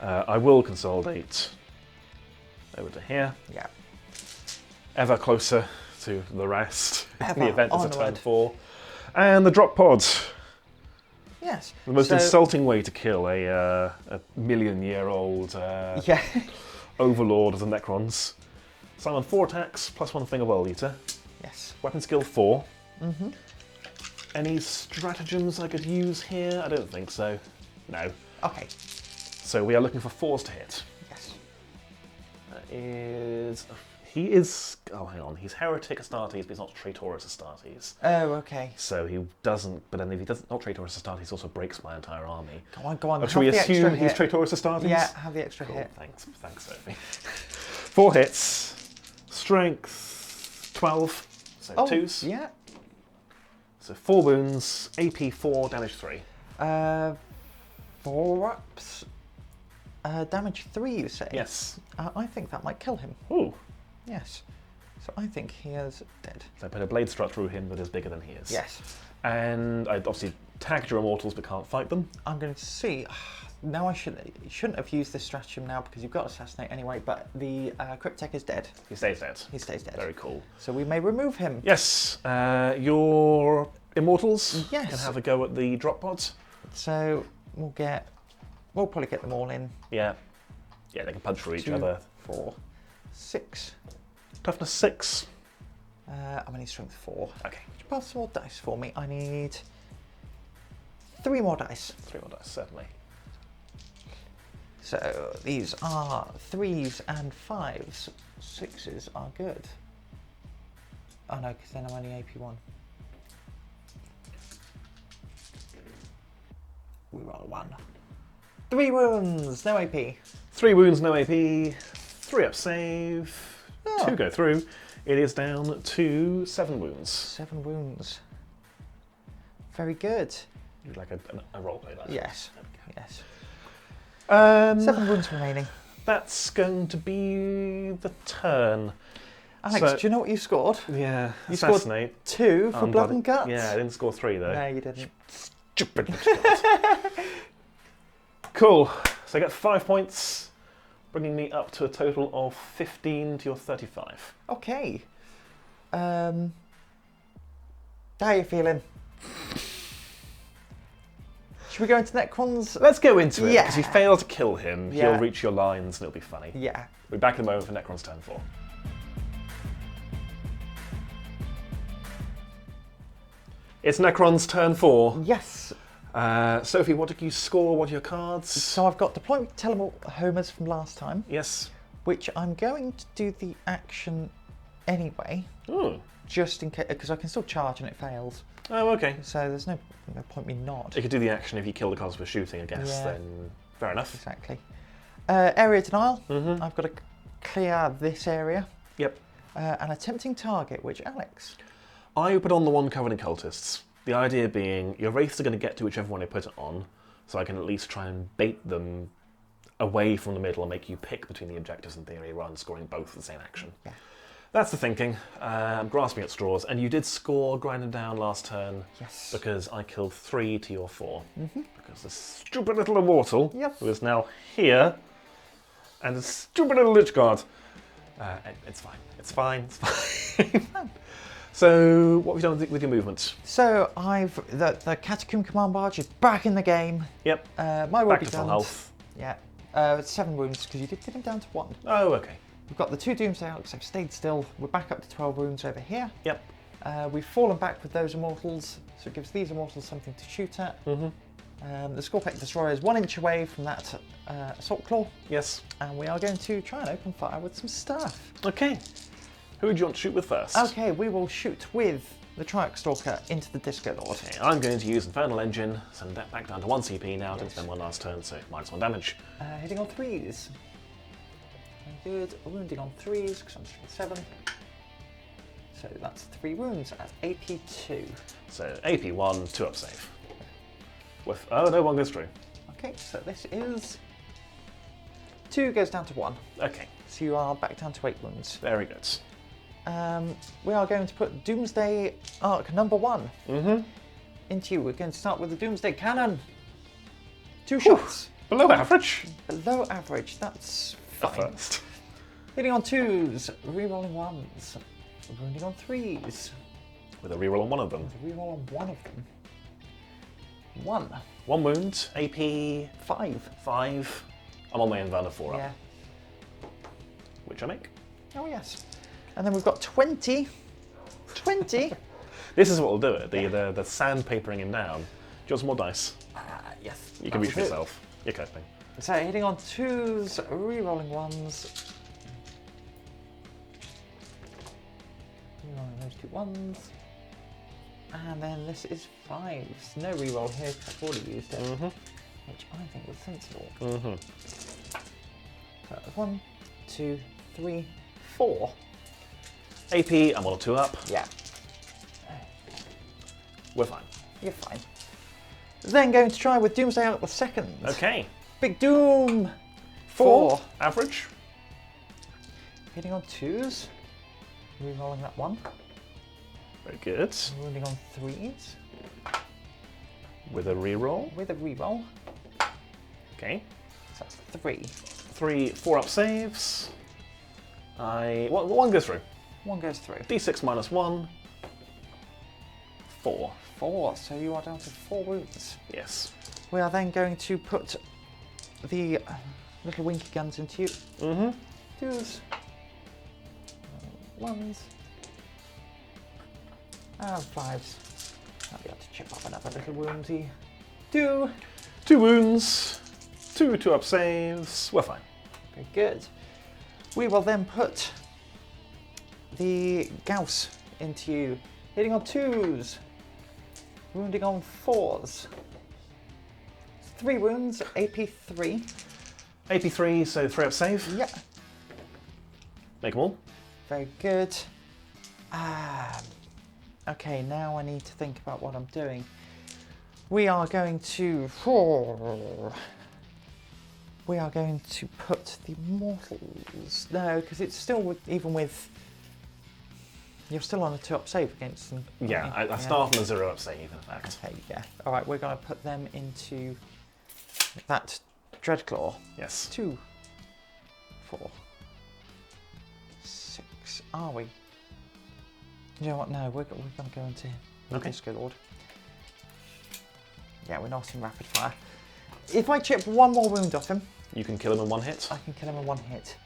I will consolidate over to here. Yeah. Ever closer to the rest in Ever the event there's a onward. turn 4. And the drop pod. Yes. The most so, insulting way to kill a million-year-old Yeah. overlord of the Necrons. So I'm on 4 attacks, plus 1 thing a World Eater. Yes. Weapon skill 4. Mm-hmm. Any stratagems I could use here? I don't think so. No. Okay. So we are looking for 4s to hit. Yes. That is... He is... Oh, hang on. He's Heretic Astartes, but he's not Traitorous Astartes. Oh, okay. So he doesn't... But then if he doesn't... Not Traitorous Astartes, he also breaks my entire army. Go on. Should we have the assume extra he's hit. Traitorous Astartes? Yeah, have the extra Cool. hit. Thanks, Sophie. 4 hits. Strength 12. So 2s. Yeah. So 4 wounds, AP 4, damage 3. 4-ups. Damage 3, you say? Yes. I think that might kill him. Ooh. Yes. So I think he is dead. So I put a blade strut through him that is bigger than he is. Yes. And I obviously tagged your immortals but can't fight them. I'm going to see. Now I shouldn't have used this stratagem now because you've got assassinate anyway. But the Cryptek is dead. He stays dead. He stays dead. Very cool. So we may remove him. Yes. Your immortals Yes. can have a go at the drop pods. So we'll probably get them all in. Yeah. Yeah, they can punch through each 2, other. 4, 6. Toughness 6. I'm going to need strength 4. Okay. Could you pass some more dice for me? I need 3 more dice. 3 more dice, certainly. So these are 3s and 5s. 6s are good. Oh no, because then I'm only AP1. We roll a 1. 3 wounds, no AP. 3 wounds, no AP. 3 up save. Oh. 2 go through. It is down to 7 wounds. 7 wounds. Very good. You'd like a roleplay that? Yes. Yes. 7 7 wounds remaining. That's going to be the turn. Alex, So- do you know what you scored? Yeah, You scored assassinate. 2 for blood Bloody- and guts. Yeah, I didn't score 3 though. No, you didn't. Stupid. Cool. So I get 5 points, bringing me up to a total of 15 to your 35. Okay. How are you feeling? Should we go into Necrons? Let's go into it, Yeah. because you fail to kill him, Yeah. he'll reach your lines and it'll be funny. Yeah. We'll be back in a moment for Necron's turn 4. It's Necron's turn 4. Yes. Sophie, what did you score? What are your cards? So I've got Deployment Homers from last time, Yes. which I'm going to do the action anyway, Oh, just in case, because I can still charge and it fails. oh okay. So there's no point me not. You could do the action if you kill the cards with shooting, I guess, Yeah. then fair enough. Exactly. Area denial. Mm-hmm. I've got to clear this area. Yep. And a tempting target, which Alex. I put on the one covered in cultists. The idea being your wraiths are going to get to whichever one I put it on, so I can at least try and bait them away from the middle and make you pick between the objectives in theory rather than scoring both at the same action. Yeah. That's the thinking. I'm grasping at straws, and you did score grind them down last turn Yes. because I killed 3 to your 4. Mm-hmm. Because the stupid little immortal, Yep. who is now here, and the stupid little lich guard. It's fine. It's fine. It's fine. So, what have you done with your movement? So the Catacomb Command Barge is back in the game. Yep. My will Back be to full done. health. Yeah. 7 wounds because you did get him down to 1. Oh, okay. We've got the 2 Doomsday Arcs. I've stayed still. We're back up to 12 wounds over here. Yep. We've fallen back with those immortals, so it gives these immortals something to shoot at. Mm-hmm. The Scorpec Destroyer is 1 inch away from that Assault Claw, Yes. and we are going to try and open fire with some stuff. Okay. Who would you want to shoot with first? Okay, we will shoot with the Triarch Stalker into the Disco Lord. Okay, I'm going to use Infernal Engine, send that back down to 1 CP now, didn't Yes. spend 1 last turn, so -1 damage. Hitting on 3s. Very good. Wounding on 3s because I'm strength 7. So that's 3 wounds at AP2. So AP1, 2 up save. With, oh no, 1 goes through. Okay, so this is 2 goes down to 1. Okay, So you are back down to 8 wounds. very good. We are going to put Doomsday Arc number 1 Mm-hmm. into you. We're going to start with the Doomsday Cannon. 2 shots. Below average. Below average, that's At fine. first. Hitting on 2s, rerolling 1s, wounding on 3s, With a reroll on one of them. reroll on 1 of them. 1, 1 wound, AP 5. 5. I'm on my Inverna 4 up, Yeah. which I make. Oh yes. And then we've got 20. 20. This is what will do it, the sandpapering him down. Do you want some more dice? Yes. You can reach for that's it. yourself. You're coping. So hitting on 2s, rerolling 1s. Rerolling those 2 1s. And then this is 5s. No reroll here because I've already used it, Mm-hmm. which I think was sensible. Mm-hmm. So 1, 2, 3, 4. AP, I'm on a 2 up. Yeah. We're fine. You're fine. Then going to try with Doomsday Arc the second. Okay. Big Doom! 4. Average. Hitting on 2s. Rerolling that 1. Very good. Wounding on 3s. With a reroll. With a reroll. Okay. So that's 3. 3 4-up saves. One goes through. 1 goes through. D6 minus 1. 4. 4, so you are down to 4 wounds. Yes. We are then going to put the little winky guns into you. Mm-hmm. 2s. 1s. And 5s. I'll be able to chip up another little woundsy. 2. 2 wounds. 2 2-up saves. We're fine. Very good. We will then put the Gauss into you. Hitting on 2s. Wounding on 4s. 3 wounds, AP 3. AP 3, so 3-up save. Yeah. Make them all. Very good. Okay, now I need to think about what I'm doing. We are going to put the mortals. No, because it's still even with. You're still on a 2-up save against them. Yeah, I start on a 0-up save, in fact. Okay, yeah. All right, we're going to put them into that Dreadclaw. Yes. 2, 4, 6. Are we? You know what? No, we're going to go into Disco Lord. Yeah, we're not in rapid fire. If I chip 1 more wound off him, You can kill him in 1 hit. I can kill him in 1 hit.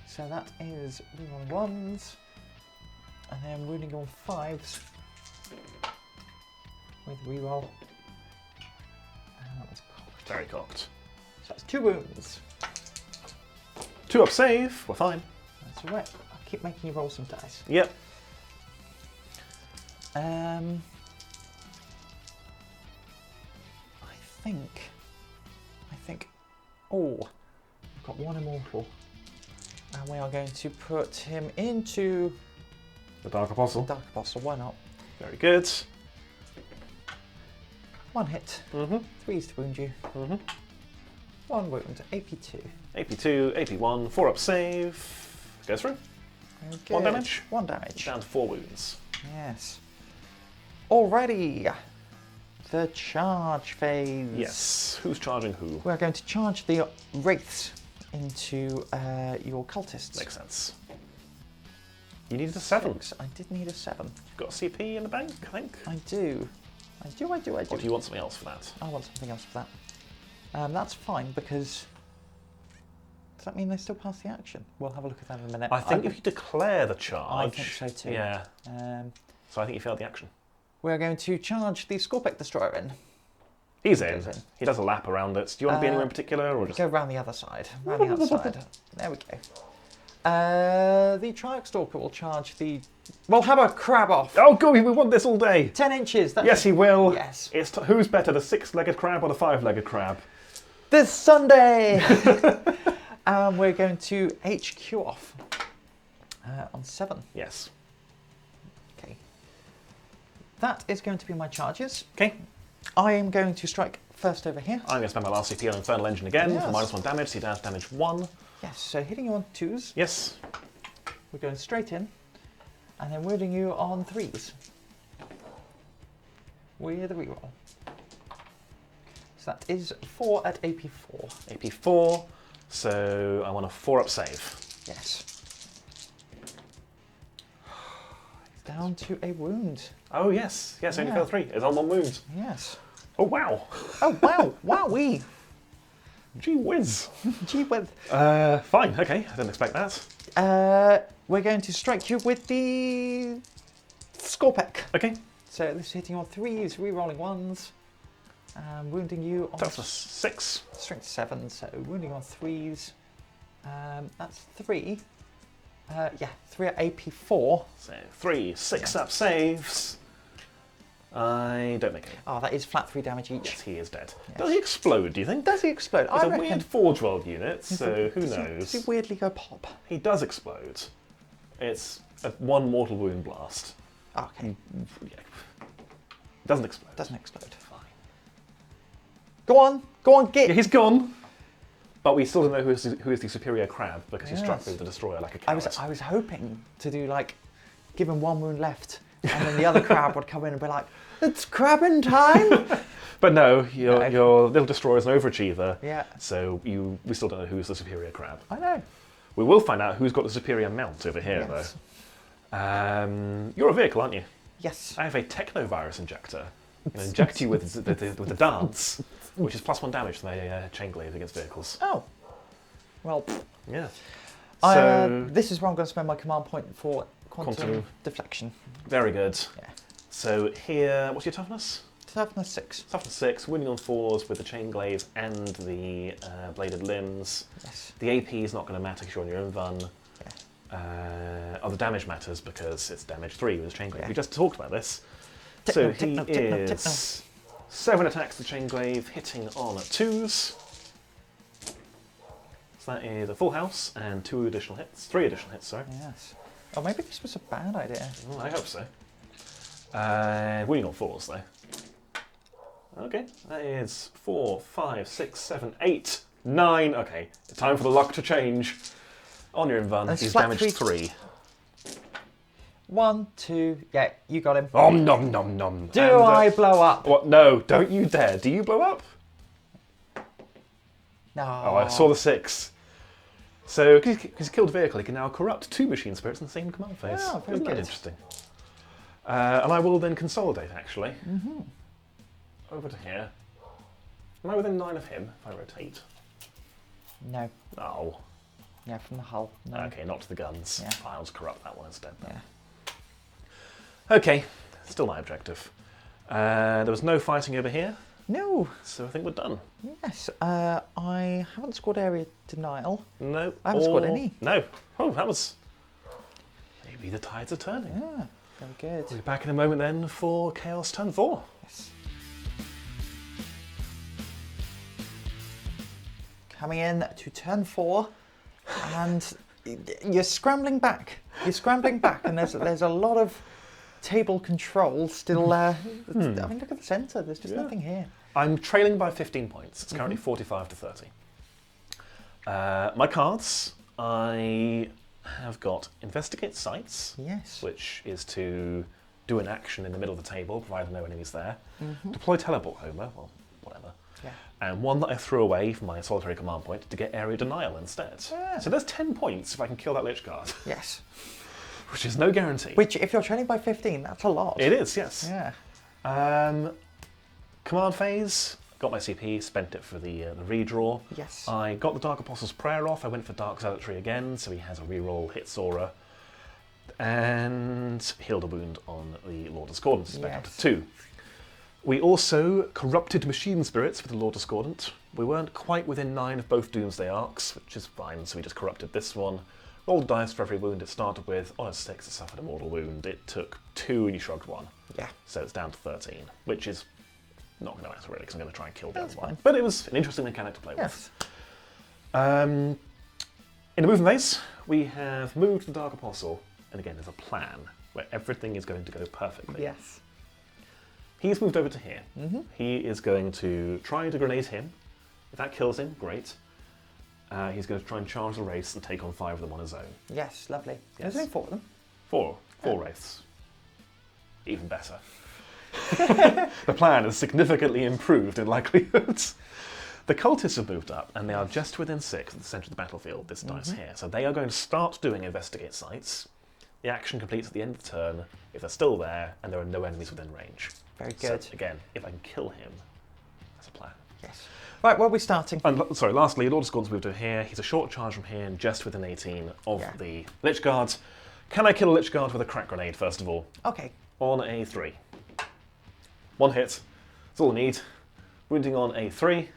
So that is rerolling 1s, and then wounding on 5s with reroll. And that was cocked. Very cocked. So that's 2 wounds. 2-up save. We're fine. That's all right. I'll keep making you roll some dice. Yep. I think, oh, I've got 1 immortal. And we are going to put him into The Dark Apostle. Dark Apostle, why not? Very good. 1 hit, Mm-hmm. 3s to wound you, Mm-hmm. 1 wound, AP2. AP2, AP1, 4-up save. Goes through. Very good. 1 damage. 1 damage. Down to 4 wounds. Yes. Alrighty. The charge phase. Yes. Who's charging who? We're going to charge the wraiths into your cultists. Makes sense. You needed a 7. 6. I did need a 7. You've got a CP in the bank, I think. I do. I do. Or do you want something else for that? I want something else for that. That's fine because. Does that mean they still pass the action? We'll have a look at that in a minute. I think if you declare the charge. I think so too. Yeah. So I think you failed the action. We're going to charge the Scorpic Destroyer in. He's in. Goes in. He does a lap around it. Do you want to be anywhere in particular, or just Go round the other side. Round the other side. There we go. The Triarch Stalker will charge the. We'll have a crab off. Oh, God, we want this all day. 10 inches. That's Yes, he will. Yes. It's who's better, the 6-legged crab or the 5-legged crab? This Sunday. And we're going to HQ off on 7. Yes. Okay. That is going to be my charges. Okay. I am going to strike first over here. I'm going to spend my last CP on Infernal Engine again Yes. for -1 damage. So he does damage 1. Yes, so hitting you on 2s. Yes. We're going straight in. And then wounding you on 3s. With a reroll. So that is 4 at AP4. AP4. So I want a 4-up save. Yes. Down to a wound. Oh, yes. Yes, only Yeah. failed 3. It's on 1 wound. Yes. Oh, wow. Oh, wow. Wowee. Gee whiz. Gee whiz. Fine. Okay. I didn't expect that. We're going to strike you with the Scorpec. Okay. So this is hitting on 3s, re-rolling 1s, and wounding you on That's a 6. strength 7, so wounding on 3s. That's 3. Yeah, 3 at AP4. So 3 6-up saves. I don't make any. Oh, that is flat 3 damage each. Yes, he is dead. Yes. Does he explode, do you think? Does he explode? It's I a reckon. weird Forge World unit, so who Does knows? he weirdly go pop? He does explode. It's a 1 mortal wound blast. Okay, Yeah. Doesn't explode. doesn't explode. Fine. Go on, Yeah, get. he's gone. But we still don't know who is the superior crab because he struck Yes. through the destroyer like a coward. I was hoping to do like give him 1 wound left, and then the other crab would come in and be like, "It's crabbing time." But no, your little destroyer is an overachiever. Yeah. So we still don't know who's the superior crab. I know. We will find out who's got the superior mount over here, Yes. though. You're a vehicle, aren't you? Yes. I have a technovirus injector. I'm going to inject you with the dance, which is +1 damage to my chain glaive against vehicles. Oh. Well, Yeah. So this is where I'm going to spend my command point for quantum deflection. very good. Yeah. So here, what's your toughness? Toughness 6. Toughness 6, winning on 4s with the chain glaive and the bladed limbs. Yes. The AP is not going to matter because you're on your own run. Yeah. The damage matters because it's damage 3 with his chain glaive. Yeah. We just talked about this. Techno, So he techno, techno, is 7 attacks with the chain glaive, hitting on 2s. So that is a full house and 3 additional hits, sorry. Yes. Oh, maybe this was a bad idea. Well, I hope so. Winning on 4s though. Okay, that is 4, 5, 6, 7, 8, 9. Okay, it's time for the luck to change. On your run, That's he's flat damaged 3. 3. 1, 2. Yeah, you got him. Om nom nom nom. Do And, I blow up? What? No, don't you dare. Do you blow up? No. Oh, I saw the 6. So, because he's killed a vehicle, he can now corrupt 2 machine spirits in the same command phase. Oh, very Isn't that good. interesting? And I will then consolidate, actually. Over to here. Am I within 9 of him if I rotate? No. Oh. Yeah, from the hull. No. Okay, not to the guns. Yeah. I'll just corrupt that one instead then. Yeah. Okay, still my objective. There was no fighting over here, No. so I think we're done. Yes. I haven't scored area denial. No. I haven't scored any. No. Oh, that was... Maybe the tides are turning. Yeah. Very We'll good. be back in a moment then for Chaos Turn 4. Yes. Coming in to turn 4, and you're scrambling back. You're scrambling back, and there's a lot of table control still. I mean, look at the centre. There's just Yeah. nothing here. I'm trailing by 15 points. It's currently 45 to 30. My cards, I have got Investigate Sites, Yes. which is to do an action in the middle of the table, provided no enemies there. Mm-hmm. Deploy Teleport Homer, well, whatever. Yeah. And one that I threw away from my solitary command point to get Area Denial instead. Yeah. So there's 10 points if I can kill that Lich Guard, Yes. which is no guarantee. Which, if you're training by 15, that's a lot. It is, yes. Yeah. Command phase, got my CP, spent it for the redraw. Yes. I got the Dark Apostle's Prayer off, I went for Dark Zealotry again, so he has a reroll, hit Sora, and healed a wound on the Lord Discordant, spent up to Yes. 2. We also corrupted Machine Spirits with the Lord Discordant. We weren't quite within 9 of both Doomsday Arcs, which is fine, so we just corrupted this one. Rolled dice for every wound it started with. On a 6, it suffered a mortal wound. It took 2 and you shrugged 1. Yeah. So it's down to 13, which is not going to matter really, because I'm going to try and kill the That's other one. fine. But it was an interesting mechanic to play Yes. with. In the movement phase, we have moved the Dark Apostle, and again, there's a plan where everything is going to go perfectly. Yes. He's moved over to here. Mm-hmm. He is going to try to grenade him. If that kills him, great. He's going to try and charge the race and take on 5 of them on his own. Yes, lovely. Yes. There's only 4 of them. 4 wraiths. Even better. The plan is significantly improved in likelihood. The cultists have moved up, and they are just within 6 at the centre of the battlefield, this dice here. So they are going to start doing Investigate Sites. The action completes at the end of the turn if they're still there and there are no enemies within range. Very So, good. again, if I can kill him, that's a plan. Yes. Right, where are we starting? And sorry, lastly, Lord of Scorn's moved over here. He's a short charge from here and just within 18 of Yeah. the Lich Guards. Can I kill a Lich Guard with a crack grenade, first of all? Okay. On a 3. 1 hit. That's all I need. Wounding on a 3.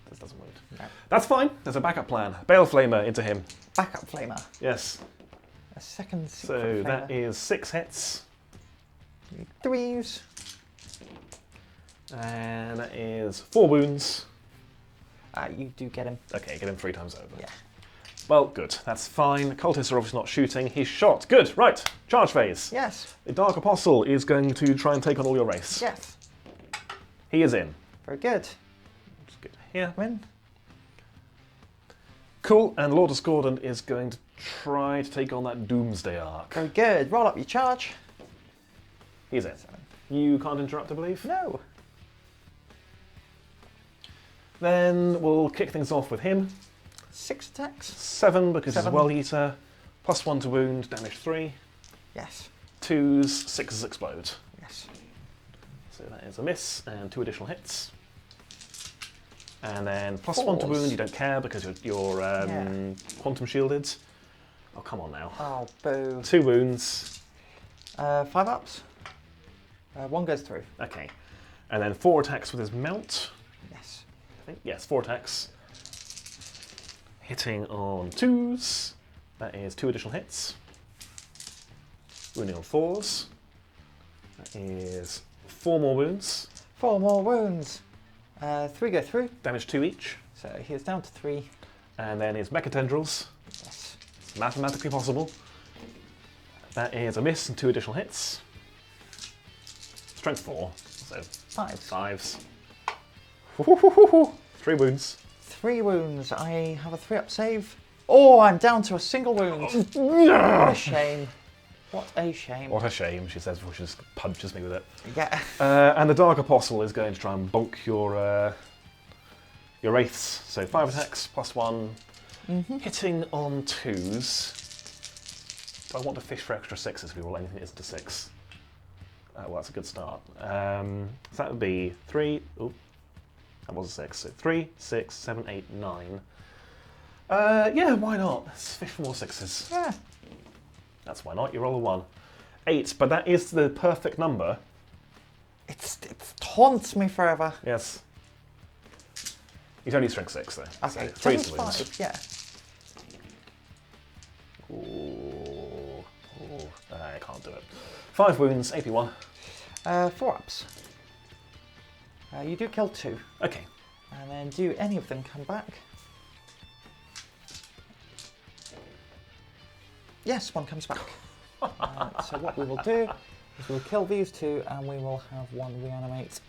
This doesn't wound. No. That's fine. There's a backup plan. Bale Flamer into him. Backup flamer. Yes. A second So secret that flamer. is 6 hits. 3s. And that is 4 wounds. You do get him. Okay, get him 3 times over. Yeah. Well, good. That's fine. Cultists are obviously not shooting. He's shot. Good. Right. Charge phase. Yes. The Dark Apostle is going to try and take on all your race. Yes. He is in. Very good. Just get here. Win. Cool. And Lord Discordant is going to try to take on that Doomsday Ark. Very good. Roll up your charge. Here's it. You can't interrupt, I believe. No. Then we'll kick things off with him. 6 attacks. 7 because he's a 7. well eater. +1 to wound, damage 3. Yes. 2s, 6s explode. Yes. So that is a miss and 2 additional hits. And then +1 to 4s. wound, you don't care because you're Yeah. quantum shielded. Oh, come on now. Oh, boo. 2 wounds. 5 ups. 1 goes through. Okay. And then 4 attacks with his mount. Yes. I think. Yes, 4 attacks. Hitting on 2s. That is 2 additional hits. Wounding on 4s. That is 4 more wounds. 4 more wounds. 3 go through. Damage 2 each. So he is down to 3. And then his mecha tendrils. Yes. It's mathematically possible. That is a miss and 2 additional hits. Strength 4. So 5s. 5s. 3 wounds. 3 wounds. I have a 3-up save. Oh, I'm down to a single wound. What a shame. What a shame. What a shame, she says before she just punches me with it. Yeah. And the Dark Apostle is going to try and bonk your wraiths. So 5 attacks, +1. Hitting on 2s. Do I want to fish for extra 6s if we roll anything that isn't a 6? Well, that's a good start. So that would be 3. Oh, that was a 6. So 3, 6, 7, 8, 9. Yeah, why not? Let's fish for more 6s. Yeah. That's why not. You roll a 1. 8, but that is the perfect number. It taunts me forever. Yes. He's only strength 6 though. Okay. So 3's the Seven's wounds. 5, yeah. Ooh. I can't do it. 5 wounds, AP1. 4 ups. You do kill 2. Okay. And then do any of them come back? Yes, 1 comes back. So what we will do is we'll kill these 2 and we will have 1 reanimate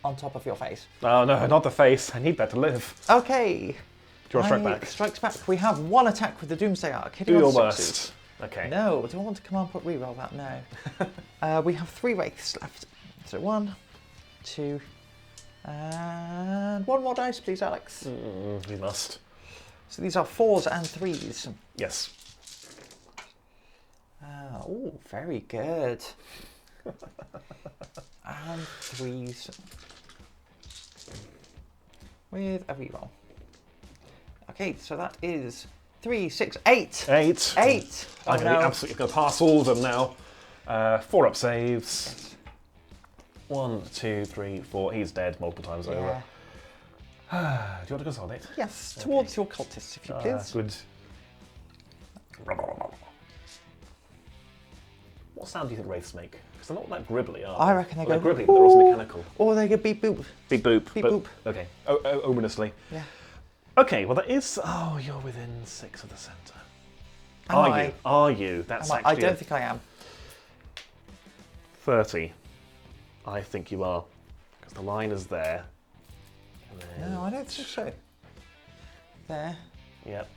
on top of your face. Oh no, not the face. I need that to live. Okay. Do you want to strike back? Strikes back. We have 1 attack with the Doomsday Ark. Do your on 6s. worst. Okay. No, do I want to command point reroll that? No. We have 3 wraiths left. So 1, 2, and 1 more dice, please, Alex. We must. So these are 4s and 3s. Yes. Oh, very good. And 3s with a reroll. Okay, so that is 3, 6, 8. 8. 8. I'm going to be absolutely going to pass all of them now. 4 up saves. Yes. 1, 2, 3, 4. He's dead multiple times over. Do you want to consolidate? Yes, towards your cultists, if you please. Good. What sound do you think wraiths make? Because they're not that gribbly, are they? I reckon they Well, go. they're gribbly, but they're also mechanical. Or they go beep boop. Beep boop. Beep but- boop. Okay. Ominously. Yeah. Okay, well that is. Oh, you're within 6 of the centre. Am Are I? you? Are you? That's I actually. don't think I am. 30. I think you are. Because the line is there. And then, No, I don't think so. There, Yep.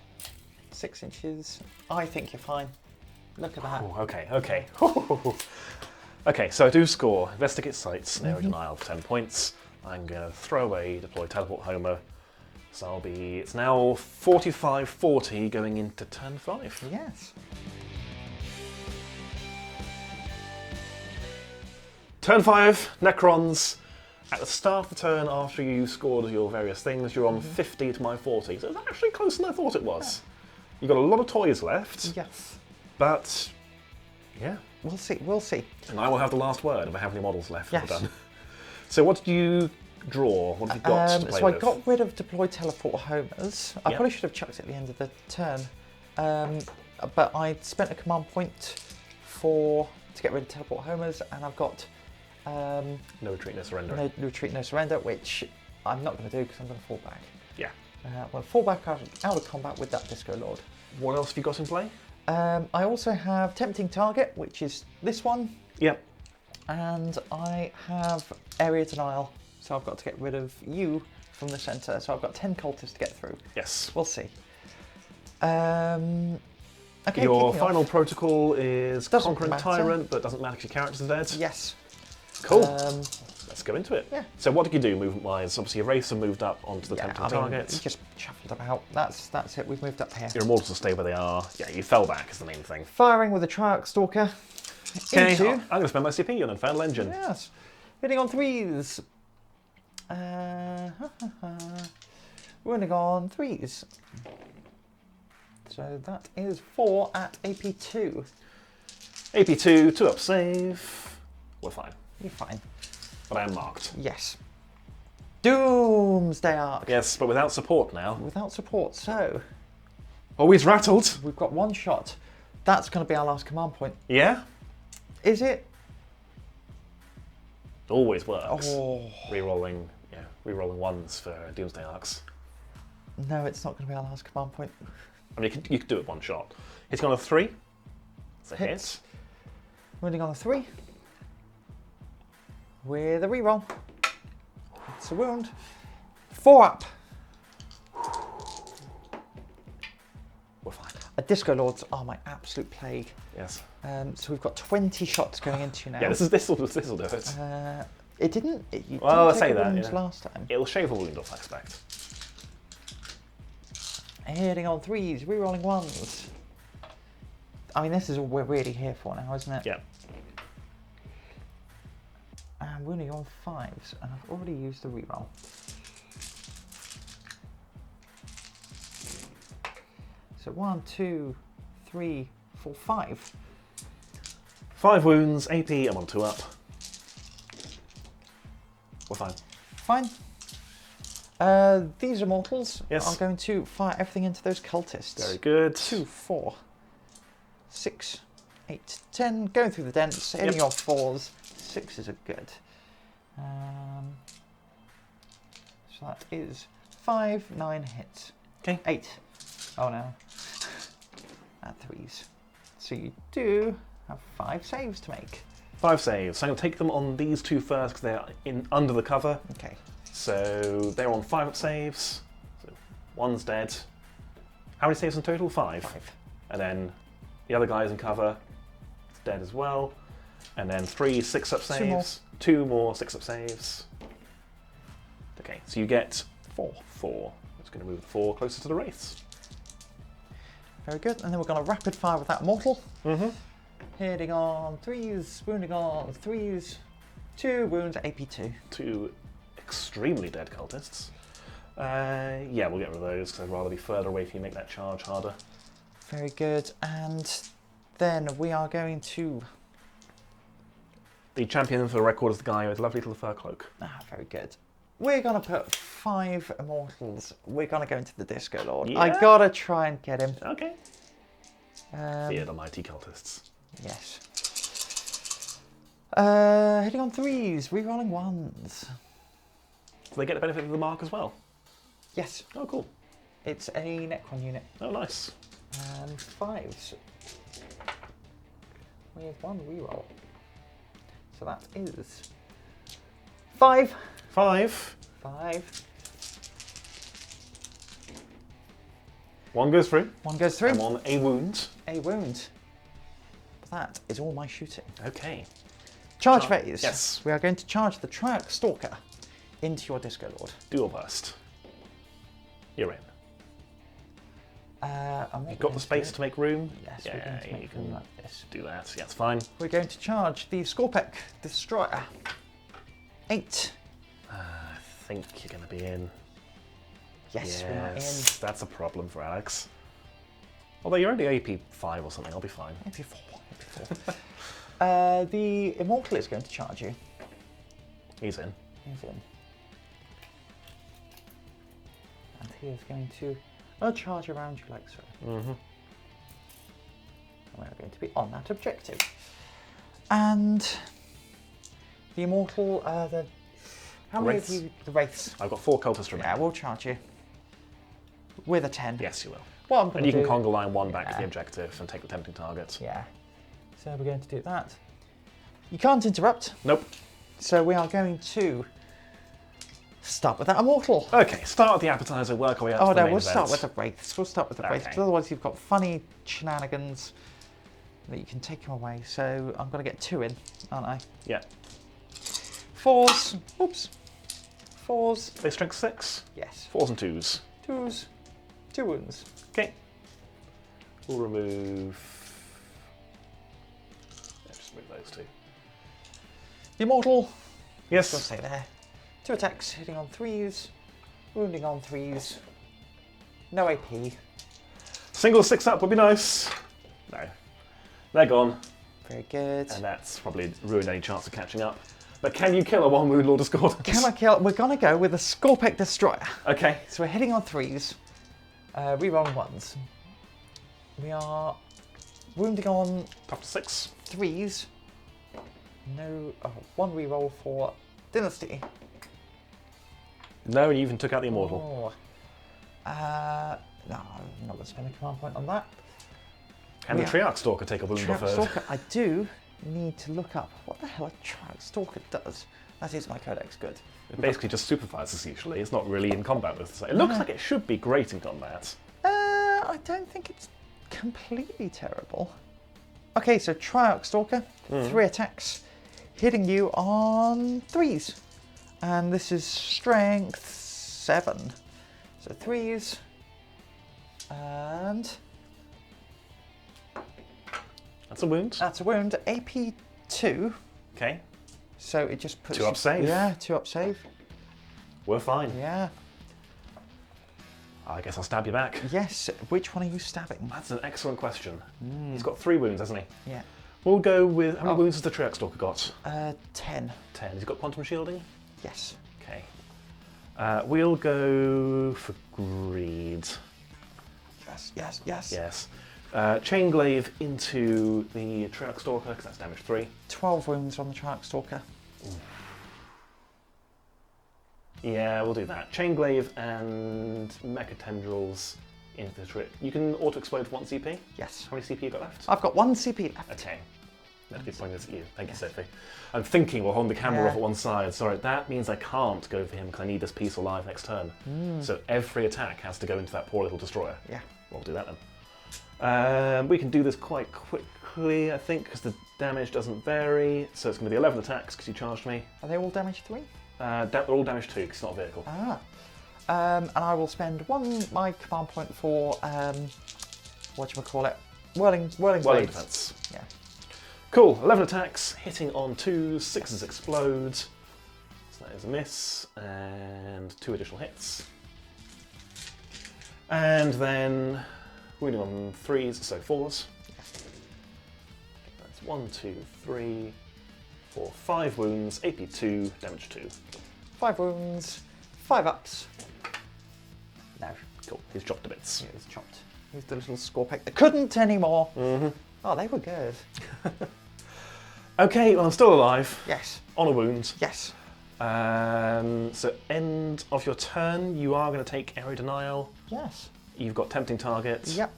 6 inches. I think you're fine. Look at that. Oh, okay. Okay, so I do score. Investigate sites, snare denial for 10 points. I'm going to throw away, deploy teleport homer. So I'll be. It's now 45-40 going into turn 5. Yes. Turn 5, Necrons. At the start of the turn, after you scored your various things, you're on 50 to my 40. So it's actually closer than I thought it was. You've got a lot of toys left, Yes. but yeah. We'll see. We'll see. And I will have the last word if I have any models left. Yes. Done. So what did you draw? What have you got to play So I with? got rid of deploy teleport homers. I Yep. probably should have chucked it at the end of the turn. But I spent a command point to get rid of teleport homers, and I've got No retreat, no surrender. no retreat, no surrender, which I'm not going to do because I'm going to fall back. Yeah. I'm going to fall back out of combat with that Disco Lord. What else have you got in play? I also have Tempting Target, which is this one, Yep. and I have Area Denial, so I've got to get rid of you from the centre, so I've got 10 cultists to get through. Yes. We'll see. And Okay, Your kicking final off. protocol is Doesn't Conquering matter. Tyrant, but doesn't matter if your character's dead. Yes. Cool. Um, Let's go into it. Yeah. So what did you do movement-wise? Obviously, your Wraiths have moved up onto the yeah, tempting I mean, targets. we just shuffled about. That's it. We've moved up here. Your Immortals will stay where they are. Yeah, you fell back is the main thing. Firing with a Trarch Stalker. Okay, Into. I'm going to spend my CP on Infernal Engine. Yes. Hitting on 3s. Running on 3s. So that is 4 at AP2. AP2, 2-up save. We're fine. You're fine. But I am marked. Yes. Doomsday Arc. Yes, but without support now. Without support, so Always rattled. we've got 1 shot. That's going to be our last command point. Yeah? Is it? Always works. Oh. Rerolling ones for Doomsday Arcs. No, it's not going to be our last command point. I mean, you could do it 1 shot. Hitting on a 3. It's a hit. Hits. Running on a 3. With a reroll. It's a wound. 4 up. We're fine. Disco Lords are my absolute plague. Yes. So we've got 20 shots going into you now. Yeah, this will do it. It didn't. You Well, I didn't say take a that, wound yeah. last time. It'll shave a wound off, I expect. Hitting on 3s, rerolling 1s. I mean, this is all we're really here for now, isn't it? Yeah. And wounding on 5s, and I've already used the reroll. So 1, 2, 3, 4, 5. 5 wounds, AP, I'm on 2-up. We're fine. Fine. These Immortals Yes. are going to fire everything into those cultists. Very good. 2, 4, 6, 8, 10. Going through the dents, hitting Yep. on 4s. 6s are good. So that is 5, 9 hits. Okay. 8. Oh no. At 3s. So you do have 5 saves to make. 5 saves. So I'm going to take them on these 2 first because they're under the cover. Okay. So they're on 5-up saves. So 1's dead. How many saves in total? 5. 5. And then the other guy's in cover. It's dead as well. And then 3 6-up 2 more. saves. 2 more 6-up saves. Okay, so you get 4. 4. I'm just going to move the 4 closer to the Wraiths. Very good. And then we're going to rapid fire with that Mortal. Mm-hmm. Hitting on 3s, wounding on 3s. 2 wounds, AP2. 2 extremely dead cultists. Yeah, we'll get rid of those because I'd rather be further away if you make that charge harder. Very good. And then we are going to... The champion for the record is the guy with a lovely little fur cloak. very good. We're going to put 5 Immortals. We're going to go into the Disco Lord. Yeah. I got to try and get him. Okay. Fear the mighty cultists. Yes. Hitting on 3s, rerolling 1s. Do they get the benefit of the mark as well? Yes, Oh, cool. it's a Necron unit. Oh, nice. 5s. With 1 reroll. So that is 5. 5. 5. 1 goes through. 1 goes through. I'm on a wound. A wound. That is all my shooting. Okay. Charge phase. Yes. We are going to charge the Trarch Stalker into your Disco Lord. Dual burst. You're in. You've got the space to make room? Yes, we're going to make you room can like this. do that. Yeah, it's fine. We're going to charge the Scorpec Destroyer. 8. I think you're going to be in. Yes, we are in. That's a problem for Alex. Although you're only AP 5 or something, I'll be fine. Maybe 4. The Immortal is going to charge you. He's in. He's in. And he is going to charge around you like so. Mm-hmm. And we're going to be on that objective. And the Immortal, how many Wraiths. of you, the Wraiths? I've got 4 cultists remaining. Yeah, we'll charge you. With a 10. Yes, you will. What I'm going And to you do... can conga line 1 back to Yeah. the objective and take the tempting target. Yeah. So we're going to do that. You can't interrupt, Nope. so we are going to Start with that immortal. Okay, start with the appetizer, work our way up to Oh the no, main we'll event. start with the wraiths. We'll start with the wraiths, Okay. because otherwise you've got funny shenanigans that you can take them away. So I'm going to get 2 in, aren't I? Yeah. 4s. Oops. 4s. Base strength 6. Yes. 4s and 2s. 2s. 2 wounds. Okay. We'll remove... Yeah, just remove those 2. The immortal. Got to Yes. stay there. 2 attacks, hitting on 3s, wounding on 3s. No AP. Single 6 up would be nice. No. They're gone. Very good. And that's probably ruined any chance of catching up. But can you kill a 1 wound Lord Discordant? Can I kill? We're going to go with a Scorpic Destroyer. Okay. So we're hitting on 3s, rerolling 1s. We are wounding on Up to 6. 3s. No, 1 reroll for Dynasty. No, and you even took out the Immortal. Oh. No, I'm not going to spend a command point on that. Can the Yeah. Triarch Stalker take a wound Triarch off Stalker, I do need to look up what the hell a Triarch Stalker does. That is my codex, good. It basically just supervises usually. It's not really in combat with it. It looks like it should be great in combat. I don't think it's completely terrible. Okay, so Triarch Stalker, 3 attacks, hitting you on 3s. And this is strength 7. So 3s. And That's a wound. that's a wound. AP 2. Okay. So it just puts 2 up save. Yeah, 2 up save. We're fine. Yeah. I guess I'll stab you back. Yes. Which one are you stabbing? That's an excellent question. He's got 3 wounds, hasn't he? Yeah. We'll go with... How many wounds has the Triarch Stalker got? 10. 10. Has he got quantum shielding? Yes. Okay. We'll go for greed. Yes, yes, yes. Yes. Chain glaive into the Triarch Stalker, because that's damage 3. 12 wounds on the Triarch Stalker. Yeah, we'll do that. Chain glaive and mecha tendrils into the trip. You can auto explode for 1 CP. Yes. How many CP you got left? I've got 1 CP left. Okay. That'd be pointing this at you. Thank you, Sophie. I'm thinking while holding the camera Yeah. off at one side. Sorry, that means I can't go for him because I need this piece alive next turn. So every attack has to go into that poor little destroyer. Yeah. We'll do that then. We can do this quite quickly, I think, because the damage doesn't vary. So it's going to be 11 attacks because you charged me. Are they all damage 3? They're all damage 2 because it's not a vehicle. Ah. And I will spend my command point for whatchamacallit? Whirling Whirling blades. defense. Yeah. Cool, 11 attacks, hitting on 2s, 6s explode. So that is a miss, and 2 additional hits. And then wounding on 3s, so 4s. That's 1, 2, 3, 4, 5 wounds, AP 2, damage 2. 5 wounds, 5 ups. No. Cool, he's chopped to bits. He was chopped. He's the little Scorpic that couldn't anymore. Oh, they were good. Okay, well I'm still alive, Yes. on a wound. Yes. So end of your turn, you are going to take area denial. Yes. You've got tempting targets. Yep.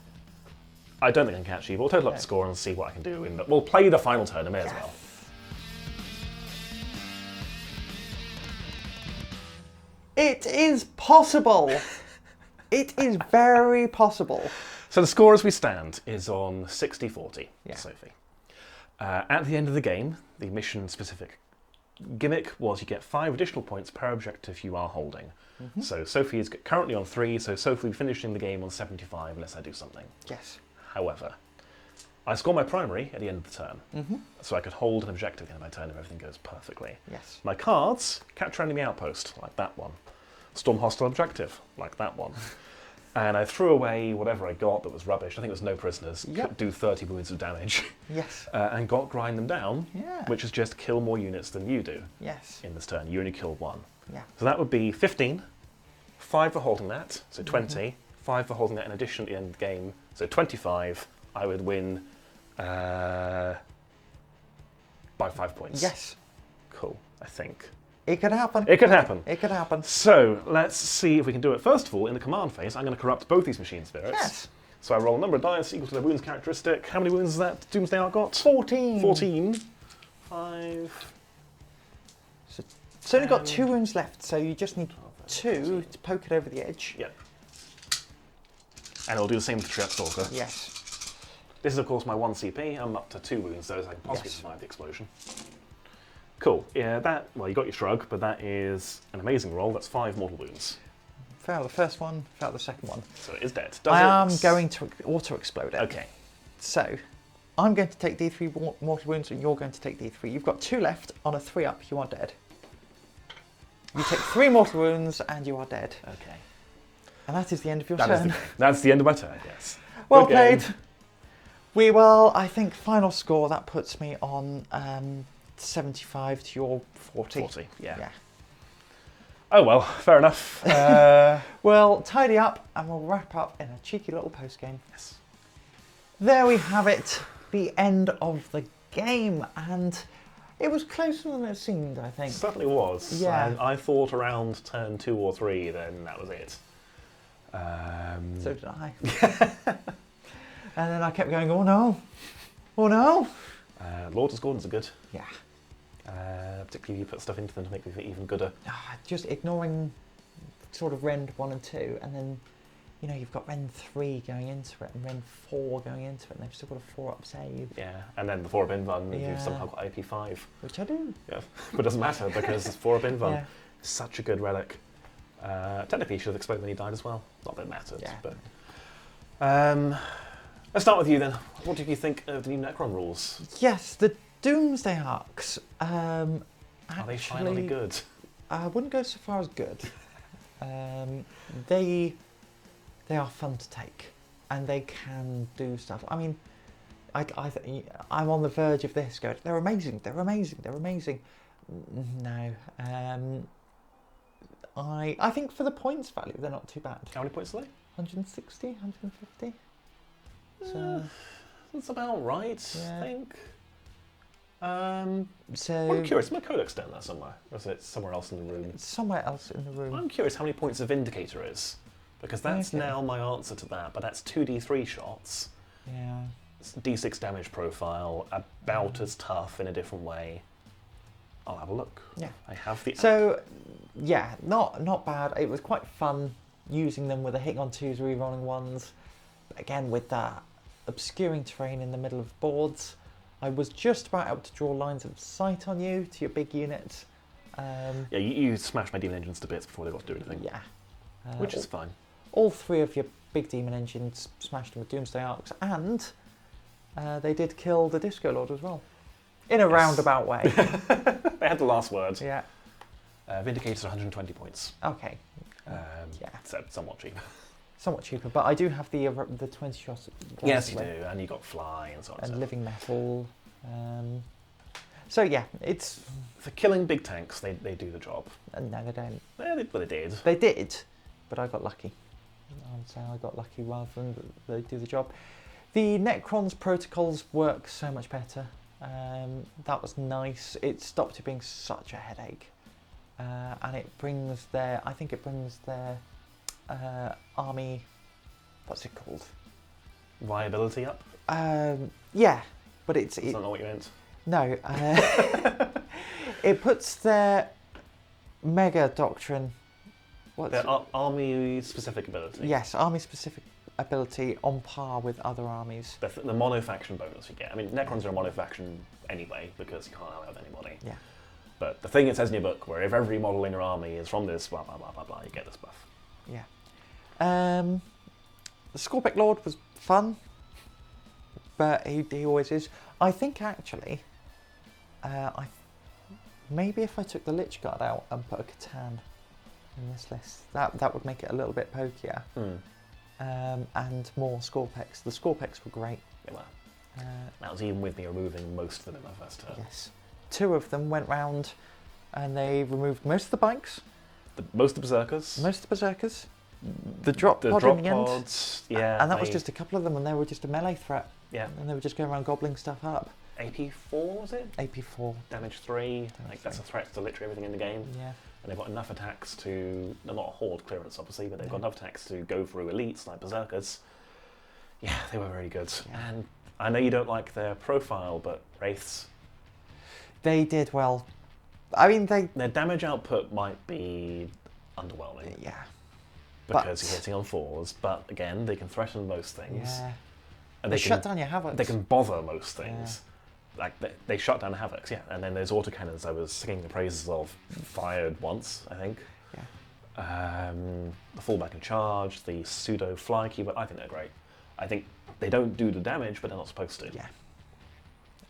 I don't think I can catch you, but we'll total up the score and see what I can do. We'll play the final turn, I may as well. It is possible. It is very possible. So the score as we stand is on 60-40, Yeah. Sophie. At the end of the game, the mission-specific gimmick was you get 5 additional points per objective you are holding. So Sophie is currently on 3, so Sophie will be finishing the game on 75 unless I do something. Yes. However, I score my primary at the end of the turn, so I could hold an objective at the end of my turn if everything goes perfectly. Yes. My cards, capture enemy outpost, like that one. Storm hostile objective, like that one. And I threw away whatever I got that was rubbish. I think it was no prisoners. Yep. Could do 30 wounds of damage. Yes. And got grind them down, Yeah. which is just kill more units than you do Yes. in this turn. You only kill 1. Yeah. So that would be 15, 5 for holding that, so 20, 5 for holding that in addition at the end of the game, so 25. I would win by 5 points. Yes. Cool, I think. It could happen. It could happen. It could happen. So let's see if we can do it. First of all, in the command phase, I'm going to corrupt both these machine spirits. Yes. So I roll a number of dice equal to their wounds characteristic. How many wounds has that Doomsday Ark got? 14. 14. 5. So It's only got 2 wounds left, so you just need 2 to poke it over the edge. Yep. And it'll do the same with the Triac Stalker. Yes. This is, of course, my 1 CP. I'm up to 2 wounds, so I can possibly Yes. survive the explosion. Cool. Yeah, well, you got your shrug, but that is an amazing roll. That's 5 mortal wounds. Failed the first one, failed the second one. So it is dead. I am going to auto-explode it. Okay. So, I'm going to take D3 mortal wounds and you're going to take D3. You've got 2 left. On a 3 up, you are dead. You take 3 mortal wounds and you are dead. Okay. And that is the end of your turn. That's the end of my turn, yes. Well Good game. played. We will, I think, final score, that puts me on 75 to your 40. 40, yeah. Yeah. Oh well, fair enough. We'll tidy up and we'll wrap up in a cheeky little post-game. Yes. There we have it, the end of the game, and it was closer than it seemed, I think. It certainly was. Yeah. I thought around turn 2 or 3, then that was it. So did I. And then I kept going, oh no, oh no. Lord of Gordons are good. Yeah. Particularly if you put stuff into them to make them even gooder. Just ignoring sort of Rend 1 and 2, and then, you know, you've got Rend 3 going into it and Rend 4 going into it, and they've still got a 4-up save. Yeah, and then the 4-up Invan, Yeah. you've somehow got AP 5. Which I do. Yeah, but it doesn't matter because it's 4-up Invan. Yeah. Such a good relic. Technically, you should have exploded when he died as well. Not that it mattered, Yeah. but... let's start with you then. What did you think of the new Necron rules? Yes, the Doomsday Arcs. Are they finally good? I wouldn't go so far as good. They are fun to take, and they can do stuff. I mean, I'm on the verge of this going, they're amazing, they're amazing, they're amazing. No. I think for the points value, they're not too bad. How many points are they? 160, 150. So, That's about right, Yeah. I think. so I'm curious, is my codex down there somewhere? Or is it somewhere else in the room? it's somewhere else in the room. I'm curious how many points a Vindicator is. Because that's Okay. now my answer to that, but that's 2d3 shots. Yeah. It's d6 damage profile, about as tough in a different way. I'll have a look. Yeah. I have the... So, yeah, not bad. It was quite fun using them with a hitting on 2s, rerolling 1s. But again, with that obscuring terrain in the middle of boards, I was just about able to draw lines of sight on you to your big units. Yeah, you smashed my demon engines to bits before they got to do anything. Yeah. Which is fine. All 3 of your big demon engines smashed them with Doomsday Arcs, and they did kill the Disco Lord as well. In a roundabout way. They had the last word. Yeah. Vindicator's 120 points. Okay. Yeah. So somewhat cheap. Somewhat cheaper, but I do have the 20 shots. Yes, you do, and you got fly and so on. And living metal. So yeah, it's... For killing big tanks, they do the job. No, they don't. But they did. They did, but I got lucky. I would say I got lucky rather than they do the job. The Necrons protocols work so much better. That was nice. It stopped it being such a headache. And it brings their... I think it brings their army... What's it called? Viability up? Yeah, but it's... That's not what you meant. No. It puts their mega doctrine... Their army-specific ability. Yes, army-specific ability on par with other armies. The mono-faction bonus you get. I mean, Necrons are a mono-faction anyway, because you can't ally with anybody. Yeah. But the thing it says in your book, where if every model in your army is from this, blah, blah, blah, blah, blah, you get this buff. Yeah. The Scorpic Lord was fun, but he always is. I think, actually, maybe if I took the Lich Guard out and put a Catan in this list, that would make it a little bit pokier. And more Scorpex. The Scorpex were great. They were. That was even with me removing most of them in my first turn. Yes. 2 of them went round and they removed most of the bikes. Most of the Berserkers. Most of the Berserkers. The drop pod drop in the end. pods, yeah. And that was just a couple of them, and they were just a melee threat. Yeah. And they were just going around gobbling stuff up. AP 4 was it? AP4. Damage 3. Like that's a threat to literally everything in the game. Yeah. And they've got enough attacks to, not a horde clearance obviously, but they've got enough attacks to go through elites like Berserkers. Yeah, they were very good. Yeah. And I know you don't like their profile, but Wraiths. They did well. I mean, their damage output might be underwhelming. Yeah. Because you're hitting on 4s, but again, they can threaten most things. Yeah. And they shut down your Havocs. They can bother most things. Yeah. Like, they shut down Havocs, yeah. And then there's autocannons I was singing the praises of, fired once, I think. Yeah. The fallback and charge, the pseudo fly keyword, I think they're great. I think they don't do the damage, but they're not supposed to. Yeah.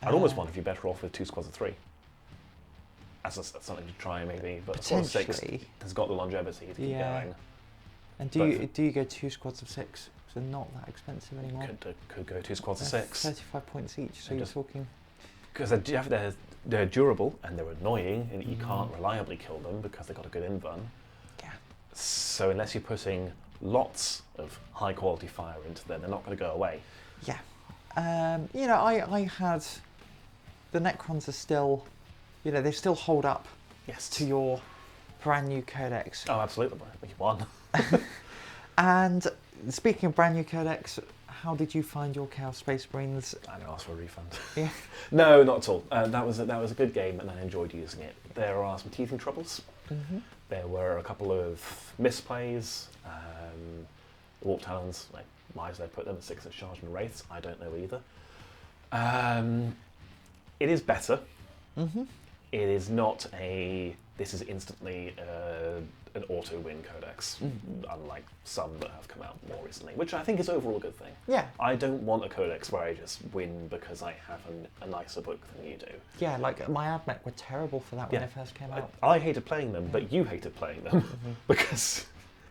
I'd almost wonder if you're better off with 2 squads of 3. That's something to try, maybe. But a squad of 6 has got the longevity to keep going. And do you go 2 squads of 6? So they're not that expensive anymore. Could go 2 squads of 6. 35 points each, so you're talking... Because they're durable and they're annoying, and you can't reliably kill them because they've got a good invuln. Yeah. So unless you're putting lots of high quality fire into them, they're not going to go away. Yeah. You know, I had... The Necrons are still... You know, they still hold up to your brand new codex. Oh, absolutely. We won. And speaking of brand new codex, how did you find your Chaos Space Marines? I'm going to ask for a refund. Yeah. No, not at all. That was a good game, and I enjoyed using it. There are some teething troubles. There were a couple of misplays. Warp Talons, like, why did they put them at 6-inch charge and Wraiths? I don't know either. It is better. It is not this is instantly an auto-win codex, unlike some that have come out more recently, which I think is overall a good thing. Yeah. I don't want a codex where I just win because I have a nicer book than you do. Yeah, like my AdMech were terrible for that when it first came out. I hated playing them, but you hated playing them because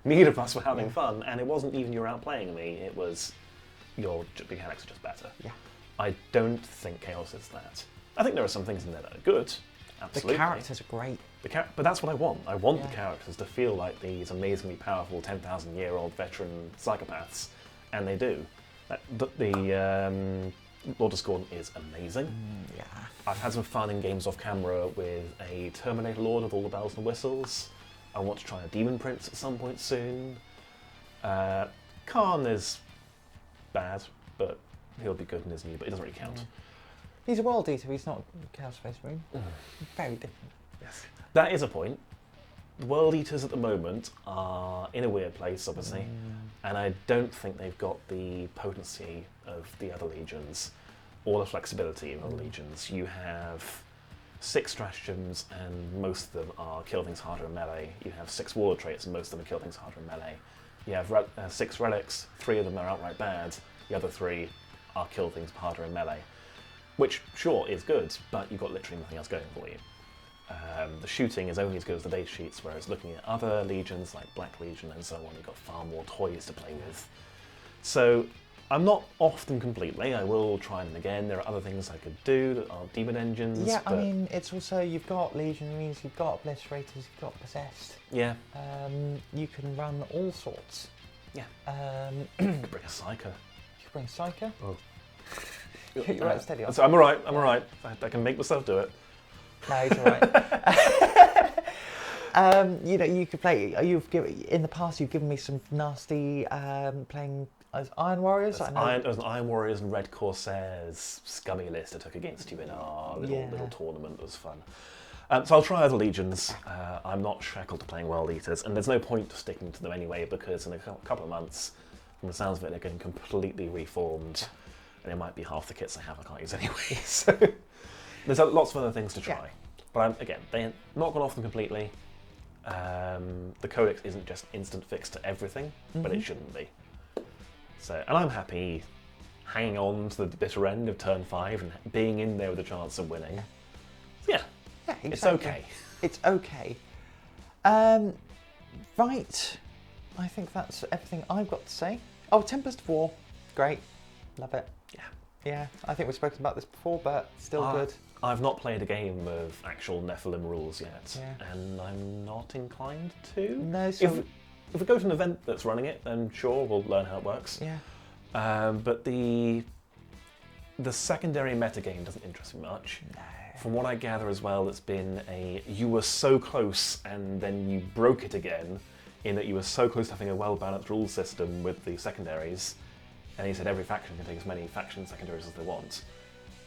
neither of us were having fun, and it wasn't even you outplaying me, it was your mechanics are just better. Yeah. I don't think Chaos is that. I think there are some things in there that are good. Absolutely. The characters are great. But that's what I want. I want the characters to feel like these amazingly powerful 10,000-year-old veteran psychopaths, and they do. The Lord of Scorn is amazing. Yeah. I've had some fun in games off camera with a Terminator Lord with all the bells and whistles. I want to try a Demon Prince at some point soon. Khan is bad, but he'll be good in his new, but it doesn't really count. He's a World Eater, he's not a Chaos Space Marine. Very different. Yes. That is a point. The World Eaters at the moment are in a weird place, obviously, and I don't think they've got the potency of the other legions, or the flexibility of other legions. You have 6 stratagems, and most of them are kill things harder in melee. You have 6 warlord traits, and most of them are kill things harder in melee. You have 6 relics, 3 of them are outright bad, the other 3 are kill things harder in melee. Which, sure, is good, but you've got literally nothing else going for you. The shooting is only as good as the data sheets, whereas looking at other legions, like Black Legion and so on, you've got far more toys to play with. So, I'm not off them completely. I will try them again. There are other things I could do that are demon engines. Yeah, I mean, it's also, you've got Legion Marines, you've got Obliterators, you've got Possessed. Yeah. You can run all sorts. Yeah. You could bring a Psyker. You could bring a Psyker. Oh. You're right, steady on. So I'm alright. I can make myself do it. No, he's alright. You know, you could play. In the past, you've given me some nasty playing as Iron Warriors. There was an Iron Warriors and Red Corsairs scummy list I took against you in our little tournament. It was fun. So I'll try other legions. I'm not shackled to playing World Eaters, and there's no point sticking to them anyway because in a couple of months, from the sounds of it, they're getting completely reformed. And it might be half the kits I have I can't use anyway. So there's lots of other things to try. But again, they're not gone off them completely. The codex isn't just instant fix to everything, but it shouldn't be. So, and I'm happy hanging on to the bitter end of turn 5 and being in there with a chance of winning. So yeah, exactly. It's okay. It's okay. Right, I think that's everything I've got to say. Oh, Tempest of War, great, love it. Yeah, I think we've spoken about this before, but still good. I've not played a game of actual Nephilim rules yet, and I'm not inclined to. No, so if we go to an event that's running it, then sure, we'll learn how it works. Yeah. But the secondary metagame doesn't interest me much. No. From what I gather as well, it's been you were so close and then you broke it again, in that you were so close to having a well-balanced rule system with the secondaries. And he said every faction can take as many faction secondaries as they want,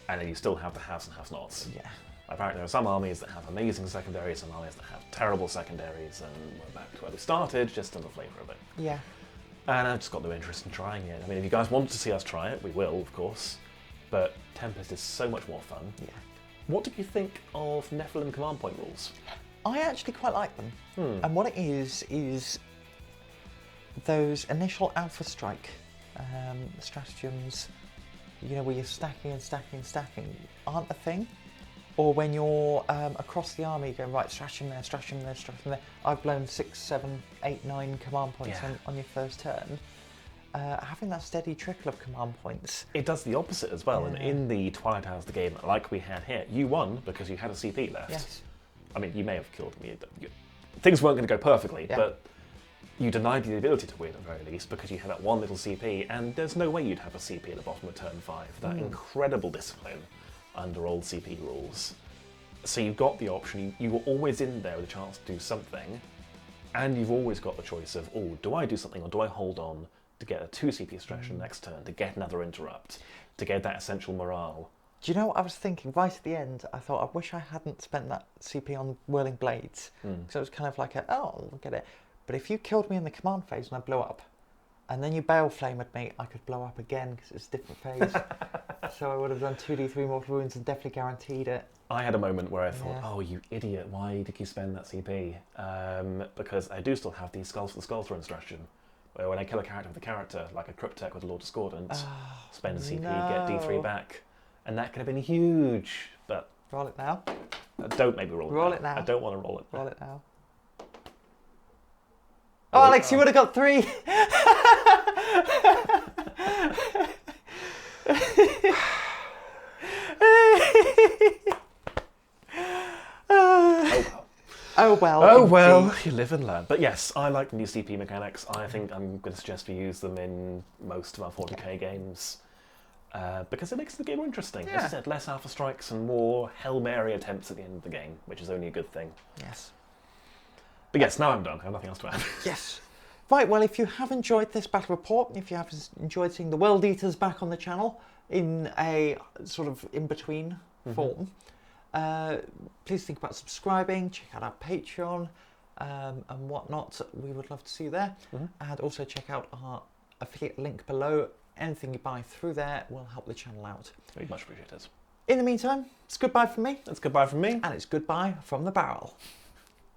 and then you still have the haves and have-nots. Yeah. Apparently there are some armies that have amazing secondaries, some armies that have terrible secondaries, and we're back to where we started, just in the flavour of it. Yeah. And I've just got no interest in trying it. I mean, if you guys want to see us try it, we will, of course. But Tempest is so much more fun. Yeah. What did you think of Nephilim command point rules? I actually quite like them. And what it is those initial Alpha Strike stratagems, you know, where you're stacking and stacking and stacking, aren't a thing. Or when you're across the army going, right, stratagem there, stratagem there, stratagem there. I've blown 6, 7, 8, 9 command points on your first turn. Having that steady trickle of command points. It does the opposite as well, and in the Twilight Hours, the game like we had here, you won because you had a CP left. Yes. I mean, you may have killed me. Things weren't going to go perfectly, but you denied the ability to win at the very least because you had that one little CP, and there's no way you'd have a CP at the bottom of turn 5. That incredible discipline under old CP rules. So you've got the option, you were always in there with a chance to do something, and you've always got the choice of, oh, do I do something or do I hold on to get a 2 CP stratagem next turn, to get another interrupt, to get that essential morale. Do you know what I was thinking? Right at the end, I thought, I wish I hadn't spent that CP on Whirling Blades. Because it was kind of like oh, look at it. But if you killed me in the command phase and I blew up, and then you Bale Flamed me, I could blow up again because it's a different phase. So I would have done 2d3 mortal wounds and definitely guaranteed it. I had a moment where I thought, oh, you idiot, why did you spend that CP? Because I do still have the Skulls for the Skull Throne stratagem, where when I kill a character with a character, like a Cryptek with a Lord Discordant, spend a CP, get D3 back. And that could have been huge, but... Roll it now. Don't make me roll it now. Roll it now. I don't want to roll it now. Roll it now. Oh, Alex, you would have got 3! Oh well. Oh well, you live and learn. But yes, I like the new CP mechanics. I think I'm going to suggest we use them in most of our 40k games. Because it makes the game more interesting. As I said, less Alpha Strikes and more Hail Mary attempts at the end of the game, which is only a good thing. Yes. But yes, now I'm done. I have nothing else to add. Yes. Right, well, if you have enjoyed this battle report, if you have enjoyed seeing the World Eaters back on the channel in a sort of in-between form, please think about subscribing, check out our Patreon and whatnot. We would love to see you there. And also check out our affiliate link below. Anything you buy through there will help the channel out. We'd much appreciate it. In the meantime, it's goodbye from me. It's goodbye from me. And it's goodbye from the barrel.